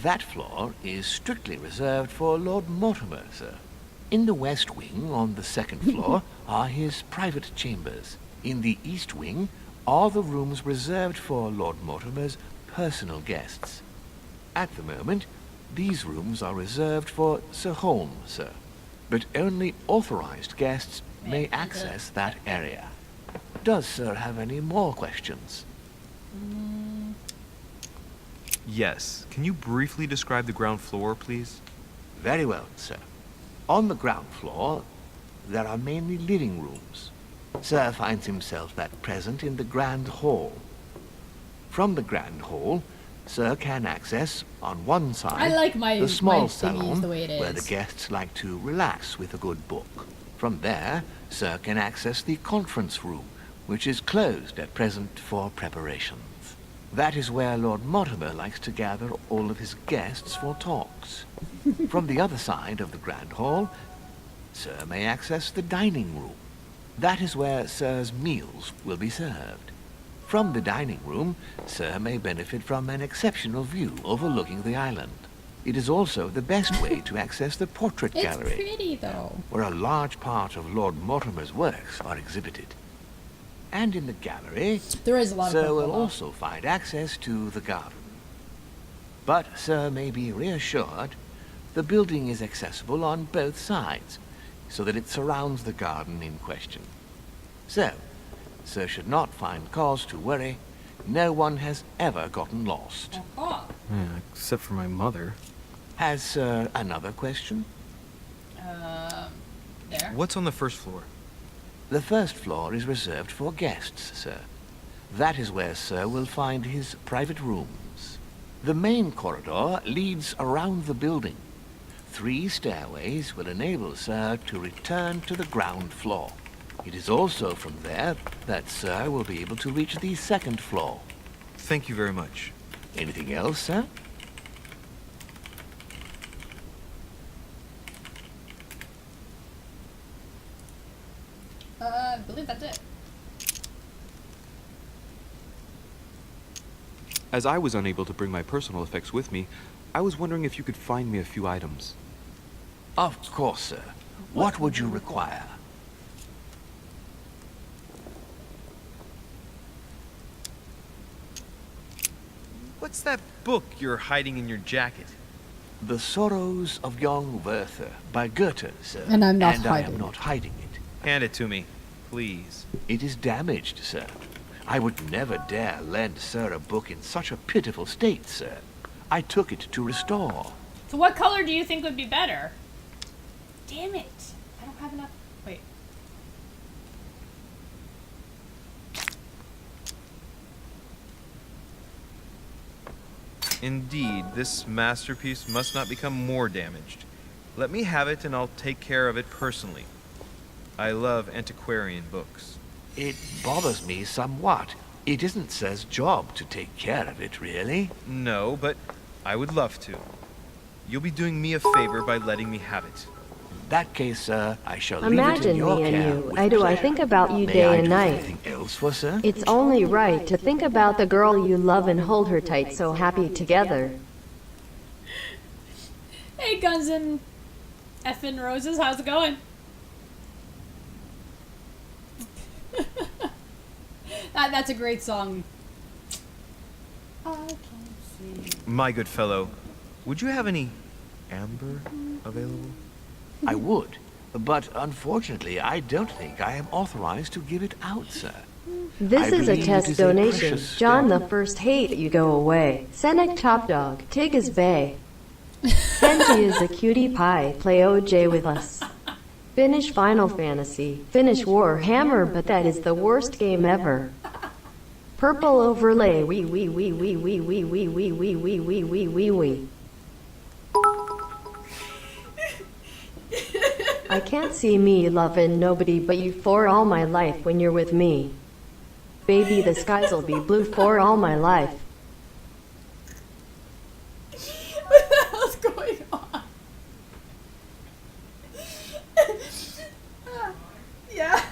That floor is strictly reserved for Lord Mortimer, sir. In the west wing, on the second floor, are his private chambers. In the east wing are the rooms reserved for Lord Mortimer's personal guests. At the moment, these rooms are reserved for Sir Holmes, sir. But only authorized guests may access that area. Does Sir have any more questions? Yes. Can you briefly describe the ground floor, please? Very well, sir. On the ground floor, there are mainly living rooms. Sir finds himself at present in the Grand Hall. From the Grand Hall, Sir can access, on one side, I like my- the small my thingy salon, the way it where the is. guests like to relax with a good book. From there, Sir can access the conference room, which is closed at present for preparations. That is where Lord Mortimer likes to gather all of his guests for talks. From the other side of the Grand Hall, Sir may access the dining room. That is where Sir's meals will be served. From the dining room, Sir may benefit from an exceptional view overlooking the island. It is also the best way to access the portrait It's gallery, pretty though. where a large part of Lord Mortimer's works are exhibited. And in the gallery, There is a lot of Sir purple will though. also find access to the garden. But Sir may be reassured the building is accessible on both sides, so that it surrounds the garden in question. So, Sir should not find cause to worry. No one has ever gotten lost. Oh. Yeah, except for my mother. Has Sir another question? There. What's on the first floor? The first floor is reserved for guests, sir. That is where Sir will find his private rooms. The main corridor leads around the building. 3 stairways will enable Sir to return to the ground floor. It is also from there that Sir will be able to reach the second floor. Thank you very much. Anything else, sir? I believe that's it. As I was unable to bring my personal effects with me, I was wondering if you could find me a few items. Of course, sir. What would you require? What's that book you're hiding in your jacket? The Sorrows of Young Werther by Goethe, sir. And I'm not I hiding am not hiding it. Hand it to me, please. It is damaged, sir. I would never dare lend Sir a book in such a pitiful state, sir. I took it to restore. So what color do you think would be better? Damn it. I don't have enough. Wait. Indeed, this masterpiece must not become more damaged. Let me have it and I'll take care of it personally. I love antiquarian books. It bothers me somewhat. It isn't Sir's job to take care of it, really. No, but I would love to. You'll be doing me a favor by letting me have it. In that case, sir, I shall leave it in Imagine your me and care you. with I do. I pleasure. think about you May day I and do night. anything else for Sir? It's only right to think about the girl you love and hold her tight, so happy together. Hey, Guns and Effin' Roses, how's it going? That's a great song. My good fellow, would you have any amber available? I would, but unfortunately, I don't think I am authorized to give it out, sir. This I is a believe it test is a donation. precious John stone. the First hate you go away. Senek Top Dog. Tig is Bay. Kenji is a cutie pie. Play OJ with us. Finish Final Fantasy. Finish Warhammer, but that is the worst game ever. Purple overlay. Wee wee wee wee wee wee wee wee wee wee wee wee wee wee. I can't see me loving nobody but you for all my life when you're with me. Baby, the skies'll be blue for all my life. What the hell's going on? Yeah.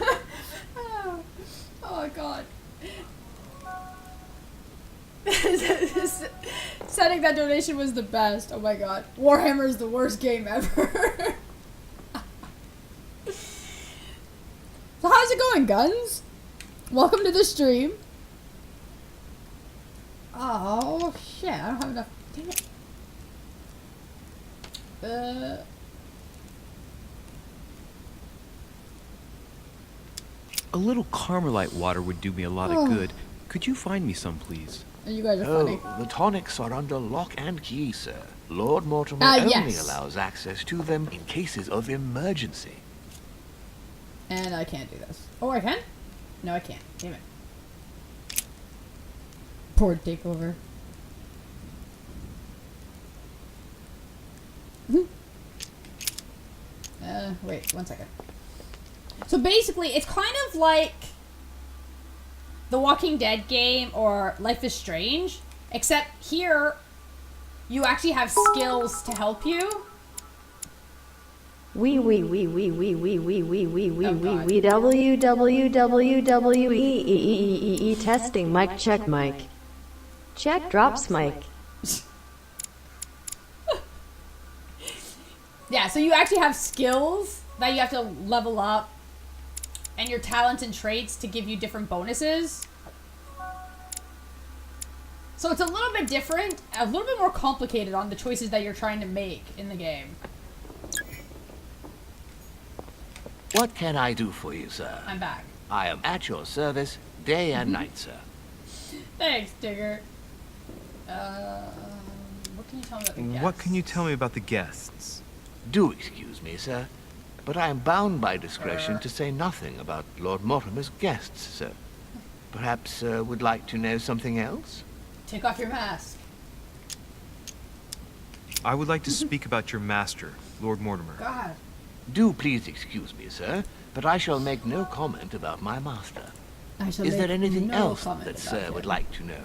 Oh god. Setting that donation was the best. Oh my god. Warhammer is the worst game ever. So how's it going, Guns? Welcome to the stream. Oh shit, I don't have enough. Damn it. A little Carmelite water would do me a lot of good. Could you find me some, please? You guys are funny. Oh, the tonics are under lock and key, sir. Lord Mortimer only yes. allows access to them in cases of emergency. And I can't do this. Oh, I can? No, I can't. Damn it. Poor takeover. Wait, 1 second. So basically, it's kind of like the Walking Dead game or Life is Strange, except here you actually have skills to help you. Wee wee wee wee wee wee wee wee wee wee wee wee www testing mic check mic. Check drops mic. Yeah, so you actually have skills that you have to level up and your talents and traits to give you different bonuses. So it's a little bit different, a little bit more complicated on the choices that you're trying to make in the game. What can I do for you, sir? I'm back. I am at your service day and night, sir. Thanks, Digger. What can you tell me about the guests? What can you tell me about the guests? Do excuse me, sir, but I am bound by discretion to say nothing about Lord Mortimer's guests, sir. Perhaps would like to know something else? Take off your mask. I would like to speak about your master, Lord Mortimer. God. Do please excuse me, sir, but I shall make no comment about my master. I shall Is there make anything no else comment that about sir him. would like to know?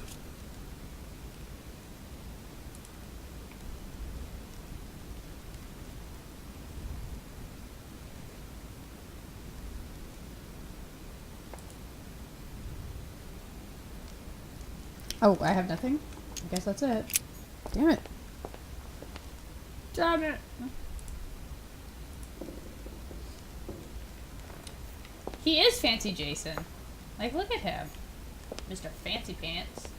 Oh, I have nothing? I guess that's it. Damn it. Damn it. He is Fancy Jason. Like, look at him. Mr. Fancy Pants.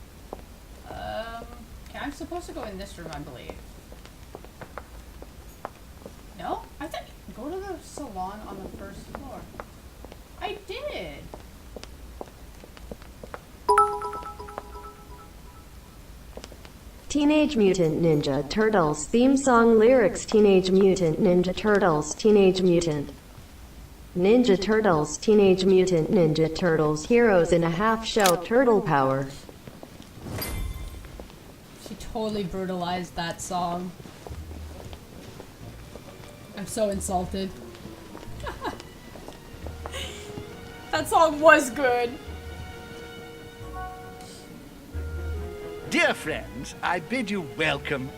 Okay, I'm supposed to go in this room, I believe. No? I thought go to the salon on the first floor. I did. Teenage Mutant Ninja Turtles theme song lyrics. Teenage Mutant Ninja Turtles. Teenage Mutant Ninja Turtles. Teenage Mutant Ninja Turtles. Heroes in a half-shell turtle power. She totally brutalized that song. I'm so insulted. That song was good. Dear friends, I bid you welcome.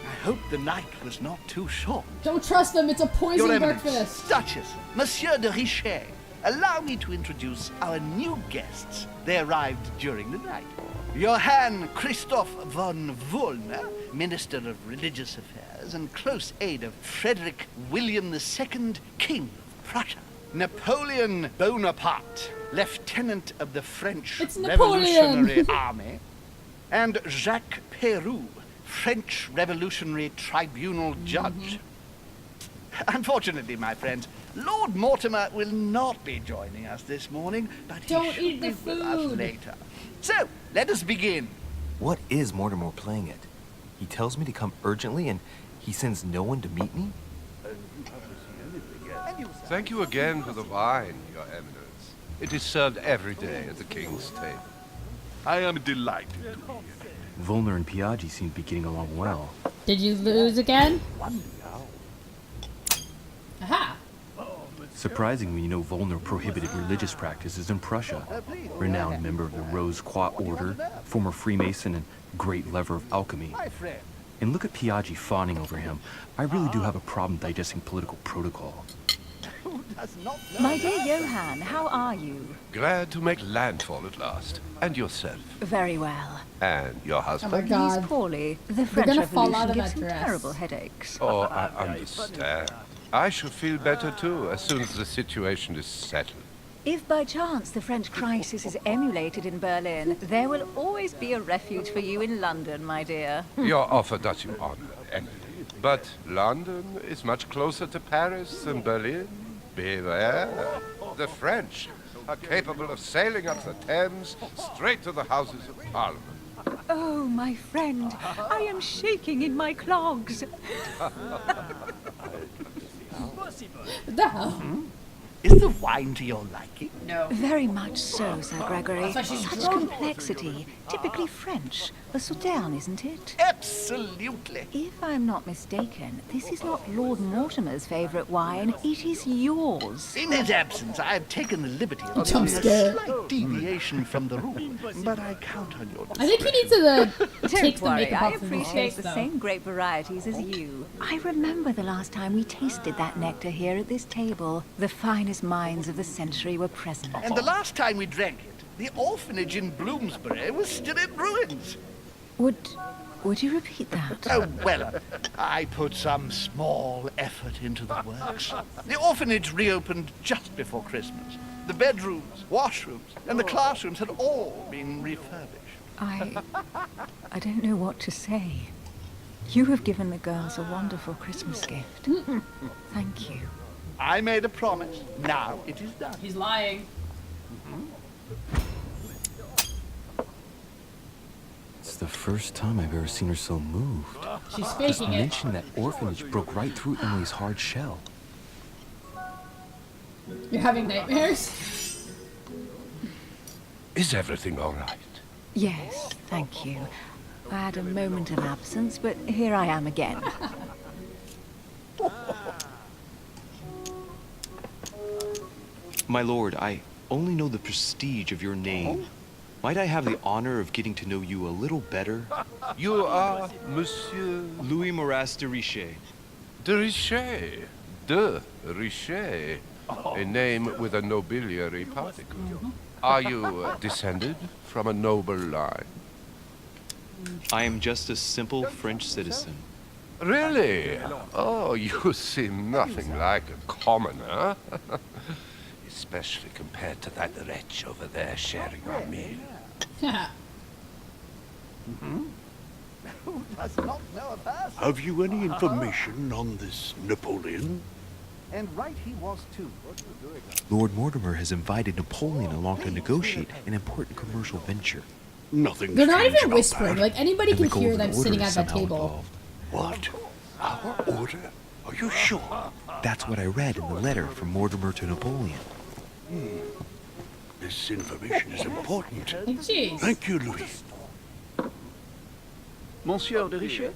I hope the night was not too short. Don't trust them, it's a poison Your Eminence, breakfast. Duchess, Monsieur de Richet, allow me to introduce our new guests. They arrived during the night. Johann Christoph von Wollner, Minister of Religious Affairs and close aide of Frederick William II, King of Prussia. Napoleon Bonaparte, Lieutenant of the French Revolutionary Army. And Jacques Peroux, French Revolutionary Tribunal Judge. Unfortunately, my friends, Lord Mortimer will not be joining us this morning, but he should be with us later. So, let us begin. What is Mortimer playing at? He tells me to come urgently and he sends no one to meet me? Thank you again for the wine, Your Eminence. It is served every day at the King's table. I am delighted. Volner and Piaggi seem to be getting along well. Did you lose again? Aha! Surprising when you know Volner prohibited religious practices in Prussia. Renowned member of the Rose Croix Order, former Freemason, and great lover of alchemy. And look at Piaggi fawning over him. I really do have a problem digesting political protocol. My dear Johann, how are you? Glad to make landfall at last. And yourself? Very well. And your husband? Oh my God. He's poorly. The They're French gonna fall out Revolution of gives that him dress. terrible headaches. Oh, I understand. I shall feel better too, as soon as the situation is settled. If by chance the French crisis is emulated in Berlin, there will always be a refuge for you in London, my dear. Your offer does you honor, Emily. But London is much closer to Paris than Berlin. Beware. The French are capable of sailing up the Thames straight to the Houses of Parliament. Oh, my friend, I am shaking in my clogs. What the hell? Is the wine to your liking? No. Very much so, Sir Gregory. That's why she's Such drunk. complexity. Typically French. A Sauterne, isn't it? Absolutely. If I'm not mistaken, this is not Lord Mortimer's favourite wine. It is yours. In his absence, I have taken the liberty of Jump allowing a scare. slight deviation from the rule, but I count on your I think he needs to take Don't the worry, makeup I off of his appreciate face, the though. same grape varieties as you. I remember the last time we tasted that nectar here at this table. The finest minds of the century were present. And the last time we drank it, the orphanage in Bloomsbury was still in ruins. Would you repeat that? Oh, well, I put some small effort into the works. The orphanage reopened just before Christmas. The bedrooms, washrooms, and the classrooms had all been refurbished. I don't know what to say. You have given the girls a wonderful Christmas gift. Thank you. I made a promise. Now it is done. He's lying. It's the first time I've ever seen her so moved. She's Just faking it. mention that orphanage broke right through Emily's hard shell. You're having nightmares? Is everything all right? Yes, thank you. I had a moment of absence, but here I am again. My lord, I only know the prestige of your name. Might I have the honor of getting to know you a little better? You are Monsieur... Louis Moras de Richet. De Richet. De Richet. A name with a nobiliary particle. Are you descended from a noble line? I am just a simple French citizen. Really? Oh, you seem nothing like a commoner. Especially compared to that wretch over there sharing our meal. Who does not know of her? Have you any information on this Napoleon? And right he was too. Lord Mortimer has invited Napoleon along to negotiate an important commercial venture. Nothing. They're not strange even about whispering. that. Like, anybody And the can hear Golden them Order sitting is at that somehow table. involved. What? Our order? Are you sure? That's what I read in the letter from Mortimer to Napoleon. This information is important. Jeez. Thank you, Louis. Monsieur de Richet,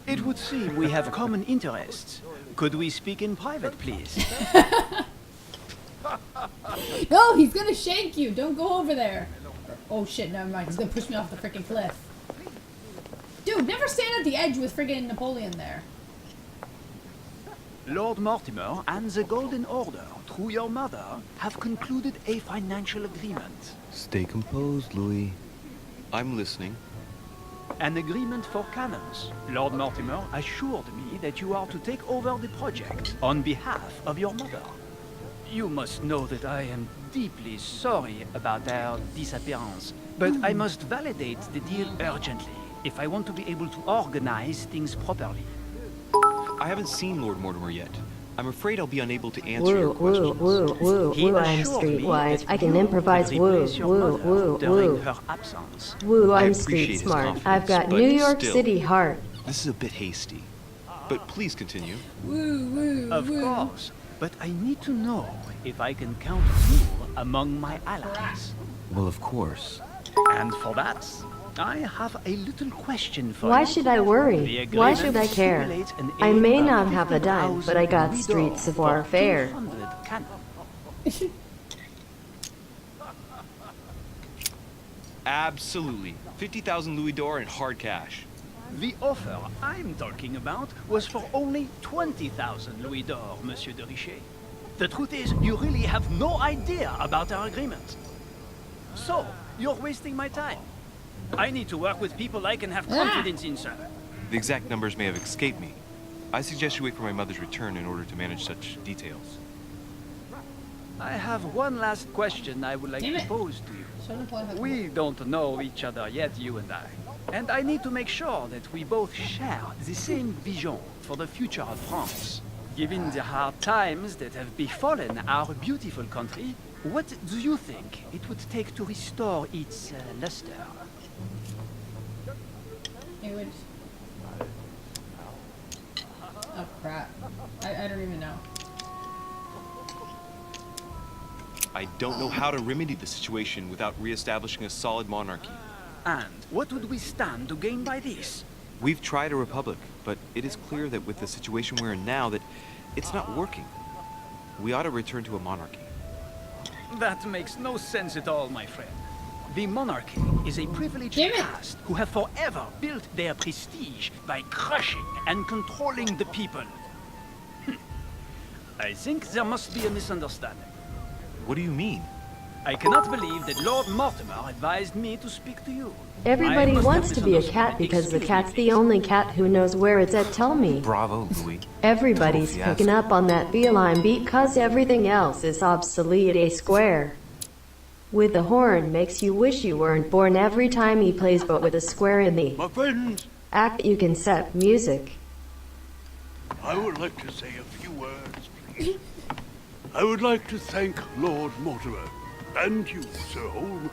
it would seem we have common interests. Could we speak in private, please? No, he's gonna shank you. Don't go over there. Oh shit, never mind. He's gonna push me off the freaking cliff. Dude, never stand at the edge with friggin' Napoleon there. Lord Mortimer and the Golden Order, through your mother, have concluded a financial agreement. Stay composed, Louis. I'm listening. An agreement for cannons. Lord Mortimer assured me that you are to take over the project on behalf of your mother. You must know that I am deeply sorry about their disappearance, but I must validate the deal urgently if I want to be able to organize things properly. I haven't seen Lord Mortimer yet. I'm afraid I'll be unable to answer Woo, your woo, questions. woo, woo, He woo, I'm assured me streetwise. that I you can improvise will woo, replace your woo, mother woo, during woo. her absence. Woo, I I'm appreciate street his smart. confidence, I've got but New York still. City heart. This is a bit hasty. But please continue. Woo, woo, Of woo. course, but I need to know if I can count you among my allies. Well, of course. And for that, I have a little question for you. Why should I worry? The Why agreement should I care? stipulates an I aim may of not have a dime, but I got 50,000 streets of louis d'or warfare. for 200 cannon. Absolutely. 50,000 louis d'or in hard cash. The offer I'm talking about was for only 20,000 louis d'or, Monsieur de Richet. The truth is, you really have no idea about our agreement. So, you're wasting my time. I need to work with people I can have confidence in, sir. The exact numbers may have escaped me. I suggest you wait for my mother's return in order to manage such details. I have one last question I would like Damn to it. pose to you. Shouldn't We don't know each other yet, you and I. And I need to make sure that we both share the same vision for the future of France. Given the hard times that have befallen our beautiful country, what do you think it would take to restore its luster? It would. Oh crap! I don't even know. I don't know how to remedy the situation without re-establishing a solid monarchy. And what would we stand to gain by this? We've tried a republic, but it is clear that with the situation we're in now, that it's not working. We ought to return to a monarchy. That makes no sense at all, my friend. The monarchy is a privileged caste who have forever built their prestige by crushing and controlling the people. I think there must be a misunderstanding. What do you mean? I cannot believe that Lord Mortimer advised me to speak to you. Everybody I must wants have to be a misunderstood cat it. because the Excuse cat's me, the only cat who knows where it's at. Tell me. Bravo, Louis. Everybody's Total picking fiasco. up on that feline beat cause everything else is obsolete. A square with a horn makes you wish you weren't born every time he plays, but with a square in the My friends, act you can set music. I would like to say a few words, please. I would like to thank Lord Mortimer and you, Sir Holm,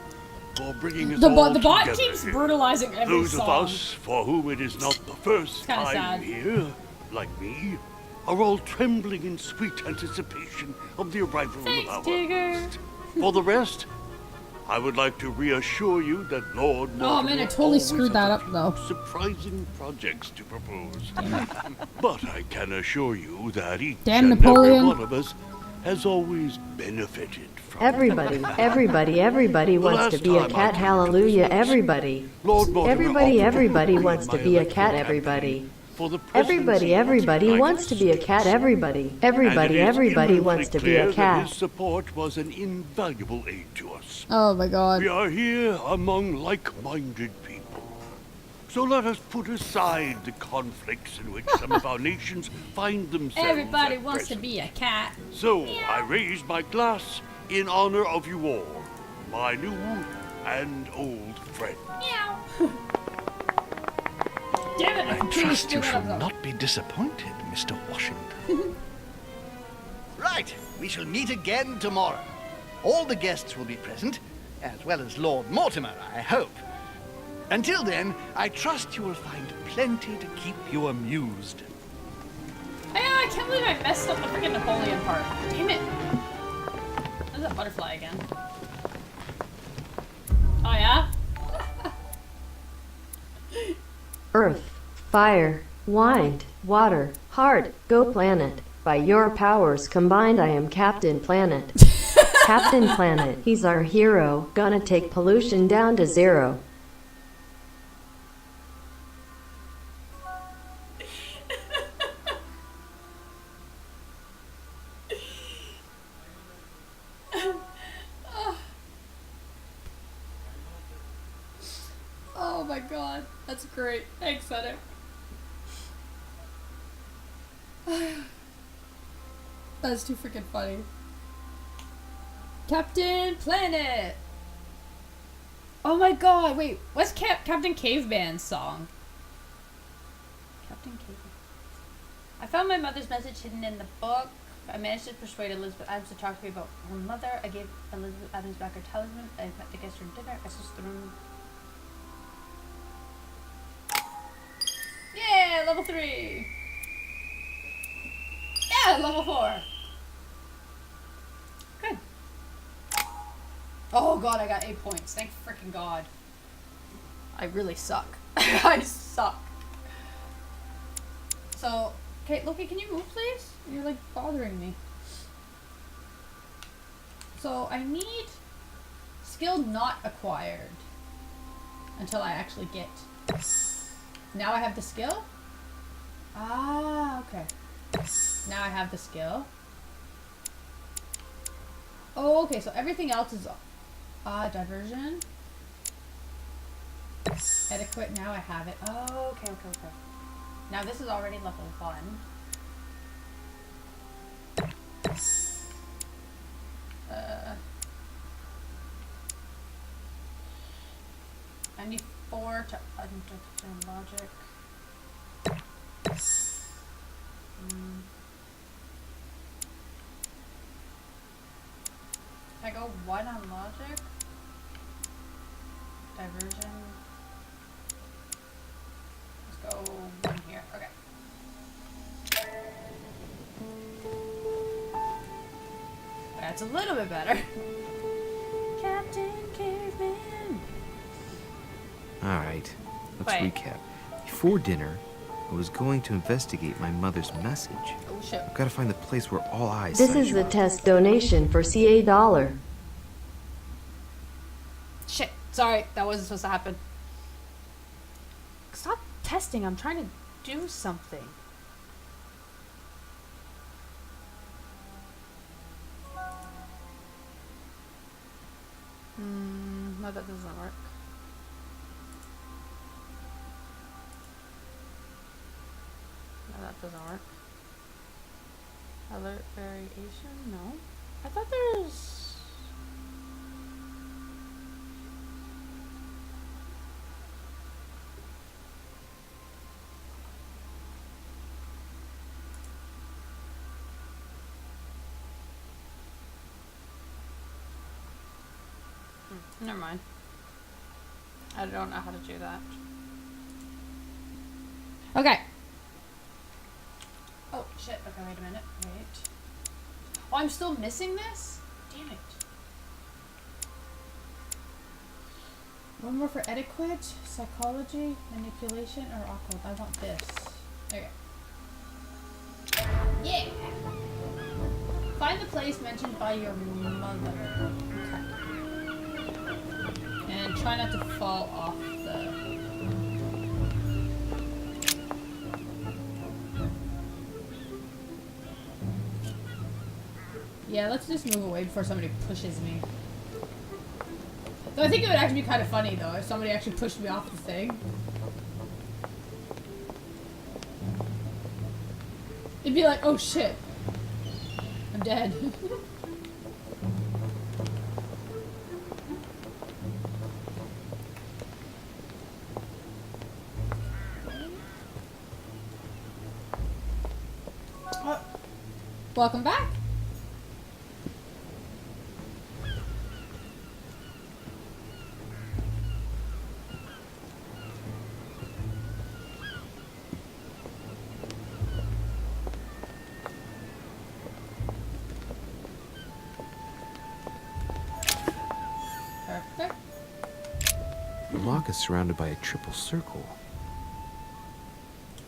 for bringing us all The bot together keeps here. brutalizing every Those song. of us for whom it is not the first Kinda time sad. here, like me, are all trembling in sweet anticipation of the arrival of our host. For the rest, I would like to reassure you that Lord Mortimer Oh man, I totally always screwed that has up though. surprising projects to propose. But I can assure you that each Damn and every Napoleon. one of us has always benefited from Everybody wants to be a cat. Hallelujah, everybody. Lord Mortimer Everybody wants to be a cat. Everybody. for the presence Everybody wants to be a cat. Everybody wants to be a His cat. support was an invaluable aid to us. Oh my god. We are here among like-minded people. So let us put aside the conflicts in which some of our nations find themselves. Everybody at wants to present. be a cat. So I raise my glass in honor of you all, my new and old friends. Damn it! I trust you shall not be disappointed, Mr. Washington. Right, we shall meet again tomorrow. All the guests will be present, as well as Lord Mortimer, I hope. Until then, I trust you will find plenty to keep you amused. I can't believe I messed up the freaking Napoleon part. Damn it. There's that butterfly again. Oh yeah? Earth, fire, wind, water, heart, go planet. By your powers combined, I am Captain Planet. Captain Planet, he's our hero, gonna take pollution down to zero. Oh my god, that's great. Thanks, Edit. That's too freaking funny. Captain Planet! Oh my god, wait, what's Captain Caveman's song? Captain Caveman. I found my mother's message hidden in the book. I managed to persuade Elizabeth Adams to talk to me about her mother. I gave Elizabeth Adams back her talisman. I met the guests for dinner. I switched the room. Yeah, level 3! Yeah, level 4! Good. Oh god, I got 8 points. Thank freaking god. I really suck. I suck. So, okay, Loki, can you move, please? You're like bothering me. So I need skill not acquired until I actually get. Now I have the skill. Ah, okay. Now I have the skill. Oh, okay. So everything else is diversion. Adequate. Now I have it. Oh, okay. Now this is already level 1. I need 4 to understand logic. I go 1 on logic. Diversion. Let's go 1 here. Okay. That's a little bit better. Captain Caveman. Alright, let's Wait. recap. Before dinner, I was going to investigate my mother's message. Oh shit. I've got to find the place where all eyes This set is you a up. test donation for CA dollar. Shit. Sorry, that wasn't supposed to happen. Stop testing. I'm trying to do something. No, that doesn't work. No, that doesn't work. Alert variation? No. I thought there was... Never mind. I don't know how to do that. Okay. Oh, shit. Okay, wait a minute. Wait. Oh, I'm still missing this? Damn it. One more for etiquette, psychology, manipulation, or occult. I want this. Okay. Yeah! Find the place mentioned by your mother. Okay. And try not to fall off the... Yeah, let's just move away before somebody pushes me. Though I think it would actually be kind of funny, though, if somebody actually pushed me off the thing. It'd be like, oh shit. I'm dead. Welcome back. Perfect. The lock is surrounded by a triple circle.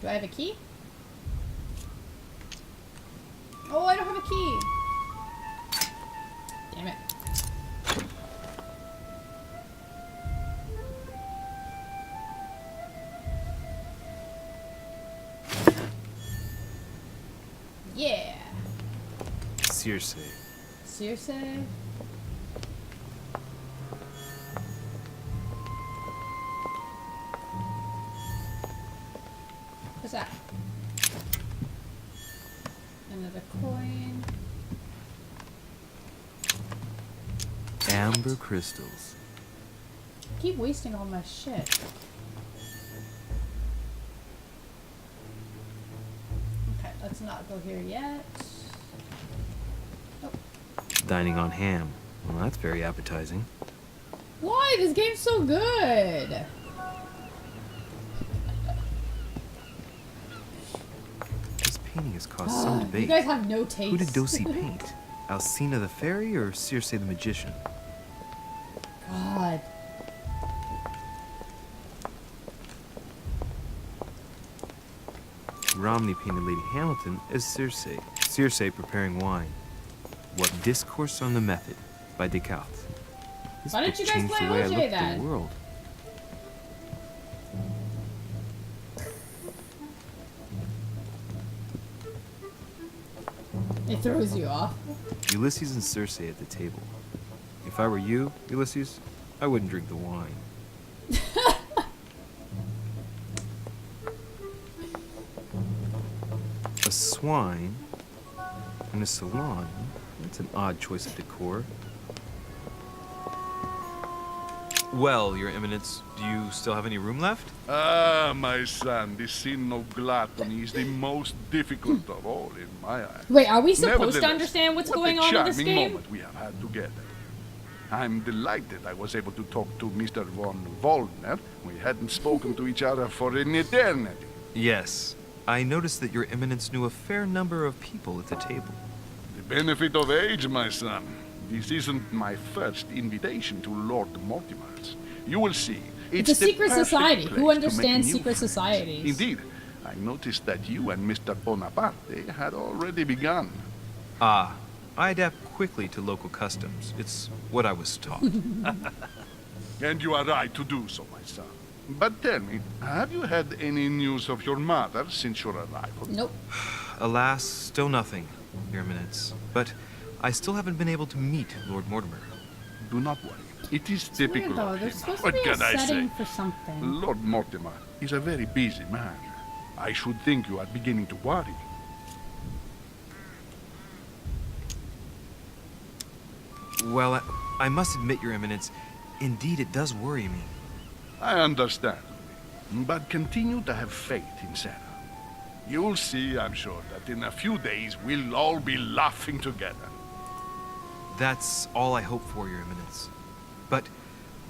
Do I have a key? Oh, I don't have a key. Damn it. Yeah. Circe. Circe. What's that? Another coin. Amber crystals. I keep wasting all my shit. Okay, let's not go here yet. Oh. Dining on ham. Well, that's very appetizing. Why? This game's so good. This painting has caused some debate. You guys have no taste. Who did Dosi paint? Alcina the fairy or Circe the magician? God. Romney painted Lady Hamilton as Circe. Circe preparing wine. What Discourse on the Method by Descartes. This Why book didn't you guys changed play the way I OJ looked at then? the world. It throws you off. Ulysses and Circe at the table. If I were you, Ulysses, I wouldn't drink the wine. A swine in a salon? That's an odd choice of decor. Well, Your Eminence, do you still have any room left? Ah, my son, the sin of gluttony is the most difficult of all in my eyes. Wait, are we supposed to Nevertheless, understand what's what going a on in this charming game? moment we have had together. I'm delighted I was able to talk to Mr. von Wollner. We hadn't spoken to each other for an eternity. Yes. I noticed that Your Eminence knew a fair number of people at the table. The benefit of age, my son. This isn't my first invitation to Lord Mortimer's. You will see. It's a the secret perfect society. place Who to make understands new secret friends. societies? Indeed. I noticed that you and Mr. Bonaparte had already begun. Ah, I adapt quickly to local customs. It's what I was taught. And you are right to do so, my son. But tell me, have you had any news of your mother since your arrival? Nope. Alas, still nothing, Your Eminence. But I still haven't been able to meet Lord Mortimer. Do not worry. It is typical Weird, though. of There's him. supposed to What be a can I setting say? for something. Lord Mortimer is a very busy man. I should think you are beginning to worry. Well, I must admit, Your Eminence, indeed it does worry me. I understand. But continue to have faith in Sarah. You'll see, I'm sure, that in a few days we'll all be laughing together. That's all I hope for, Your Eminence. But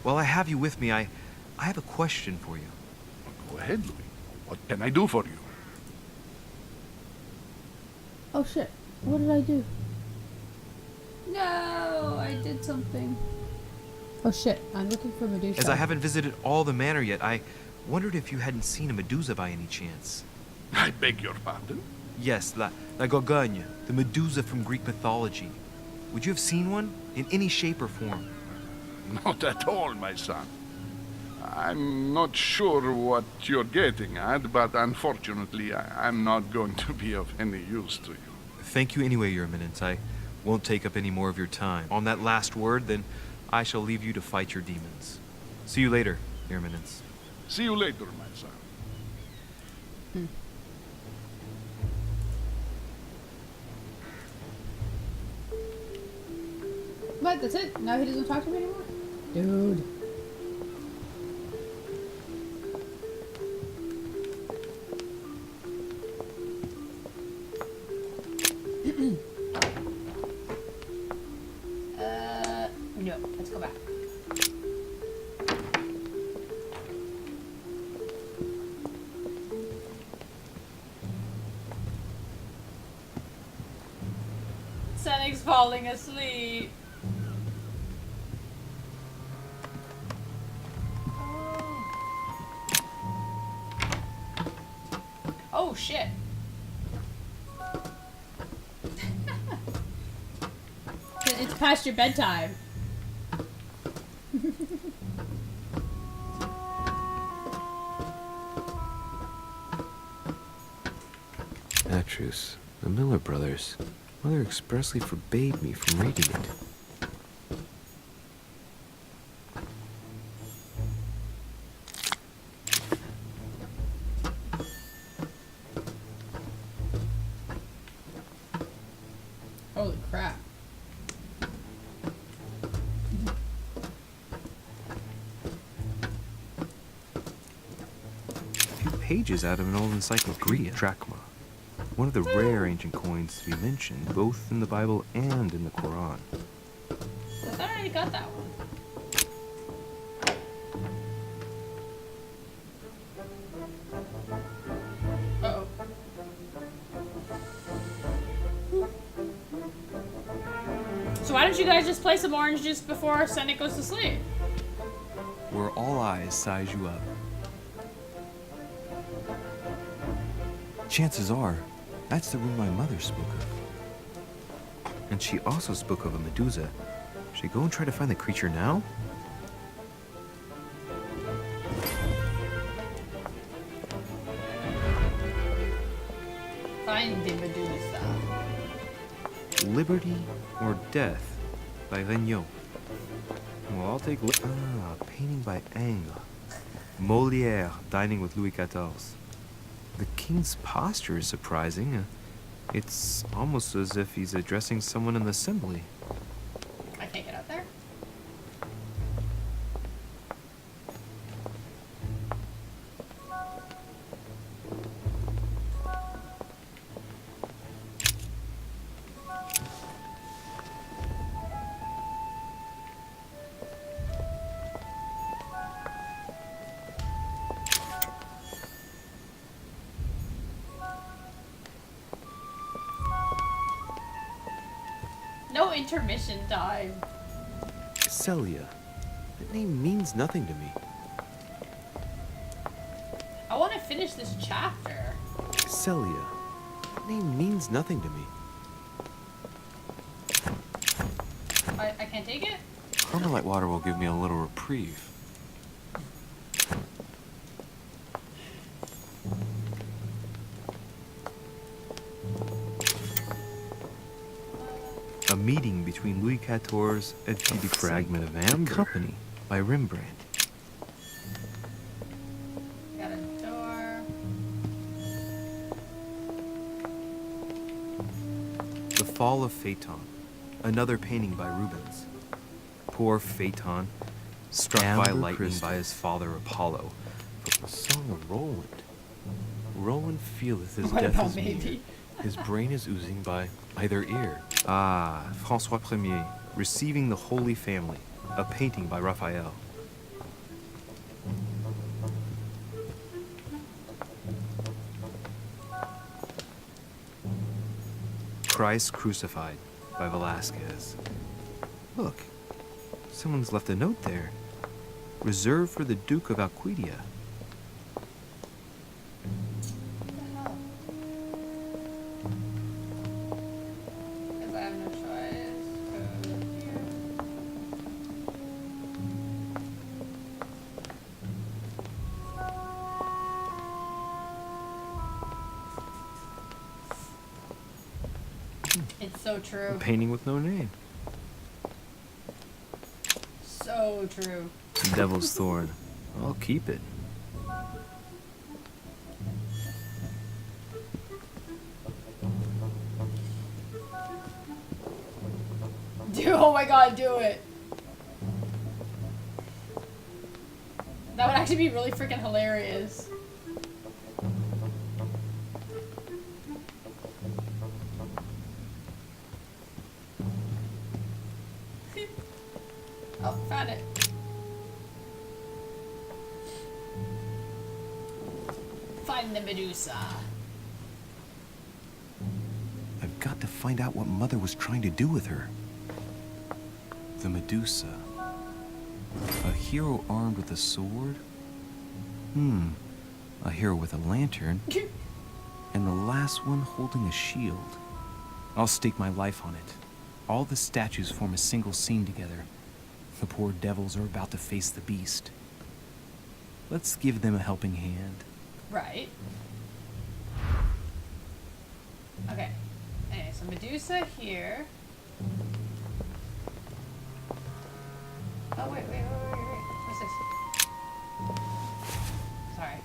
while I have you with me, I have a question for you. Go ahead, Louis. What can I do for you? Oh shit. What did I do? No, I did something. Oh shit, I'm looking for Medusa. As I haven't visited all the manor yet, I wondered if you hadn't seen a Medusa by any chance. I beg your pardon? Yes, La Gorgogne, the Medusa from Greek mythology. Would you have seen one? In any shape or form? Not at all, my son. I'm not sure what you're getting at, but unfortunately, I'm not going to be of any use to you. Thank you anyway, Your Eminence. I won't take up any more of your time. On that last word, then, I shall leave you to fight your demons. See you later, Your Eminence. See you later, my son. What? That's it? Now he doesn't talk to me anymore? Dude. No. Let's go back. Senic's falling asleep. Oh shit. It's past your bedtime. Atrus, the Miller brothers. Mother expressly forbade me from reading it. Holy crap. A few pages out of an old encyclopedia. Drachma. One of the rare ancient coins to be mentioned, both in the Bible and in the Quran. I thought I already got that one. Uh-oh. So why don't you guys just play some orange juice before Senic goes to sleep? Where all eyes size you up. Chances are, that's the room my mother spoke of. And she also spoke of a Medusa. Should I go and try to find the creature now? Find the Medusa. Liberty or Death by Regnault. Well, I'll take painting by Ingres. Molière dining with Louis XIV. The king's posture is surprising. It's almost as if he's addressing someone in the assembly. I can't get up there? No intermission time. Celia. That name means nothing to me. I want to finish this chapter. Celia. That name means nothing to me. I can't take it? Carmelite water will give me a little reprieve. A meeting between Louis XIV and the Fragment of Amber. Company by Rembrandt. Got a door. The Fall of Phaeton. Another painting by Rubens. Poor Phaeton, struck by lightning crystal by his father Apollo. From the Song of Roland. Roland feeleth his What death about is near. maybe? His brain is oozing by either ear. Ah, François Ier, Receiving the Holy Family, a painting by Raphael. Christ Crucified by Velázquez. Look, someone's left a note there. Reserved for the Duke of Alcudia. Because I have no choice. Go here. It's so A true. painting with no name. So true. Devil's Thorn. I'll keep it. Oh my god, do it. That would actually be really freaking hilarious. Oh, found it. Find the Medusa. I've got to find out what Mother was trying to do with her. The Medusa. A hero armed with a sword? A hero with a lantern. And the last one holding a shield. I'll stake my life on it. All the statues form a single scene together. The poor devils are about to face the beast. Let's give them a helping hand. Right. Okay. Anyway, so Medusa here. Oh, wait. What's this? Sorry.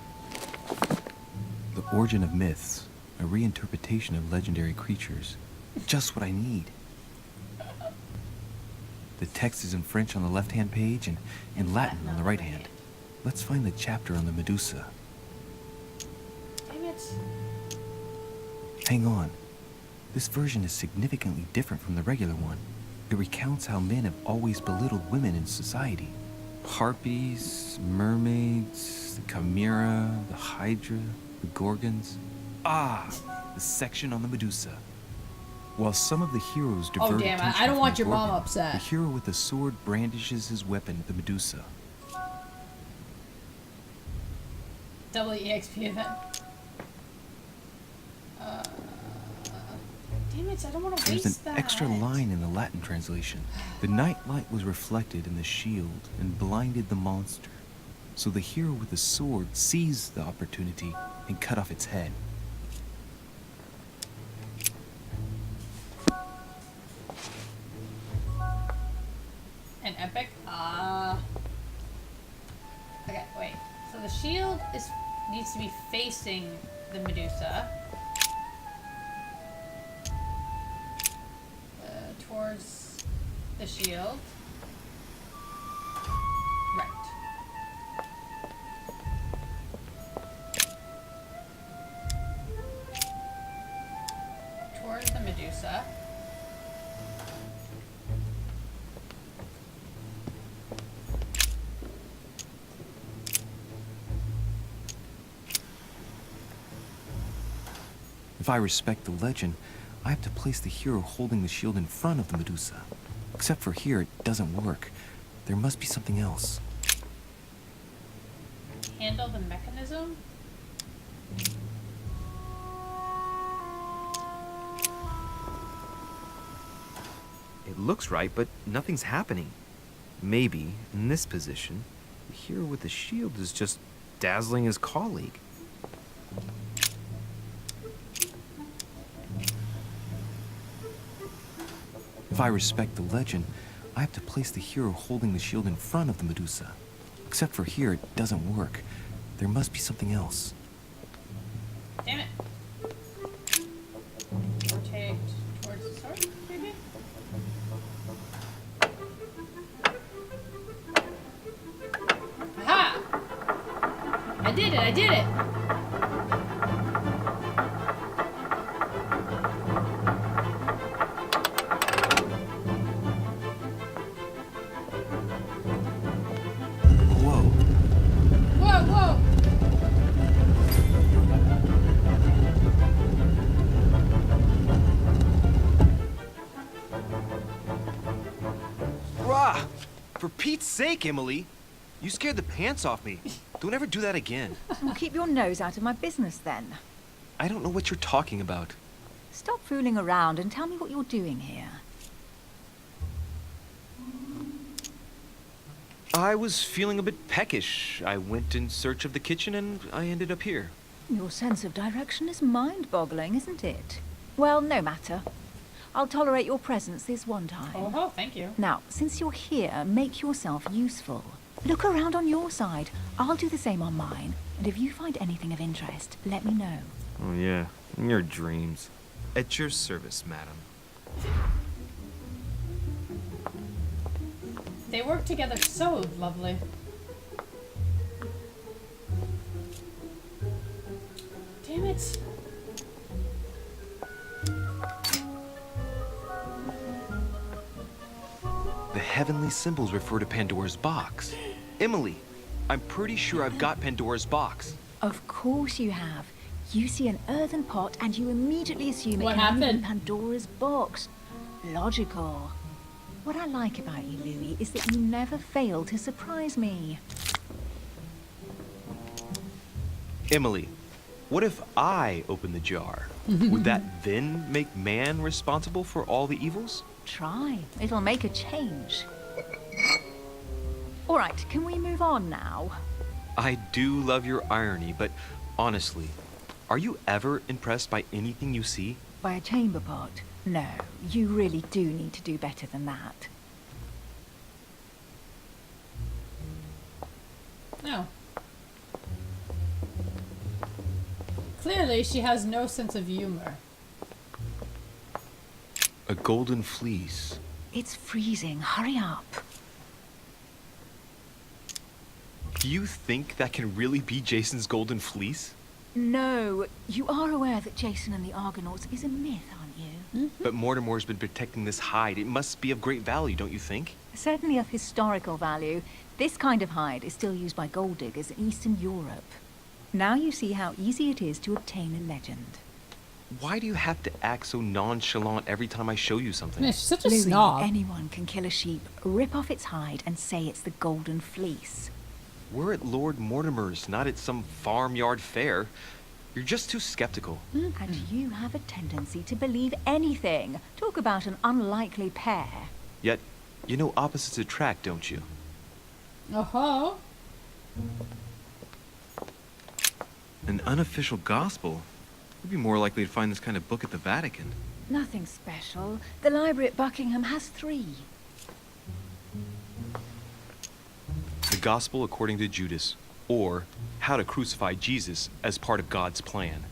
The Origin of Myths, a reinterpretation of legendary creatures. Just what I need. The text is in French on the left-hand page and in Latin on the right hand. Let's find the chapter on the Medusa. Damn it. Hang on. This version is significantly different from the regular one. It recounts how men have always belittled women in society. Harpies, mermaids, the chimera, the hydra, the gorgons. Ah, the section on the Medusa. While some of the heroes divert Oh, damn, attention I don't from want the your mom Gorgon, upset. The hero with the sword brandishes his weapon at the Medusa. Double EXP event. Damn it, I don't want to There's waste an that. extra line in the Latin translation. The night light was reflected in the shield and blinded the monster. So the hero with the sword seized the opportunity and cut off its head. An epic? Okay, wait. So the shield needs to be facing the Medusa. Towards the shield. Right. Towards the Medusa. If I respect the legend, I have to place the hero holding the shield in front of the Medusa. Except for here, it doesn't work. There must be something else. Handle the mechanism? It looks right, but nothing's happening. Maybe, in this position, the hero with the shield is just dazzling his colleague. If I respect the legend, I have to place the hero holding the shield in front of the Medusa. Except for here, it doesn't work. There must be something else. Damn it. Rotate towards the sword, maybe? Aha! I did it, I did it! Whoa. Whoa, whoa! Rah! For Pete's sake, Emily! You scared the pants off me. Don't ever do that again. Well, keep your nose out of my business then. I don't know what you're talking about. Stop fooling around and tell me what you're doing here. I was feeling a bit peckish. I went in search of the kitchen and I ended up here. Your sense of direction is mind-boggling, isn't it? Well, no matter. I'll tolerate your presence this one time. Oh, thank you. Now, since you're here, make yourself useful. Look around on your side. I'll do the same on mine. And if you find anything of interest, let me know. Oh, yeah. In your dreams. At your service, madam. They work together so lovely. Damn it. The heavenly symbols refer to Pandora's box. Emily, I'm pretty sure I've got Pandora's box. Of course you have. You see an earthen pot and you immediately assume it What can be happened? Pandora's box. Logical. What I like about you, Louis, is that you never fail to surprise me. Emily, what if I open the jar? Would that then make man responsible for all the evils? Try. It'll make a change. All right, can we move on now? I do love your irony, but honestly, are you ever impressed by anything you see? By a chamber pot? No, you really do need to do better than that. No. Clearly, she has no sense of humor. A golden fleece. It's freezing. Hurry up. Do you think that can really be Jason's golden fleece? No, you are aware that Jason and the Argonauts is a myth, aren't you? But Mortimer's been protecting this hide. It must be of great value, don't you think? Certainly of historical value. This kind of hide is still used by gold diggers in Eastern Europe. Now you see how easy it is to obtain a legend. Why do you have to act so nonchalant every time I show you something? Yeah, she's such a Louis, snob. anyone can kill a sheep, rip off its hide, and say it's the golden fleece. We're at Lord Mortimer's, not at some farmyard fair. You're just too skeptical. And you have a tendency to believe anything. Talk about an unlikely pair. Yet, you know opposites attract, don't you? Oh-ho. An unofficial gospel? We'd be more likely to find this kind of book at the Vatican. Nothing special. The library at Buckingham has 3. The Gospel according to Judas, or How to Crucify Jesus as part of God's plan.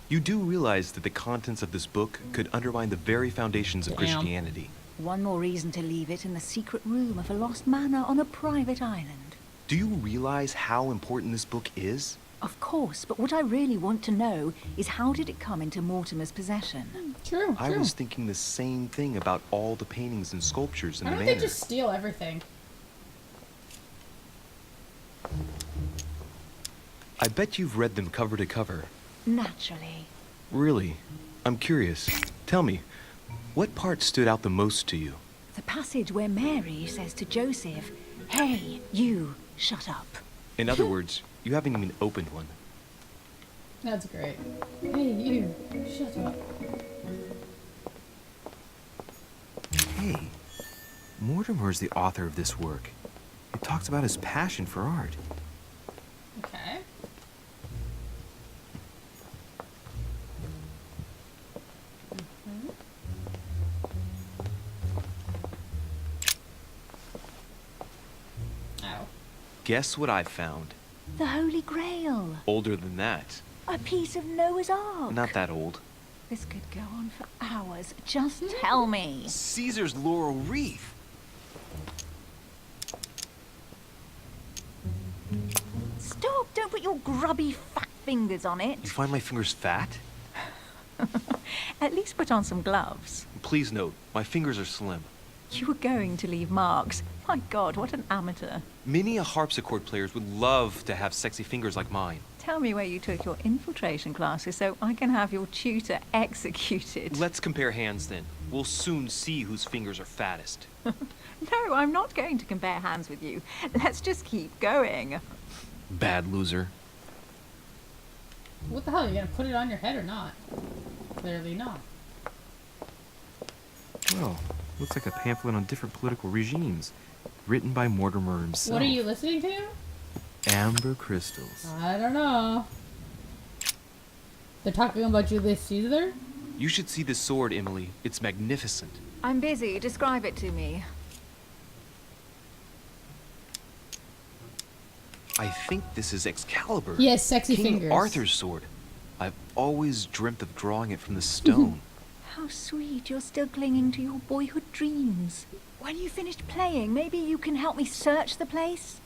You do realize that the contents of this book could undermine the very foundations of Christianity. One more reason to leave it in the secret room of a lost manor on a private island. Do you realize how important this book is? Of course, but what I really want to know is how did it come into Mortimer's possession? True, I was thinking the same thing about all the paintings and sculptures in Why the don't manor. they just steal everything? I bet you've read them cover to cover. Naturally. Really? I'm curious. Tell me, what part stood out the most to you? The passage where Mary says to Joseph, "Hey, you, shut up." In other words, you haven't even opened one. That's great. Hey, you, shut up. Hey, Mortimer is the author of this work. It talks about his passion for art. Okay. Ow. Guess what I found? The Holy Grail. Older than that. A piece of Noah's Ark. Not that old. This could go on for hours. Just tell me. Caesar's laurel wreath. Stop! Don't put your grubby fat fingers on it. You find my fingers fat? At least put on some gloves. Please note, my fingers are slim. You were going to leave marks. My God, what an amateur. Many a harpsichord players would love to have sexy fingers like mine. Tell me where you took your infiltration classes so I can have your tutor executed. Let's compare hands then. We'll soon see whose fingers are fattest. No, I'm not going to compare hands with you. Let's just keep going. Bad loser. What the hell? Are you gonna put it on your head or not? Clearly not. Well, looks like a pamphlet on different political regimes, written by Mortimer himself. What are you listening to? Amber crystals. I don't know. They're talking about Julius Caesar? You should see this sword, Emily. It's magnificent. I'm busy. Describe it to me. I think this is Excalibur. Yes, sexy King fingers. Arthur's sword. I've always dreamt of drawing it from the stone. How sweet. You're still clinging to your boyhood dreams. When you finished playing, maybe you can help me search the place?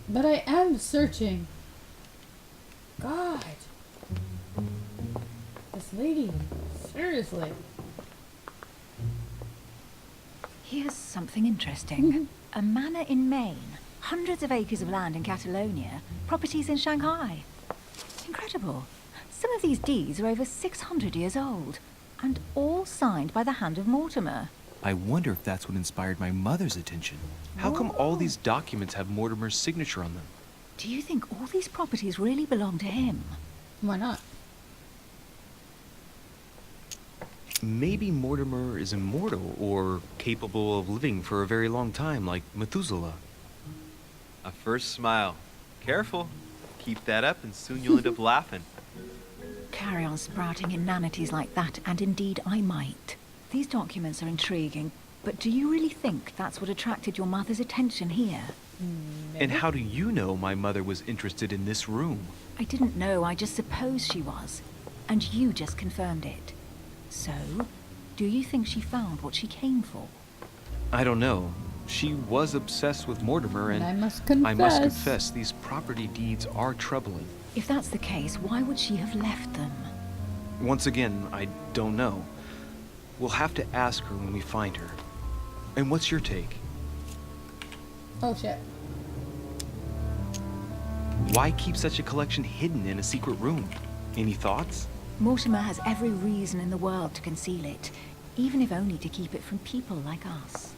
But I am searching. God. This lady. Seriously. Here's something interesting. A manor in Maine, hundreds of acres of land in Catalonia, properties in Shanghai. Incredible. Some of these deeds are over 600 years old, and all signed by the hand of Mortimer. I wonder if that's what inspired my mother's attention. How come all these documents have Mortimer's signature on them? Do you think all these properties really belong to him? Why not? Maybe Mortimer is immortal or capable of living for a very long time, like Methuselah. A first smile. Careful. Keep that up and soon you'll end up laughing. Carry on sprouting inanities like that, and indeed I might. These documents are intriguing, but do you really think that's what attracted your mother's attention here? And how do you know my mother was interested in this room? I didn't know, I just supposed she was. And you just confirmed it. So, do you think she found what she came for? I don't know. She was obsessed with Mortimer, and I must confess these property deeds are troubling. If that's the case, why would she have left them? Once again, I don't know. We'll have to ask her when we find her. And what's your take? Oh shit. Why keep such a collection hidden in a secret room? Any thoughts? Mortimer has every reason in the world to conceal it, even if only to keep it from people like us.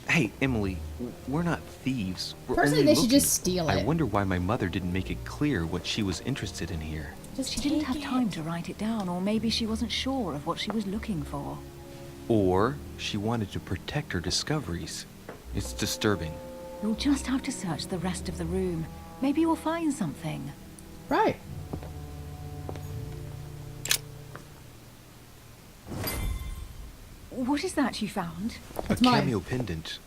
Hey, Emily, we're not thieves. We're Personally, only they should looking. just steal I it. wonder why my mother didn't make it clear what she was interested in here. She didn't have time to write it down, or maybe she wasn't sure of what she was looking for. Or she wanted to protect her discoveries. It's disturbing. You'll just have to search the rest of the room. Maybe you'll find something. Right. What is that you found? A cameo pendant.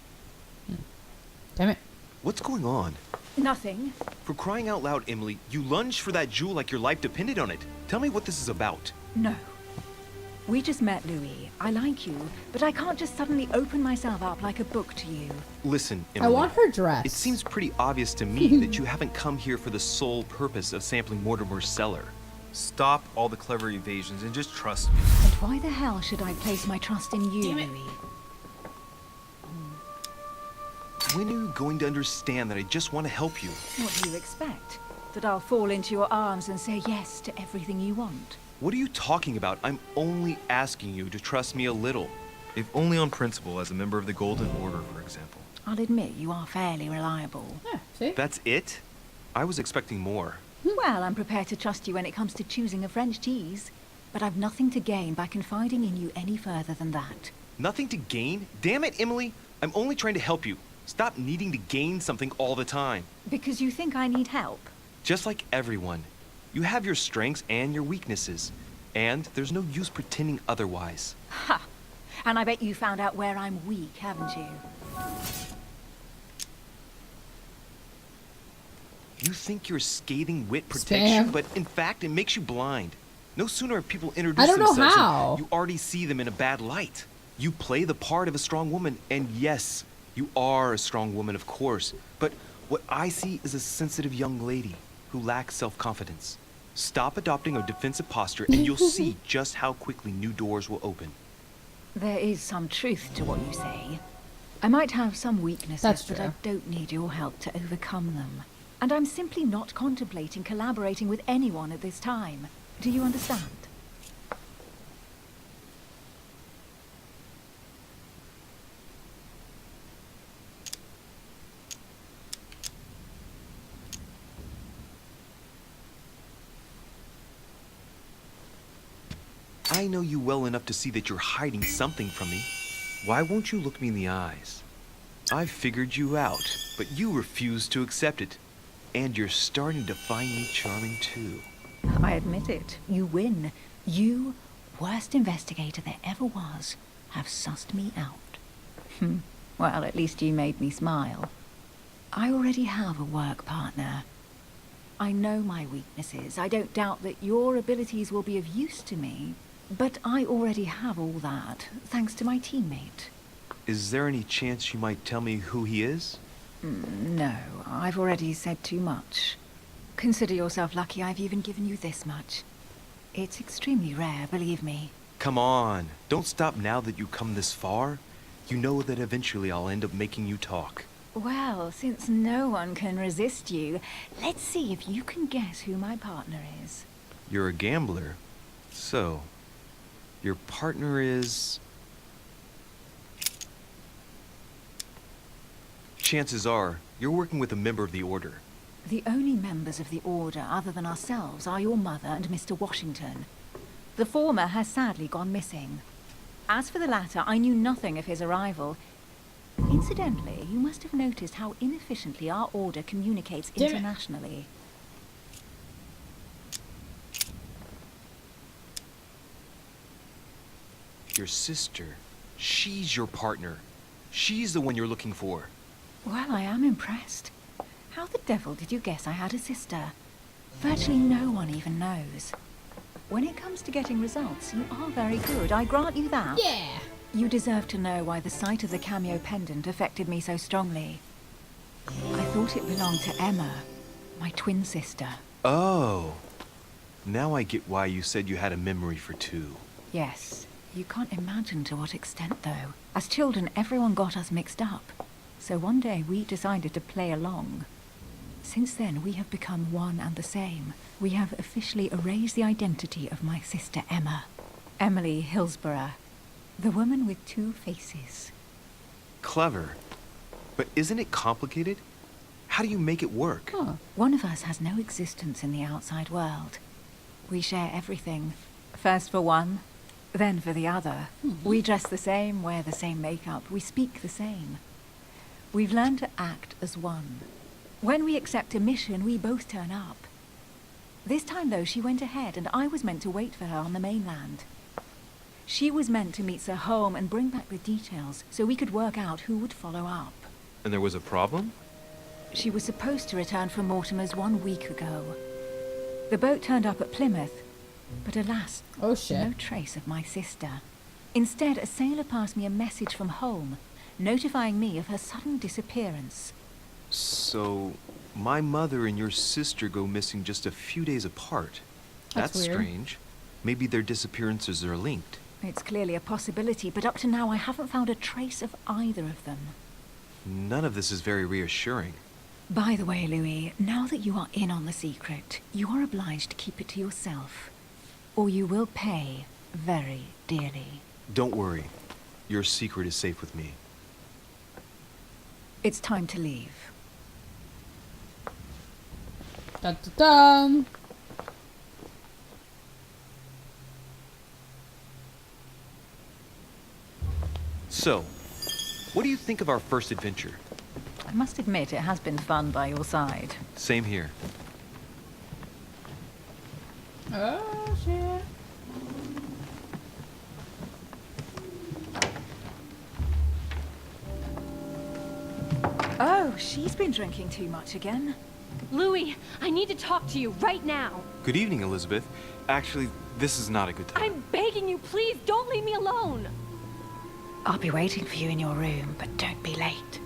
Damn it. What's going on? Nothing. For crying out loud, Emily, you lunged for that jewel like your life depended on it. Tell me what this is about. No. We just met, Louis. I like you, but I can't just suddenly open myself up like a book to you. Listen, I Emily. want her dress. It seems pretty obvious to me that you haven't come here for the sole purpose of sampling Mortimer's cellar. Stop all the clever evasions and just trust me. And why the hell should I place my trust in you, Louis? When are you going to understand that I just want to help you? What do you expect? That I'll fall into your arms and say yes to everything you want? What are you talking about? I'm only asking you to trust me a little. If only on principle, as a member of the Golden Order, for example. I'll admit you are fairly reliable. Yeah, see? That's it? I was expecting more. Well, I'm prepared to trust you when it comes to choosing a French cheese. But I've nothing to gain by confiding in you any further than that. Nothing to gain? Damn it, Emily! I'm only trying to help you. Stop needing to gain something all the time. Because you think I need help? Just like everyone. You have your strengths and your weaknesses. And there's no use pretending otherwise. Ha! And I bet you found out where I'm weak, haven't you? You think your scathing wit protects Spam. you, but in fact, it makes you blind. No sooner have people introduced I don't know themselves how. than you already see them in a bad light. You play the part of a strong woman, and yes, you are a strong woman, of course. But what I see is a sensitive young lady who lacks self-confidence. Stop adopting a defensive posture, and you'll see just how quickly new doors will open. There is some truth to what you say. I might have some weaknesses, That's but true. I don't need your help to overcome them. And I'm simply not contemplating collaborating with anyone at this time. Do you understand? I know you well enough to see that you're hiding something from me. Why won't you look me in the eyes? I've figured you out, but you refuse to accept it. And you're starting to find me charming too. I admit it. You win. You, worst investigator there ever was, have sussed me out. Well, at least you made me smile. I already have a work partner. I know my weaknesses. I don't doubt that your abilities will be of use to me. But I already have all that, thanks to my teammate. Is there any chance you might tell me who he is? No, I've already said too much. Consider yourself lucky I've even given you this much. It's extremely rare, believe me. Come on, don't stop now that you've come this far. You know that eventually I'll end up making you talk. Well, since no one can resist you, let's see if you can guess who my partner is. You're a gambler. So, your partner is... Chances are, you're working with a member of the Order. The only members of the Order other than ourselves are your mother and Mr. Washington. The former has sadly gone missing. As for the latter, I knew nothing of his arrival. Incidentally, you must have noticed how inefficiently our Order communicates Damn it. internationally. Your sister. She's your partner. She's the one you're looking for. Well, I am impressed. How the devil did you guess I had a sister? Virtually no one even knows. When it comes to getting results, you are very good, I grant you that. Yeah. You deserve to know why the sight of the cameo pendant affected me so strongly. I thought it belonged to Emma, my twin sister. Oh. Now I get why you said you had a memory for two. Yes, you can't imagine to what extent, though. As children, everyone got us mixed up. So one day we decided to play along. Since then, we have become one and the same. We have officially erased the identity of my sister Emma. Emily Hillsborough. The woman with two faces. clever. But isn't it complicated? How do you make it work? One of us has no existence in the outside world. We share everything. First for one, then for the other. We dress the same, wear the same makeup, we speak the same. We've learned to act as one. When we accept a mission, we both turn up. This time, though, she went ahead, and I was meant to wait for her on the mainland. She was meant to meet Sir Home and bring back the details, so we could work out who would follow up. And there was a problem? She was supposed to return from Mortimer's 1 week ago. The boat turned up at Plymouth, but alas, oh shit, no trace of my sister. Instead, a sailor passed me a message from home, notifying me of her sudden disappearance. So, my mother and your sister go missing just a few days apart. That's weird. strange. Maybe their disappearances are linked. It's clearly a possibility, but up to now I haven't found a trace of either of them. None of this is very reassuring. By the way, Louis, now that you are in on the secret, you are obliged to keep it to yourself, or you will pay very dearly. Don't worry. Your secret is safe with me. It's time to leave. Dun, dun, dun. So, what do you think of our first adventure? I must admit, it has been fun by your side. Same here. Oh shit. Oh, she's been drinking too much again. Louis, I need to talk to you right now. Good evening, Elizabeth. Actually, this is not a good time. I'm begging you, please don't leave me alone. I'll be waiting for you in your room, but don't be late.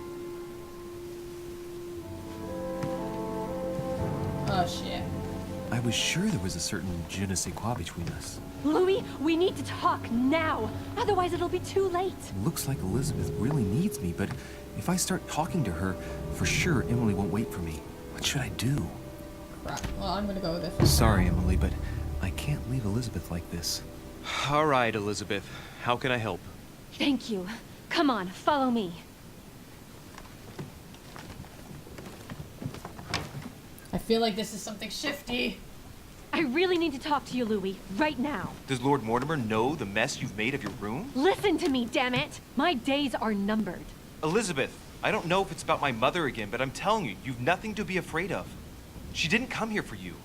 Oh shit. I was sure there was a certain je ne sais quoi between us. Louis, we need to talk now. Otherwise it'll be too late. Looks like Elizabeth really needs me, but if I start talking to her, for sure Emily won't wait for me. What should I do? Crap. Well, I'm gonna go with it. Sorry, Emily, but I can't leave Elizabeth like this. All right, Elizabeth. How can I help? Thank you. Come on, follow me. I feel like this is something shifty. I really need to talk to you, Louis, right now. Does Lord Mortimer know the mess you've made of your room? Listen to me, damn it! My days are numbered. Elizabeth, I don't know if it's about my mother again, but I'm telling you, you've nothing to be afraid of. She didn't come here for you.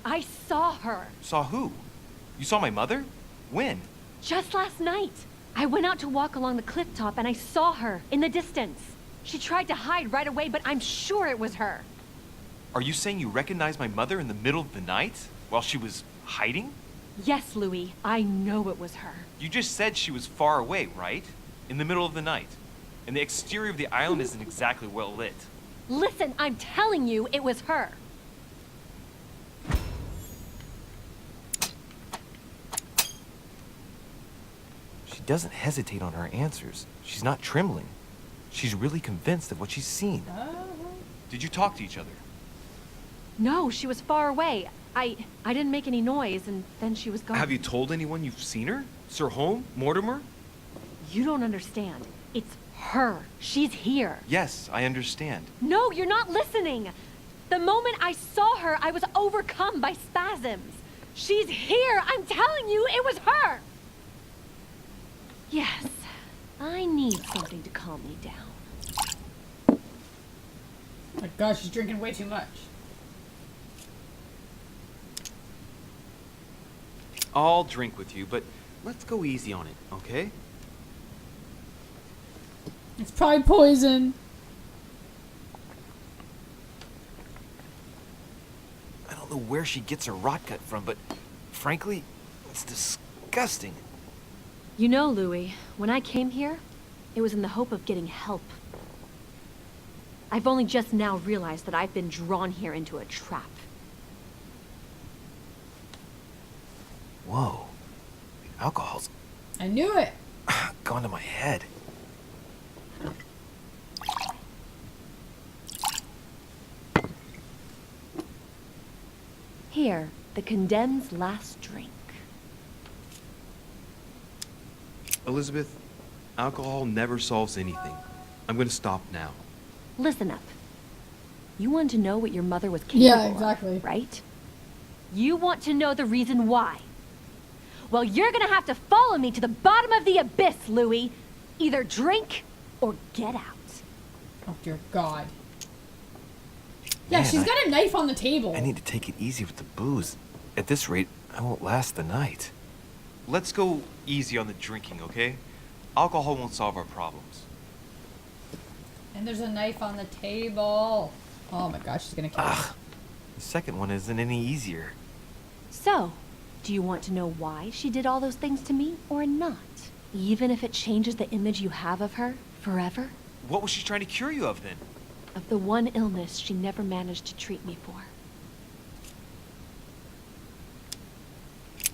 I saw her. Saw who? You saw my mother? When? Just last night. I went out to walk along the cliff top and I saw her in the distance. She tried to hide right away, but I'm sure it was her. Are you saying you recognized my mother in the middle of the night while she was hiding? Yes, Louis, I know it was her. You just said she was far away, right? In the middle of the night. And the exterior of the island isn't exactly well lit. Listen, I'm telling you it was her. She doesn't hesitate on her answers. She's not trembling. She's really convinced of what she's seen. Did you talk to each other? No, she was far away. I didn't make any noise, and then she was gone. Have you told anyone you've seen her? Sir Home? Mortimer? You don't understand. It's her. She's here. Yes, I understand. No, you're not listening. The moment I saw her, I was overcome by spasms. She's here. I'm telling you, it was her. Yes, I need something to calm me down. My gosh, she's drinking way too much. I'll drink with you, but let's go easy on it, okay? It's probably poison. I don't know where she gets her rot gut from, but frankly, it's disgusting. You know, Louis, when I came here, it was in the hope of getting help. I've only just now realized that I've been drawn here into a trap. Whoa. The alcohol's I knew it. gone to my head. Here, the condemned's last drink. Elizabeth, alcohol never solves anything. I'm gonna stop now. Listen up. You want to know what your mother was capable Yeah, exactly. of, right? You want to know the reason why. Well, you're gonna have to follow me to the bottom of the abyss, Louis. Either drink or get out. Oh dear God. Yeah, Man, she's got a knife on the table. I need to take it easy with the booze. At this rate, I won't last the night. Let's go easy on the drinking, okay? Alcohol won't solve our problems. And there's a knife on the table. Oh my gosh, she's gonna kill me. The second one isn't any easier. So, do you want to know why she did all those things to me or not? Even if it changes the image you have of her forever? What was she trying to cure you of then? Of the one illness she never managed to treat me for.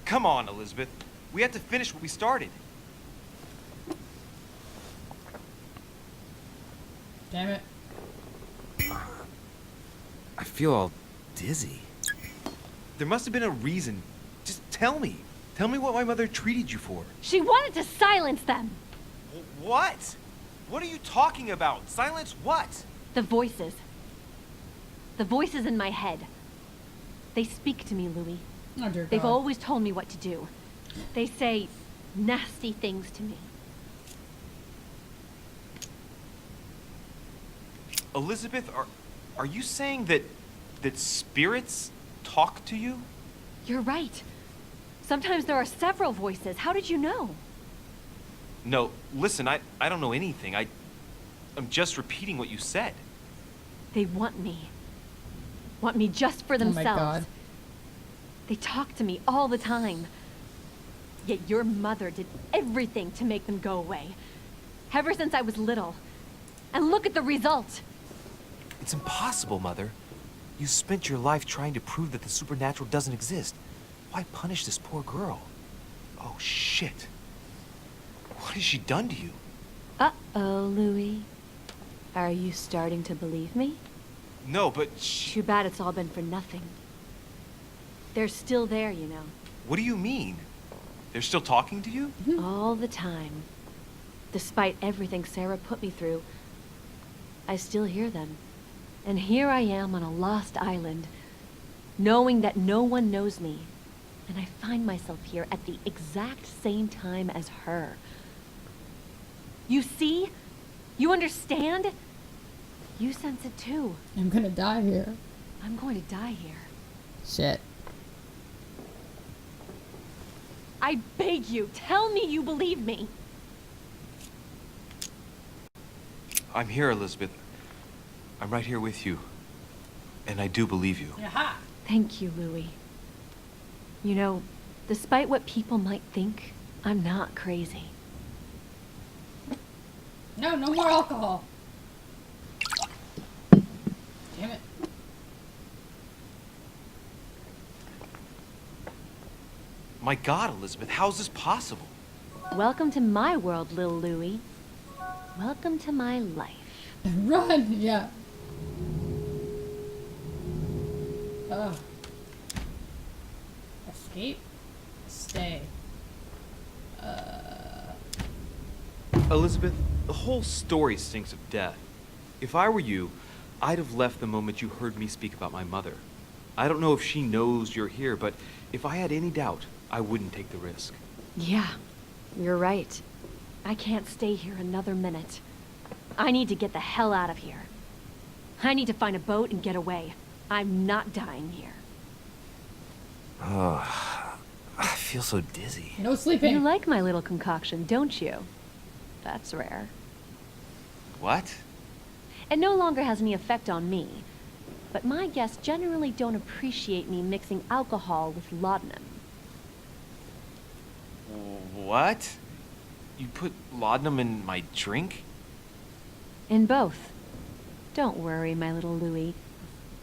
Come on, Elizabeth. We have to finish what we started. Damn it. I feel all dizzy. There must have been a reason. Just tell me. Tell me what my mother treated you for. She wanted to silence them! What? What are you talking about? Silence what? The voices. The voices in my head. They speak to me, Louis. Oh dear God. They've always told me what to do. They say nasty things to me. Elizabeth, are you saying that spirits talk to you? You're right. Sometimes there are several voices. How did you know? No, listen, I don't know anything. I'm just repeating what you said. They want me. Want me just for Oh my themselves. God. They talk to me all the time. Yet your mother did everything to make them go away. Ever since I was little. And look at the result. It's impossible, Mother. You spent your life trying to prove that the supernatural doesn't exist. Why punish this poor girl? Oh, shit. What has she done to you? Uh-oh, Louis. Are you starting to believe me? No, but Too bad it's all been for nothing. They're still there, you know. what do you mean? They're still talking to you? All the time. Despite everything Sarah put me through, I still hear them. And here I am on a lost island, knowing that no one knows me. And I find myself here at the exact same time as her. You see? You understand? You sense it too. I'm gonna die here. I'm going to die here. Shit. I beg you, tell me you believe me. I'm here, Elizabeth. I'm right here with you. And I do believe you. Thank you, Louis. You know, despite what people might think, I'm not crazy. No, no more alcohol. Damn it. My God, Elizabeth, how's this possible? Welcome to my world, little Louis. Welcome to my life. Run! Yeah. Ugh. Escape? Stay. Elizabeth, the whole story stinks of death. If I were you, I'd have left the moment you heard me speak about my mother. I don't know if she knows you're here, but if I had any doubt, I wouldn't take the risk. Yeah, you're right. I can't stay here another minute. I need to get the hell out of here. I need to find a boat and get away. I'm not dying here. Oh, I feel so dizzy. No sleeping. You like my little concoction, don't you? That's rare. What? It no longer has any effect on me. But my guests generally don't appreciate me mixing alcohol with laudanum. What? You put laudanum in my drink? In both. Don't worry, my little Louis.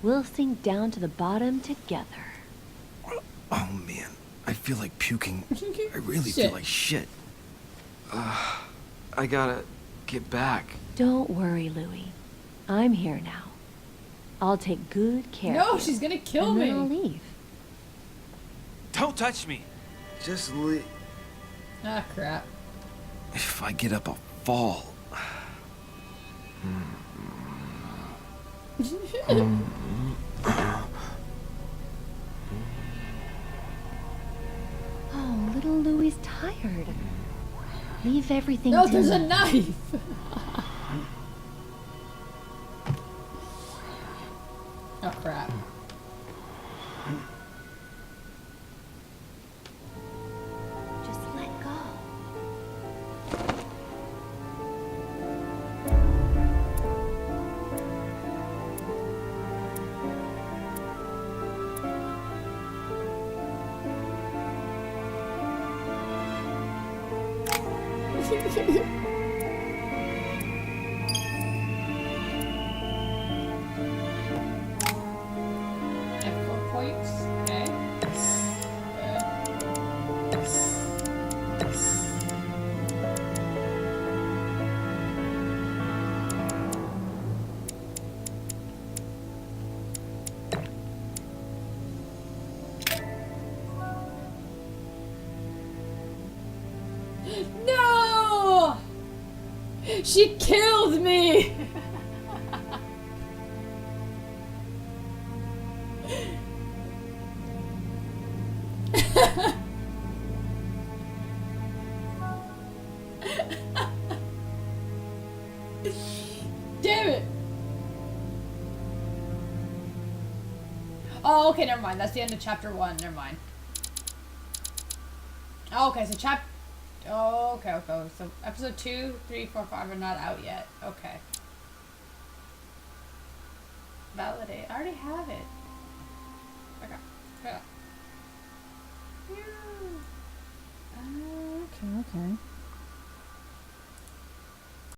We'll sink down to the bottom together. Oh man, I feel like puking. I really Shit. feel like shit. I gotta get back. Don't worry, Louis. I'm here now. I'll take good care No, of you. she's gonna kill and me. Then I'll leave. Don't touch me. Just leave. Ah, crap. If I get up, I'll fall. Oh, little Louie's tired. Leave everything No, to there's a me. knife! Oh crap. Just let go. F4 points. Okay. No! She killed me! Damn it! Oh, okay, never mind. That's the end of chapter 1. Never mind. Oh, okay, so Oh, okay. So episode 2, 3, 4, 5 are not out yet. Okay. Validate. I already have it. Okay. Yeah. Okay.